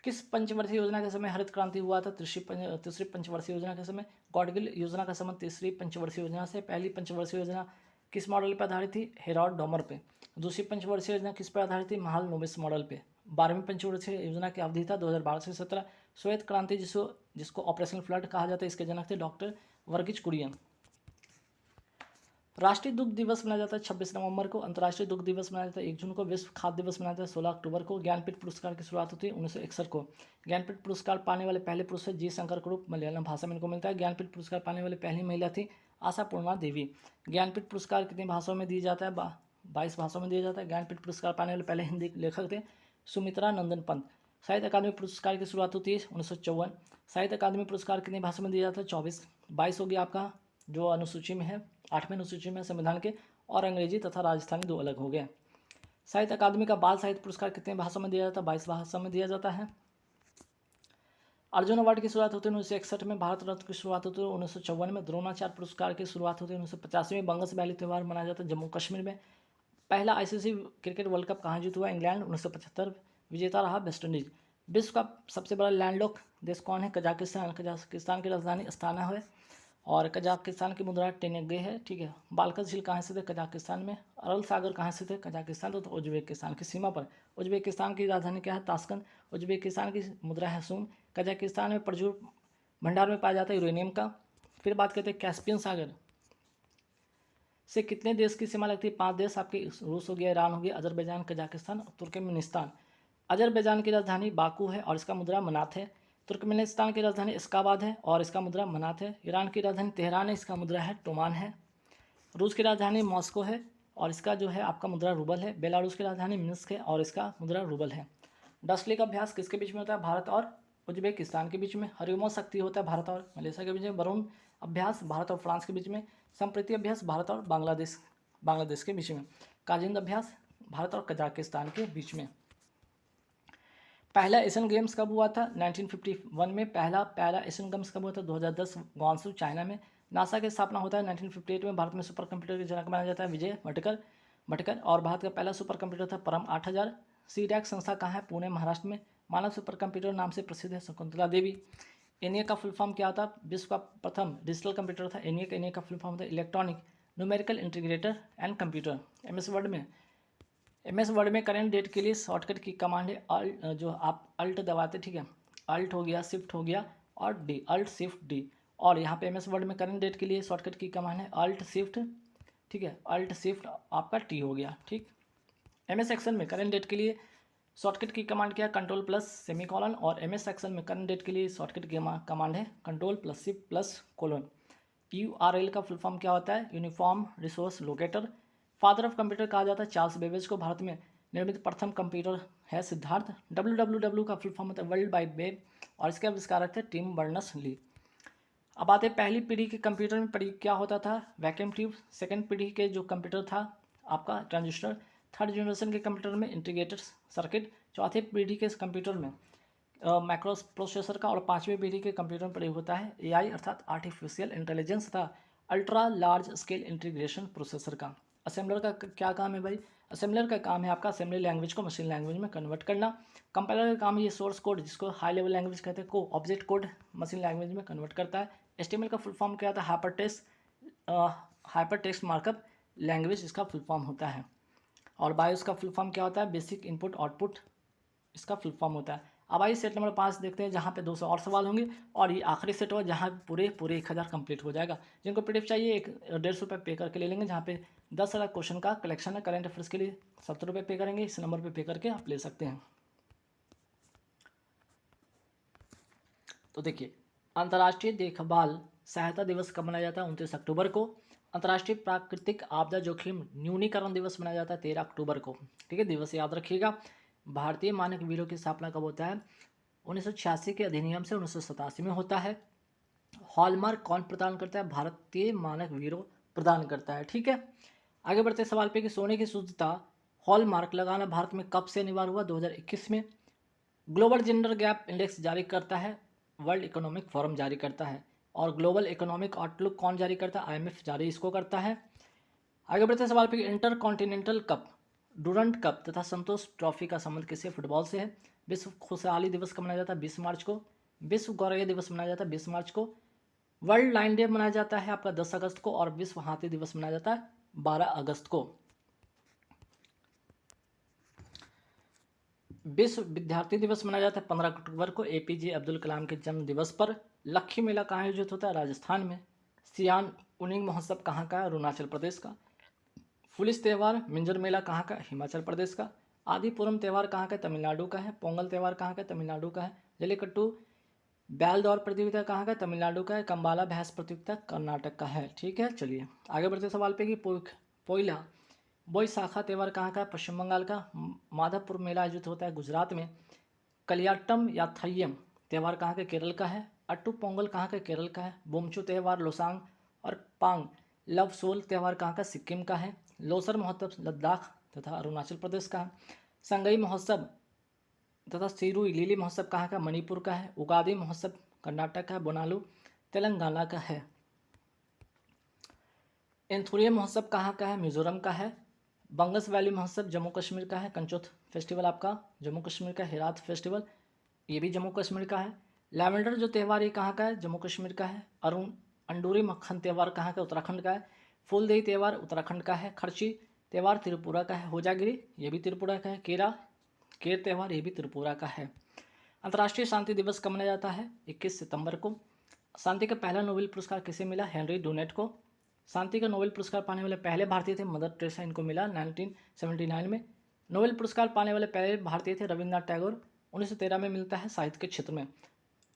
किस पंचवर्षीय योजना के समय हरित क्रांति हुआ था? तीसरी पंचवर्षीय योजना के समय। गॉडगिल योजना का संबंध तीसरी पंचवर्षीय योजना से। पहली पंचवर्षीय योजना किस मॉडल पर आधारित थी? हेरॉड डॉमर पे। दूसरी पंचवर्षीय योजना किस पर आधारित थी? महाल नोबिस मॉडल पे। 12वीं पंचवर्षीय योजना की अवधि था 2012 से 17। श्वेत क्रांति जिसको ऑपरेशन फ्लड कहा जाता है, इसके जनक थे डॉक्टर वर्गीज कुरियन। राष्ट्रीय दुग्ध दिवस मनाया जाता है 26 नवंबर को। अंतर्राष्ट्रीय दुग्ध दिवस मनाया जाता है 1 जून को। विश्व खाद्य दिवस मनाया जाता है 16 अक्टूबर को। ज्ञानपीठ पुरस्कार की शुरुआत होती है 1961 को। ज्ञानपीठ पुरस्कार पाने वाले पहले पुरुष है जी शंकर कुरुप, मलयालम भाषा में इनको मिलता है। ज्ञानपीठ पुरस्कार पाने वाली पहली महिला थी आशापूर्णा देवी। ज्ञानपीठ पुरस्कार कितनी भाषाओं में दिया जाता है? 22 भाषाओं में दिया जाता है। ज्ञानपीठ पुरस्कार पाने वाले पहले हिंदी लेखक थे सुमित्रा नंदन पंत। साहित्य अकादमी पुरस्कार की शुरुआत होती है 1954। साहित्य अकादमी पुरस्कार कितनी भाषा में दिया जाता है? 24। 22 हो गया आपका जो अनुसूची में है, 8वें अनुसूची में संविधान के, और अंग्रेजी तथा राजस्थानी दो अलग हो गए। साहित्य अकादमी का बाल साहित्य पुरस्कार कितने भाषा में दिया जाता है? 22 भाषा में दिया जाता है। अर्जुन अवार्ड की शुरुआत होती है 1961 में। भारत रत्न की शुरुआत होती है 1954 में। द्रोणाचार्य पुरस्कार की शुरुआत होती है 1985 में। बंगस वैली त्यौहार मनाया जाता है जम्मू कश्मीर में। पहला आईसीसी क्रिकेट वर्ल्ड कप कहाँ जीत हुआ? इंग्लैंड 1975। विजेता रहा वेस्ट इंडीज। विश्व का सबसे बड़ा लैंडलॉक देश कौन है? कजाकिस्तान। कजाकिस्तान की राजधानी अस्ताना है, और कजाकिस्तान की मुद्रा टेनेगे है, ठीक है। बालकस झील कहाँ स्थित है? कजाकिस्तान में। अरल सागर कहाँ स्थित है? कजाकिस्तान तो उज्बेकिस्तान की सीमा पर। उज्बेकिस्तान की राजधानी क्या है? ताशकंद। उज्बेकिस्तान की मुद्रा है सून। कजाकिस्तान में प्रचुर भंडार में पाया जाता है यूरेनियम का। फिर बात करते हैं कैस्पियन सागर से कितने देश की सीमा लगती है? 5 देश आपके, रूस हो गया, ईरान हो गया, अजरबैजान, कजाकिस्तान और तुर्कमेनिस्तान। अजरबैजान की राजधानी बाकू है और इसका मुद्रा मनात है। तुर्कमेनिस्तान की राजधानी इस्काबाद है और इसका मुद्रा मनात है। ईरान की राजधानी तेहरान है, इसका मुद्रा है टोमान है। रूस की राजधानी मॉस्को है और इसका जो है आपका मुद्रा रूबल है। बेलारूस की राजधानी मिन्स्क है और इसका मुद्रा रूबल है। डस्टली का अभ्यास किसके बीच में होता है? भारत और उज्बेकिस्तान के बीच में। हरिओमो शक्ति होता है भारत और मलेशिया के बीच में। वरुण अभ्यास भारत और फ्रांस के बीच में। संप्रीति अभ्यास भारत और बांग्लादेश के बीच में। काजिंद अभ्यास भारत और कजाकिस्तान के बीच में। पहला एशियन गेम्स कब हुआ था? 1951 में। पहला पैरा एशियन गेम्स कब हुआ था? 2010 ग्वांसू चाइना में। नासा की स्थापना होता है 1958 में। भारत में सुपर कंप्यूटर के जनक माना जाता है विजय भटकर और भारत का पहला सुपर कंप्यूटर था परम 8000। सीडैक संस्था कहाँ है? पुणे महाराष्ट्र में। मानव सुपर कंप्यूटर नाम से प्रसिद्ध है शकुंतला देवी। एनियक का फुल फॉर्म क्या था? विश्व का प्रथम डिजिटल कंप्यूटर था एनियक का फुल फॉर्म था electronic numerical integrator and computer. MS word में करंट डेट के लिए शॉर्टकट की कमांड है अल्ट, जो आप अल्ट दबाते, ठीक है। अल्ट हो गया, शिफ्ट हो गया और डी, अल्ट शिफ्ट डी। और यहाँ पे MS वर्ड में करंट डेट के लिए शॉर्टकट की कमांड है अल्ट शिफ्ट, ठीक है, अल्ट शिफ्ट आपका टी हो गया, ठीक। MS एक्सेल में करंट डेट के लिए शॉर्टकट की कमांड क्या है, कंट्रोल प्लस सेमीकोलन, और MS एक्सेल में करंट डेट के लिए शॉर्टकट की कमांड है control plus shift plus colon. URL का फुल फॉर्म क्या होता है, uniform resource locator. Father of computer कहा जाता है चार्ल्स बेबेज को। भारत में निर्मित प्रथम कंप्यूटर है सिद्धार्थ। WWW का फुल फॉर्म होता है वर्ल्ड वाइड वेब, और इसके आविष्कारक थे टिम बर्नर्स ली। अब आते हैं पहली पीढ़ी के कंप्यूटर में क्या होता था, वैक्यूम ट्यूब। सेकेंड पीढ़ी के जो कंप्यूटर था आपका ट्रांजिस्टर। थर्ड जनरेशन के कंप्यूटर में इंटीग्रेटेड सर्किट। चौथे पीढ़ी के कंप्यूटर में माइक्रो प्रोसेसर का। और पांचवी पीढ़ी के कंप्यूटर में प्रयोग होता है AI अर्थात आर्टिफिशियल इंटेलिजेंस था ultra large scale integration processor का। असेंबलर का क्या काम है भाई, असेंबलर का काम है आपका असेंबली लैंग्वेज को मशीन लैंग्वेज में कन्वर्ट करना। कंपाइलर का काम है ये सोर्स कोड जिसको हाई लेवल लैंग्वेज कहते हैं को ऑब्जेक्ट कोड मशीन लैंग्वेज में कन्वर्ट करता है। HTML का फुल फॉर्म क्या था, हाइपर टेक्स्ट मार्कअप लैंग्वेज इसका फुल फॉर्म होता है। और बायोस का फुल फॉर्म क्या होता है, बेसिक इनपुट आउटपुट इसका फुल फॉर्म होता है। अब आइए सेट नंबर 5 देखते हैं, जहाँ पे 200 और सवाल होंगे, और ये आखिरी सेट होगा जहाँ पूरे 1000 कंप्लीट हो जाएगा। जिनको PDF चाहिए 150 रुपये पे करके ले लेंगे, जहाँ पे 10,000 क्वेश्चन का कलेक्शन है। करेंट अफेयर्स के लिए 70 रुपये पे करेंगे, इस नंबर पे पे करके आप ले सकते हैं। तो देखिए, अंतर्राष्ट्रीय देखभाल सहायता दिवस कब मनाया जाता है, 29 अक्टूबर को। अंतर्राष्ट्रीय प्राकृतिक आपदा जोखिम न्यूनीकरण दिवस मनाया जाता है 13 अक्टूबर को, ठीक है, दिवस याद रखिएगा। भारतीय मानक ब्यूरो की स्थापना कब होता है, 1986 के अधिनियम से 1987 में होता है। हॉलमार्क कौन प्रदान करता है, भारतीय मानक ब्यूरो प्रदान करता है, ठीक है। आगे बढ़ते सवाल पे कि सोने की शुद्धता हॉलमार्क लगाना भारत में कब से अनिवार्य हुआ, 2021 में। ग्लोबल जेंडर गैप इंडेक्स जारी करता है वर्ल्ड इकोनॉमिक फोरम जारी करता है। और ग्लोबल इकोनॉमिक आउटलुक कौन जारी करता है, IMF जारी इसको करता है। आगे बढ़ते सवाल पे inter continental cup, Durand cup तथा संतोष ट्रॉफी का संबंध किससे, फुटबॉल से है। विश्व खुशहाली दिवस कब मनाया जाता है, 20 मार्च को। विश्व गौरैया दिवस मनाया जाता है 20 मार्च को। वर्ल्ड लाइन डे मनाया जाता है आपका 10 अगस्त को। और विश्व हाथी दिवस मनाया जाता है 12 अगस्त को। विश्व विद्यार्थी दिवस मनाया जाता है 15 अक्टूबर को APJ अब्दुल कलाम के जन्म दिवस पर। लक्ष्य मेला कहाँ आयोजित होता है, राजस्थान में। सियान उनिंग महोत्सव कहाँ का है, अरुणाचल प्रदेश का। पुलिस त्यौहार मिंजर मेला कहाँ का, हिमाचल प्रदेश का। आदिपुरम त्यौहार कहाँ का, तमिलनाडु का है। पोंगल त्यौहार कहाँ का, तमिलनाडु का है। जल्लीकट्टू बैल दौड़ प्रतियोगिता कहाँ का, तमिलनाडु का है। कंबाला भैंस प्रतियोगिता कर्नाटक का है, ठीक है। चलिए आगे बढ़ते सवाल पे कि पोइला बोईशाखा त्यौहार कहाँ का है, पश्चिम बंगाल का। माधवपुर मेला आयोजित होता है गुजरात में। कलियाट्टम या थय्यम त्यौहार कहाँ का, केरल का है। अट्टू पोंगल कहाँ का, केरल का है। बोमचू त्यौहार लोसांग और पांग लवसोल त्यौहार कहाँ का, सिक्किम का है। लोसर महोत्सव लद्दाख तथा अरुणाचल प्रदेश का है। संगई महोत्सव तथा सिरुई लिली महोत्सव कहाँ का, मणिपुर का है। उगादी महोत्सव कर्नाटक का है। बोनालू तेलंगाना का है। एंथुरिया महोत्सव कहाँ का है, मिजोरम का है। बंगस वैली महोत्सव जम्मू कश्मीर का है। कंचोथ फेस्टिवल आपका जम्मू कश्मीर का। हेरात फेस्टिवल ये भी जम्मू कश्मीर का है। लैवेंडर जो त्यौहार ये कहाँ का है, जम्मू कश्मीर का है। अरुण अंडूरी मक्खन त्यौहार कहाँ का, उत्तराखंड का है। फूलदेई त्यौहार उत्तराखंड का है। खर्ची त्यौहार त्रिपुरा का है। होजागिरी ये भी त्रिपुरा का है। केर त्यौहार ये भी त्रिपुरा का है। अंतर्राष्ट्रीय शांति दिवस कब मनाया जाता है, 21 सितंबर को। शांति का पहला नोबेल पुरस्कार किसे मिला, हेनरी डुनेट को। शांति का नोबेल पुरस्कार पाने वाले पहले भारतीय थे मदर टेरेसा, इनको मिला 1979 में। नोबेल पुरस्कार पाने वाले पहले भारतीय थे रविन्द्रनाथ टैगोर, 1913 में मिलता है साहित्य के क्षेत्र में।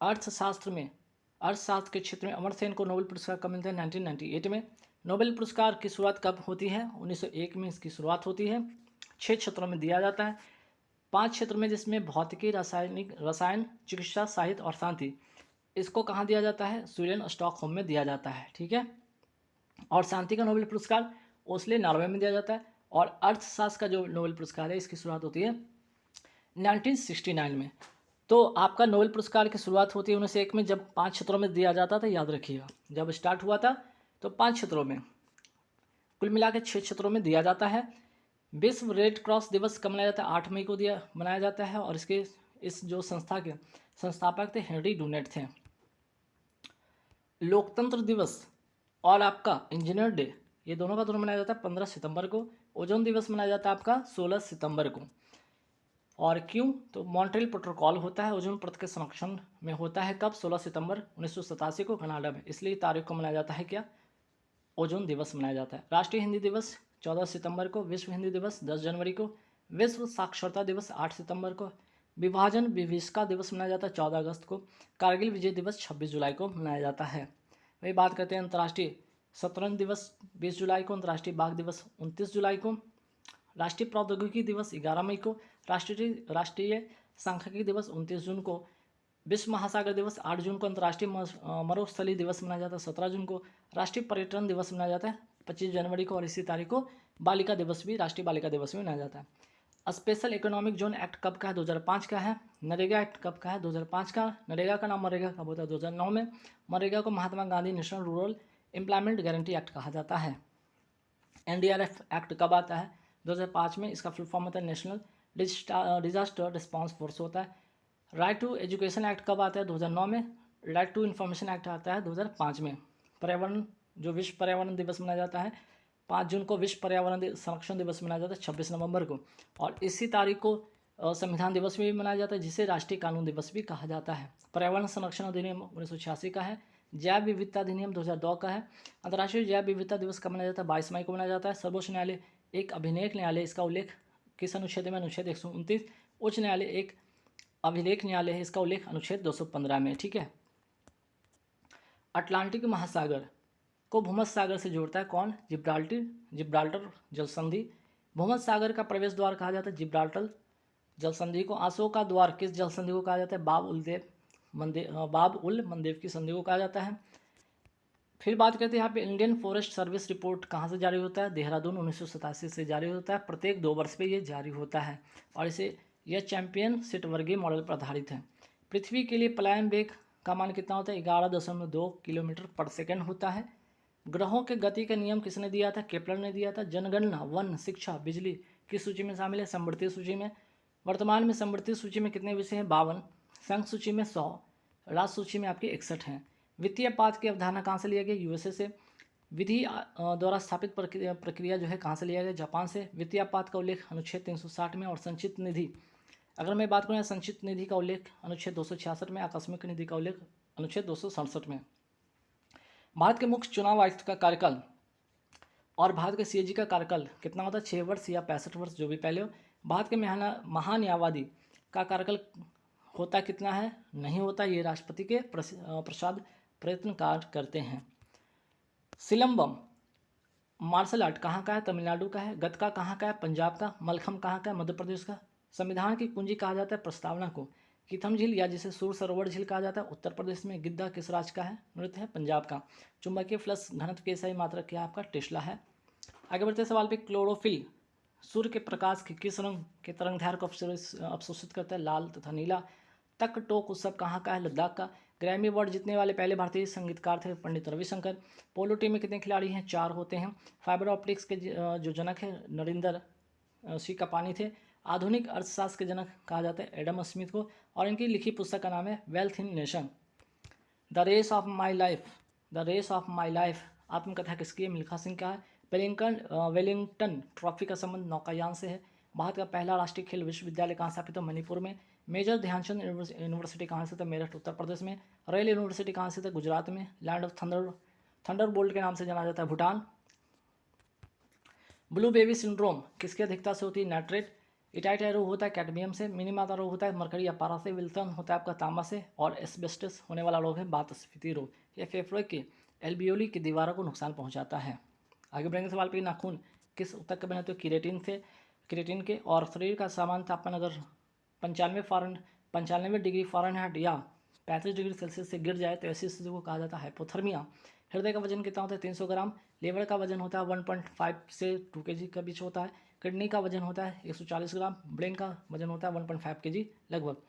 अर्थशास्त्र के क्षेत्र में अमर सेन को नोबेल पुरस्कार कब मिलता है, 1998 में। नोबेल पुरस्कार की शुरुआत कब होती है, 1901 में इसकी शुरुआत होती है। 6 क्षेत्रों में दिया जाता है। 5 क्षेत्र में, जिसमें भौतिकी, रसायन, चिकित्सा, साहित्य और शांति। इसको कहाँ दिया जाता है, स्वीडन स्टॉकहोम में दिया जाता है, ठीक है। और शांति का नोबेल पुरस्कार ओस्ले नॉर्वे में दिया जाता है। और अर्थशास्त्र का जो नोबेल पुरस्कार है इसकी शुरुआत होती है 1969 में। तो आपका नोबेल पुरस्कार की शुरुआत होती है 1901 में, जब 5 क्षेत्रों में दिया जाता था, याद रखिएगा। जब स्टार्ट हुआ था तो 5 क्षेत्रों में, कुल मिला के 6 क्षेत्रों में दिया जाता है। विश्व रेड क्रॉस दिवस कब मनाया जाता है, 8 मई को मनाया जाता है। और इस जो संस्था के संस्थापक थे हेनरी डुनेट थे। लोकतंत्र दिवस और आपका इंजीनियर डे, ये दोनों का दोनों मनाया जाता है 15 सितंबर को। ओजोन दिवस मनाया जाता है आपका 16 सितंबर को। और क्यों? तो मॉन्ट्रियल प्रोटोकॉल होता है ओजोन परत के संरक्षण में, होता है कब? 16 सितंबर 1987 को कनाडा में, इसलिए तारीख को मनाया जाता है क्या? ओजोन दिवस मनाया जाता है। राष्ट्रीय हिंदी दिवस 14 सितंबर को, विश्व हिंदी दिवस 10 जनवरी को, विश्व साक्षरता दिवस 8 सितंबर को, विभाजन विभीषिका दिवस मनाया जाता है 14 अगस्त को, कारगिल विजय दिवस 26 जुलाई को मनाया जाता है। वही बात करते हैं अंतर्राष्ट्रीय शतरंज दिवस 20 जुलाई को, अंतर्राष्ट्रीय बाघ दिवस 29 जुलाई को, राष्ट्रीय प्रौद्योगिकी दिवस 11 मई को, राष्ट्रीय सांख्यिकी दिवस 29 जून को, विश्व महासागर दिवस 8 जून को, अंतर्राष्ट्रीय मरुस्थलीय दिवस मनाया जाता है 17 जून को, राष्ट्रीय पर्यटन दिवस मनाया जाता है 25 जनवरी को, और इसी तारीख को बालिका दिवस भी, राष्ट्रीय बालिका दिवस भी मनाया जाता है। स्पेशल इकोनॉमिक जोन एक्ट कब का है? 2005 का है। नरेगा एक्ट कब का है? 2005 का। नरेगा का नाम मनरेगा कब होता है? 2009 में। मनरेगा को Mahatma Gandhi national rural employment guarantee act कहा जाता है। एनडीआरएफ एक्ट कब आता है? 2005 में। इसका फुल फॉर्म होता है नेशनल डिजास्टर रिस्पांस फोर्स होता है। राइट टू एजुकेशन एक्ट कब आता है? 2009 में। राइट टू इन्फॉर्मेशन एक्ट आता है 2005 में। पर्यावरण, जो विश्व पर्यावरण दिवस मनाया जाता है 5 जून को, विश्व पर्यावरण संरक्षण दिवस मनाया जाता है 26 नवंबर को, और इसी तारीख को संविधान दिवस भी मनाया जाता है, जिसे राष्ट्रीय कानून दिवस भी कहा जाता है। पर्यावरण संरक्षण अधिनियम 1986 का है। जैव विविधता अधिनियम 2002 का है। अंतर्राष्ट्रीय जैव विविधता दिवस कब मनाया जाता है? 22 मई को मनाया जाता है। सर्वोच्च न्यायालय एक अभिलेख न्यायालय, इसका उल्लेख किस अनुच्छेद में? अनुच्छेद 129। उच्च न्यायालय एक अभिलेख न्यायालय है, इसका उल्लेख अनुच्छेद 215 में। ठीक है। अटलांटिक महासागर को भूमध्य सागर से जोड़ता है कौन? जिब्राल्टर जल संधि। भूमध्य सागर का प्रवेश द्वार कहा जाता है जिब्राल्टर जल संधि को। आंसुओं का द्वार किस जल संधि को कहा जाता है? बाब उल मंदेव की संधि को कहा जाता है। फिर बात करते हैं यहाँ पे इंडियन फॉरेस्ट सर्विस रिपोर्ट कहाँ से जारी होता है? देहरादून 1987 से जारी होता है। प्रत्येक 2 वर्ष पे ये जारी होता है, और यह चैंपियन सीट वर्गीय मॉडल पर आधारित है। पृथ्वी के लिए पलायन वेग का मान कितना होता है? 11.2 किलोमीटर पर सेकेंड होता है। ग्रहों के गति का नियम किसने दिया था? केपलर ने दिया था। जनगणना, वन, शिक्षा, बिजली किस सूची में शामिल है? समवर्ती सूची में। वर्तमान में समवर्ती सूची में कितने विषय हैं? 52। संघ सूची में 100, राज्य सूची में आपके 61 हैं। वित्तीय पात की अवधारणा कहाँ से लिया गया? यूएसए से। विधि द्वारा स्थापित प्रक्रिया जो है कहाँ से लिया गया? जापान से। वित्तीय पात का उल्लेख अनुच्छेद 360 में। और संचित निधि, अगर मैं बात करूँ संचित निधि का उल्लेख अनुच्छेद 266 में। आकस्मिक निधि का उल्लेख अनुच्छेद 267 में। भारत के मुख्य चुनाव आयुक्त का कार्यकाल और भारत के सीएजी का कार्यकाल कितना होता है? 6 वर्ष या 65 वर्ष, जो भी पहले हो। भारत के महान्यायवादी का कार्यकाल होता कितना है? नहीं होता, ये राष्ट्रपति के प्रसाद प्रयत्न कार्य करते हैं। सिलंबम मार्शल आर्ट कहाँ का है? तमिलनाडु का है। गतका कहाँ का है? पंजाब का। मलखम कहाँ का है? मध्य प्रदेश का। संविधान की कुंजी कहा जाता है प्रस्तावना को। कीथम झील या जिसे सूर सरोवर झील कहा जाता है उत्तर प्रदेश में। गिद्धा किस राज्य का है? नृत्य है पंजाब का। चुंबकीय फ्लक्स घनत्व के सही मात्रक क्या आपका? टेस्ला है। आगे बढ़ते सवाल पे, क्लोरोफिल सूर्य के प्रकाश के किस रंग के तरंगदैर्घ्य को अवशोषित करता है? लाल तथा नीला। तक टोक उत्सव कहाँ का है? लद्दाख का। ग्रैमी अवार्ड जीतने वाले पहले भारतीय संगीतकार थे पंडित रविशंकर। पोलो टीम में कितने खिलाड़ी हैं? 4 होते हैं। फाइबर ऑप्टिक्स के जो जनक है नरेंद्र सी कपानी थे। आधुनिक अर्थशास्त्र के जनक कहा जाता है एडम स्मिथ को, और इनकी लिखी पुस्तक का नाम है wealth in nation. The race of my life आत्मकथा किसकी है? मिल्खा सिंह का है। वेलिंगटन ट्रॉफी का संबंध नौकायान से है। भारत का पहला राष्ट्रीय खेल विश्वविद्यालय कहाँ स्थापित है? मणिपुर में। मेजर ध्यानचंद यूनिवर्सिटी कहाँ से था? मेरठ उत्तर प्रदेश में। रेल यूनिवर्सिटी कहाँ से था? गुजरात में। लैंड ऑफ थंडर बोल्ट के नाम से जाना जाता है भूटान। ब्लू बेबी सिंड्रोम किसकी अधिकता से होती है? नाइट्रेट। इटाइटाई रोग होता है कैडमियम से। मिनीमाता रोग होता है मरकरी या पारा से। विल्सन होता है आपका तांबा से। और एस्बेस्टस होने वाला रोग है वातस्फीति रोग। यह फेफड़े के एल्बियोली की दीवारों को नुकसान पहुंचाता है। आगे बढ़ेंगे सवाल पे, नाखून किस ऊतक के बने होते हैं? किरेटिन के। और शरीर का सामान्य तापमान अगर 95 डिग्री फ़ारेनहाइट या 35 डिग्री सेल्सियस से गिर जाए तो ऐसी स्थिति को कहा जाता है हाइपोथर्मिया। हृदय का वजन कितना होता है? 300 ग्राम। लीवर का वजन होता है 1.5 से 2 kg के बीच होता है। किडनी का वजन होता है 140 ग्राम। ब्रेन का वजन होता है 1.5 kg लगभग।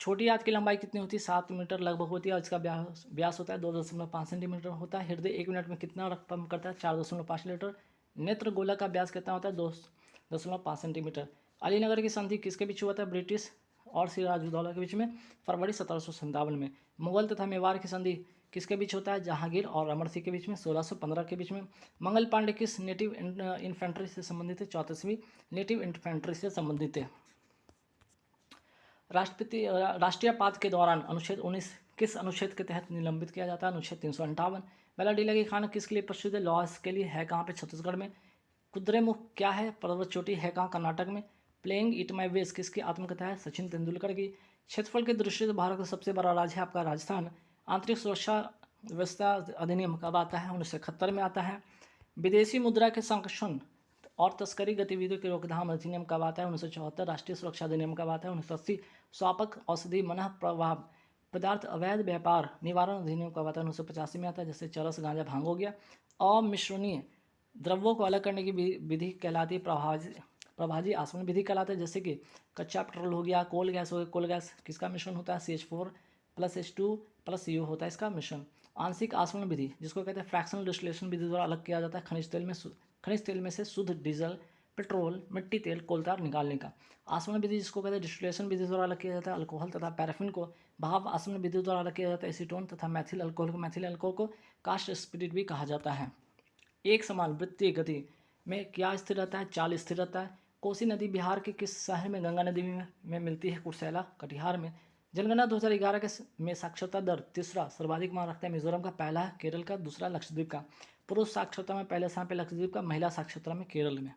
छोटी आंत की लंबाई कितनी होती है? 7 मीटर लगभग होती है, और इसका व्यास होता है 2.5 सेंटीमीटर होता है। हृदय 1 मिनट में कितना रक्त पंप करता है? 4.5 लीटर। नेत्र गोला का व्यास कितना होता है? 2.5 सेंटीमीटर। अलीनगर की संधि किसके बीच हुआ था? ब्रिटिश और सिराजुद्दौला के बीच में, फरवरी 1757 में। मुगल तथा मेवाड़ की संधि किसके बीच होता है? जहांगीर और अमर सिंह के बीच में, 1615 के बीच में। मंगल पांडे किस नेटिव इन्फेंट्री से संबंधित है? 34वीं नेटिव इन्फेंट्री से संबंधित है। राष्ट्रपति राष्ट्रीयपात के दौरान अनुच्छेद 19 किस अनुच्छेद के तहत निलंबित किया जाता है? अनुच्छेद 358। बेलाडीला की खान किसके लिए प्रसिद्ध है? लॉस के लिए। है कहाँ पे? छत्तीसगढ़ में। कुद्रेमुख क्या है? पर्वत चोटी। है कहाँ? कर्नाटक में। प्लेइंग इट माई वेज किसकी आत्मकथा है? सचिन तेंदुलकर की। क्षेत्रफल की दृष्टि से भारत का सबसे बड़ा राज्य है आपका राजस्थान। आंतरिक सुरक्षा व्यवस्था अधिनियम कब आता है? 1971 में आता है। विदेशी मुद्रा के संरक्षण और तस्करी गतिविधियों की रोकथाम अधिनियम कब आता है? 1974। राष्ट्रीय सुरक्षा अधिनियम कब आता है? 1980। स्वापक औषधि मनः प्रभाव पदार्थ अवैध व्यापार निवारण अधिनियम कब आता है? 1985 में आता है। जैसे चरस, गांजा, भांग हो गया। अमिश्रणीय द्रव्यों को अलग करने की विधि कहलाती है प्रभाजी आसवन विधि कहलाता है। जैसे कि कच्चा पेट्रोल हो गया, कोल गैस हो गया। कोल गैस किसका मिश्रण होता है? CH4 + H2 + CO होता है इसका मिश्रण। आंशिक आसवन विधि जिसको कहते हैं फ्रैक्शनल डिस्टिलेशन विधि द्वारा अलग किया जाता है खनिज तेल में से शुद्ध डीजल, पेट्रोल, मिट्टी तेल, कोल तार निकालने का। आसवन विधि जिसको कहते हैं डिस्टिलेशन विधि द्वारा अलग किया जाता है अल्कोहल तथा पैराफिन को। भाप आसवन विधि द्वारा अलग किया जाता है एसीटोन तथा मैथिल अल्कोहल को कास्ट स्पिरिट भी कहा जाता है। एक समान वृत्तीय गति में क्या स्थिर रहता है? चाल स्थिर रहता है। कोसी नदी बिहार के किस शहर में गंगा नदी में मिलती है? कुर्सेला, कटिहार में। जनगणना 2011 में साक्षरता दर तीसरा सर्वाधिक मान रखता है मिजोरम का, पहला है केरल का, दूसरा लक्षद्वीप का। पुरुष साक्षरता में पहले स्थान पर लक्षद्वीप का, महिला साक्षरता में केरल में।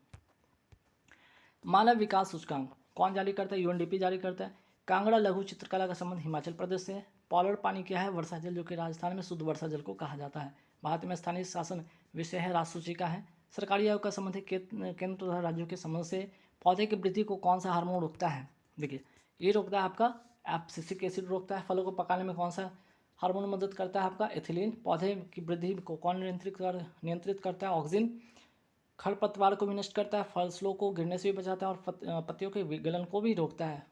मानव विकास सूचकांक कौन जारी करता है? UNDP जारी करता है। कांगड़ा लघु चित्रकला का संबंध हिमाचल प्रदेश से है। पॉलर पानी क्या है? वर्षा जल, जो कि राजस्थान में शुद्ध वर्षा जल को कहा जाता है। भारत में स्थानीय शासन विषय है, राजसूची का है। सरकारी आयोग का संबंध है केंद्र तथा राज्यों के संबंध से। पौधे की वृद्धि को कौन सा हार्मोन रोकता है? देखिए ये रोकता है आपका एब्सिसिक एसिड रोकता है। फलों को पकाने में कौन सा हार्मोन मदद करता है? आपका एथिलीन। पौधे की वृद्धि को कौन नियंत्रित करता है? ऑक्सिन। खरपतवार को भी नष्ट करता है, फसलों को गिरने से भी बचाता है और पत्तियों के विगलन को भी रोकता है।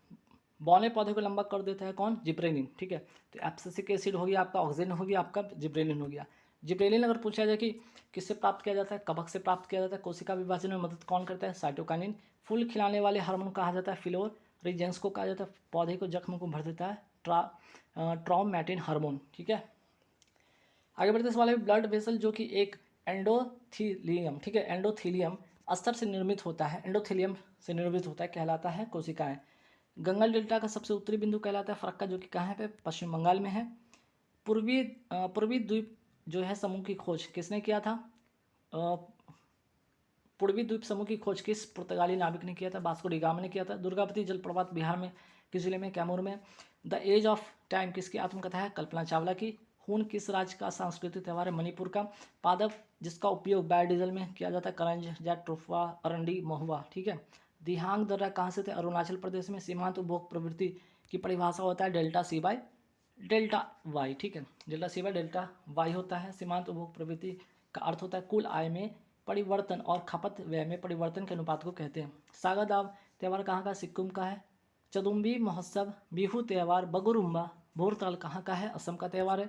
बौने पौधे को लंबा कर देता है कौन? जिब्रेलिन। ठीक है, तो एब्सिसिक एसिड हो गया आपका, ऑक्सीजन हो गया आपका, जिब्रेलिन हो गया। जिब्रेलिन अगर पूछा जाए कि किससे प्राप्त किया जाता है? कवक से प्राप्त किया जाता है। कोशिका विभाजन में मदद कौन करता है? साइटोकाइनिन। फूल खिलाने वाले हार्मोन कहा जाता है फ्लोरीजेंस को कहा जाता है। पौधे को जख्म को भर देता है ट्रॉमेटिन हार्मोन। ठीक है, आगे बढ़ते सवाल है ब्लड वेसल जो कि एक एंडोथीलियम, ठीक है, एंडोथीलियम अस्तर से निर्मित होता है, एंडोथीलियम से निर्मित होता है, कहलाता है कोशिकाएं। गंगा डेल्टा का सबसे उत्तरी बिंदु कहलाता है फरक्का, जो कि कहाँ पे? पश्चिम बंगाल में है। पूर्वी द्वीप जो है समूह की खोज किसने किया था? पूर्वी द्वीप समूह की खोज किस पुर्तगाली नाविक ने किया था? वास्को डी गामा ने किया था। दुर्गावती जलप्रपात बिहार में किस जिले में? कैमूर में। द एज ऑफ टाइम किसकी आत्मकथा है? कल्पना चावला की। खून किस राज्य का सांस्कृतिक त्यौहार है? मणिपुर का। पादप जिसका उपयोग बायोडीजल में किया जाता है? करंज, जैट, ट्रुफा, अरंडी, महुआ। ठीक है, दिहांग दर्रा कहाँ से थे? अरुणाचल प्रदेश में। सीमांत उपभोग प्रवृत्ति की परिभाषा होता है delta C by delta Y. ठीक है, delta C by delta Y होता है। सीमांत उपभोग प्रवृत्ति का अर्थ होता है कुल आय में परिवर्तन और खपत व्यय में परिवर्तन के अनुपात को कहते हैं। सागा दाव त्यौहार कहाँ का? सिक्किम का है। चदुम्बी महोत्सव, बिहू त्यौहार, बगुरुम्बा, भोरताल कहाँ का है? असम का त्यौहार है।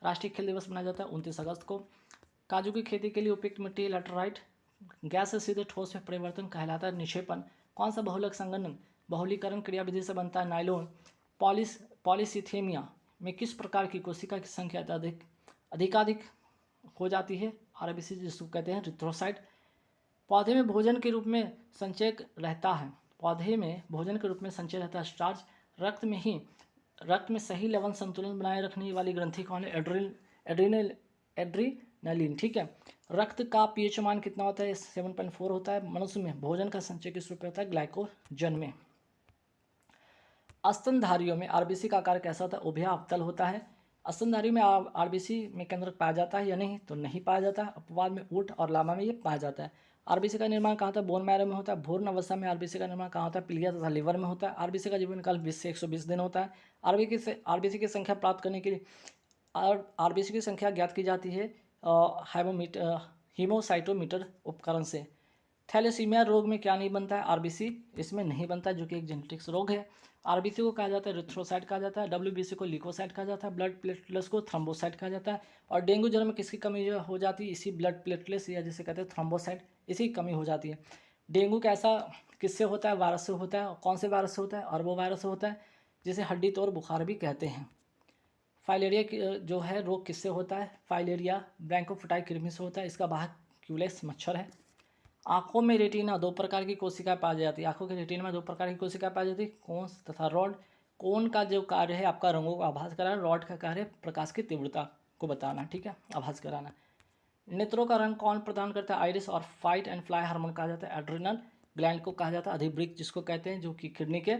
राष्ट्रीय खेल दिवस मनाया जाता है 29 अगस्त को। काजू की खेती के लिए उपयुक्त मिट्टी लैटराइट। गैस से सीधे ठोस में परिवर्तन कहलाता है निक्षेपण। कौन सा बहुलक संघनन बहुलीकरण क्रियाविधि से बनता है? नाइलोन। पॉलीसिथेमिया में किस प्रकार की कोशिका की संख्या अधिकाधिक हो जाती है? RBC जिसको कहते हैं रिथ्रोसाइट। पौधे में भोजन के रूप में संचय रहता है, पौधे में भोजन के रूप में संचय रहता है स्टार्च। रक्त में सही लवण संतुलन बनाए रखने वाली ग्रंथि कौन है? एड्रीनलिन। ठीक है, रक्त का pH मान कितना होता है? 7.4 होता है। मनुष्य में भोजन का संचय किस रूप में होता है? ग्लाइकोजन में। स्तनधारियों में RBC का आकार कैसा होता है? उभया अवतल होता है। स्तनधारी में RBC में केंद्रक पाया जाता है या नहीं? तो नहीं पाया जाता है। अपवाद में ऊंट और लामा में ये पाया जाता है। RBC का निर्माण कहाँ होता है? बोन मैरो में होता है। भ्रूण अवस्था में RBC का निर्माण कहाँ होता है? पिलिया तथा लीवर में होता है। RBC का जीवन काल 20 से 120 दिन होता है। RBC की संख्या प्राप्त करने के लिए RBC की संख्या ज्ञात की जाती है हीमोसाइटोमीटर उपकरण से। थैलेसीमिया रोग में क्या नहीं बनता है? RBC इसमें नहीं बनता है, जो कि एक जेनेटिक्स रोग है। RBC को कहा जाता है रिथ्रोसाइट कहा जाता है। WBC को ल्यूकोसाइट कहा जाता है। ब्लड प्लेटलेट्स को थ्रोम्बोसाइट कहा जाता है। और डेंगू ज्वर में किसकी कमी हो जाती है? इसी ब्लड प्लेटलेट्स या जिसे कहते हैं थ्रोम्बोसाइट, इसी की कमी हो जाती है। डेंगू कैसा किससे होता है? वायरस से होता है। कौन से वायरस से होता है? अरबो वायरस से होता है, जिसे हड्डी तोड़ बुखार भी कहते हैं। फाइलेरिया जो है रोग किससे होता है? फाइलेरिया ब्रैंकोफिटाई कृमि से होता है। इसका वाहक क्यूलेक्स मच्छर है। आंखों में रेटिना दो प्रकार की कोशिकाएं पाई जाती है। आंखों के रेटिना में दो प्रकार की कोशिकाएं पाई जाती है, कोन्स तथा रॉड। कोन का जो कार्य है आपका रंगों का आभास कराना, रॉड का कार्य है प्रकाश की तीव्रता को बताना, ठीक है, आभास कराना। नेत्रों का रंग कौन प्रदान करता है? आइरिस और फाइट एंड फ्लाई हार्मोन कहा जाता है। एड्रिनल ग्लैंड को कहा जाता है। अधिवृक्क जिसको कहते हैं, जो कि किडनी के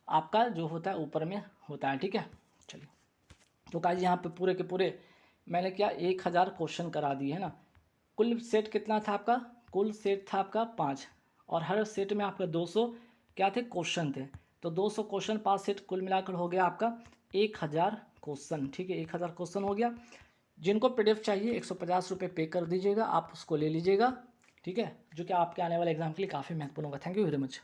आपका जो होता है ऊपर में होता है, ठीक है। चलिए, तो गाइस यहाँ पे पूरे के पूरे मैंने क्या 1000 क्वेश्चन करा दिए है ना। कुल सेट कितना था आपका? कुल सेट था आपका 5, और हर सेट में आपका 200 क्या थे? क्वेश्चन थे। तो 200 क्वेश्चन 5 सेट कुल मिलाकर हो गया आपका 1000 क्वेश्चन, ठीक है, 1000 क्वेश्चन हो गया। जिनको पीडीएफ चाहिए 150 रुपये पे कर दीजिएगा, आप उसको ले लीजिएगा, ठीक है, जो कि आपके आने वाले एग्जाम के लिए काफ़ी महत्वपूर्ण होगा। Thank you very much.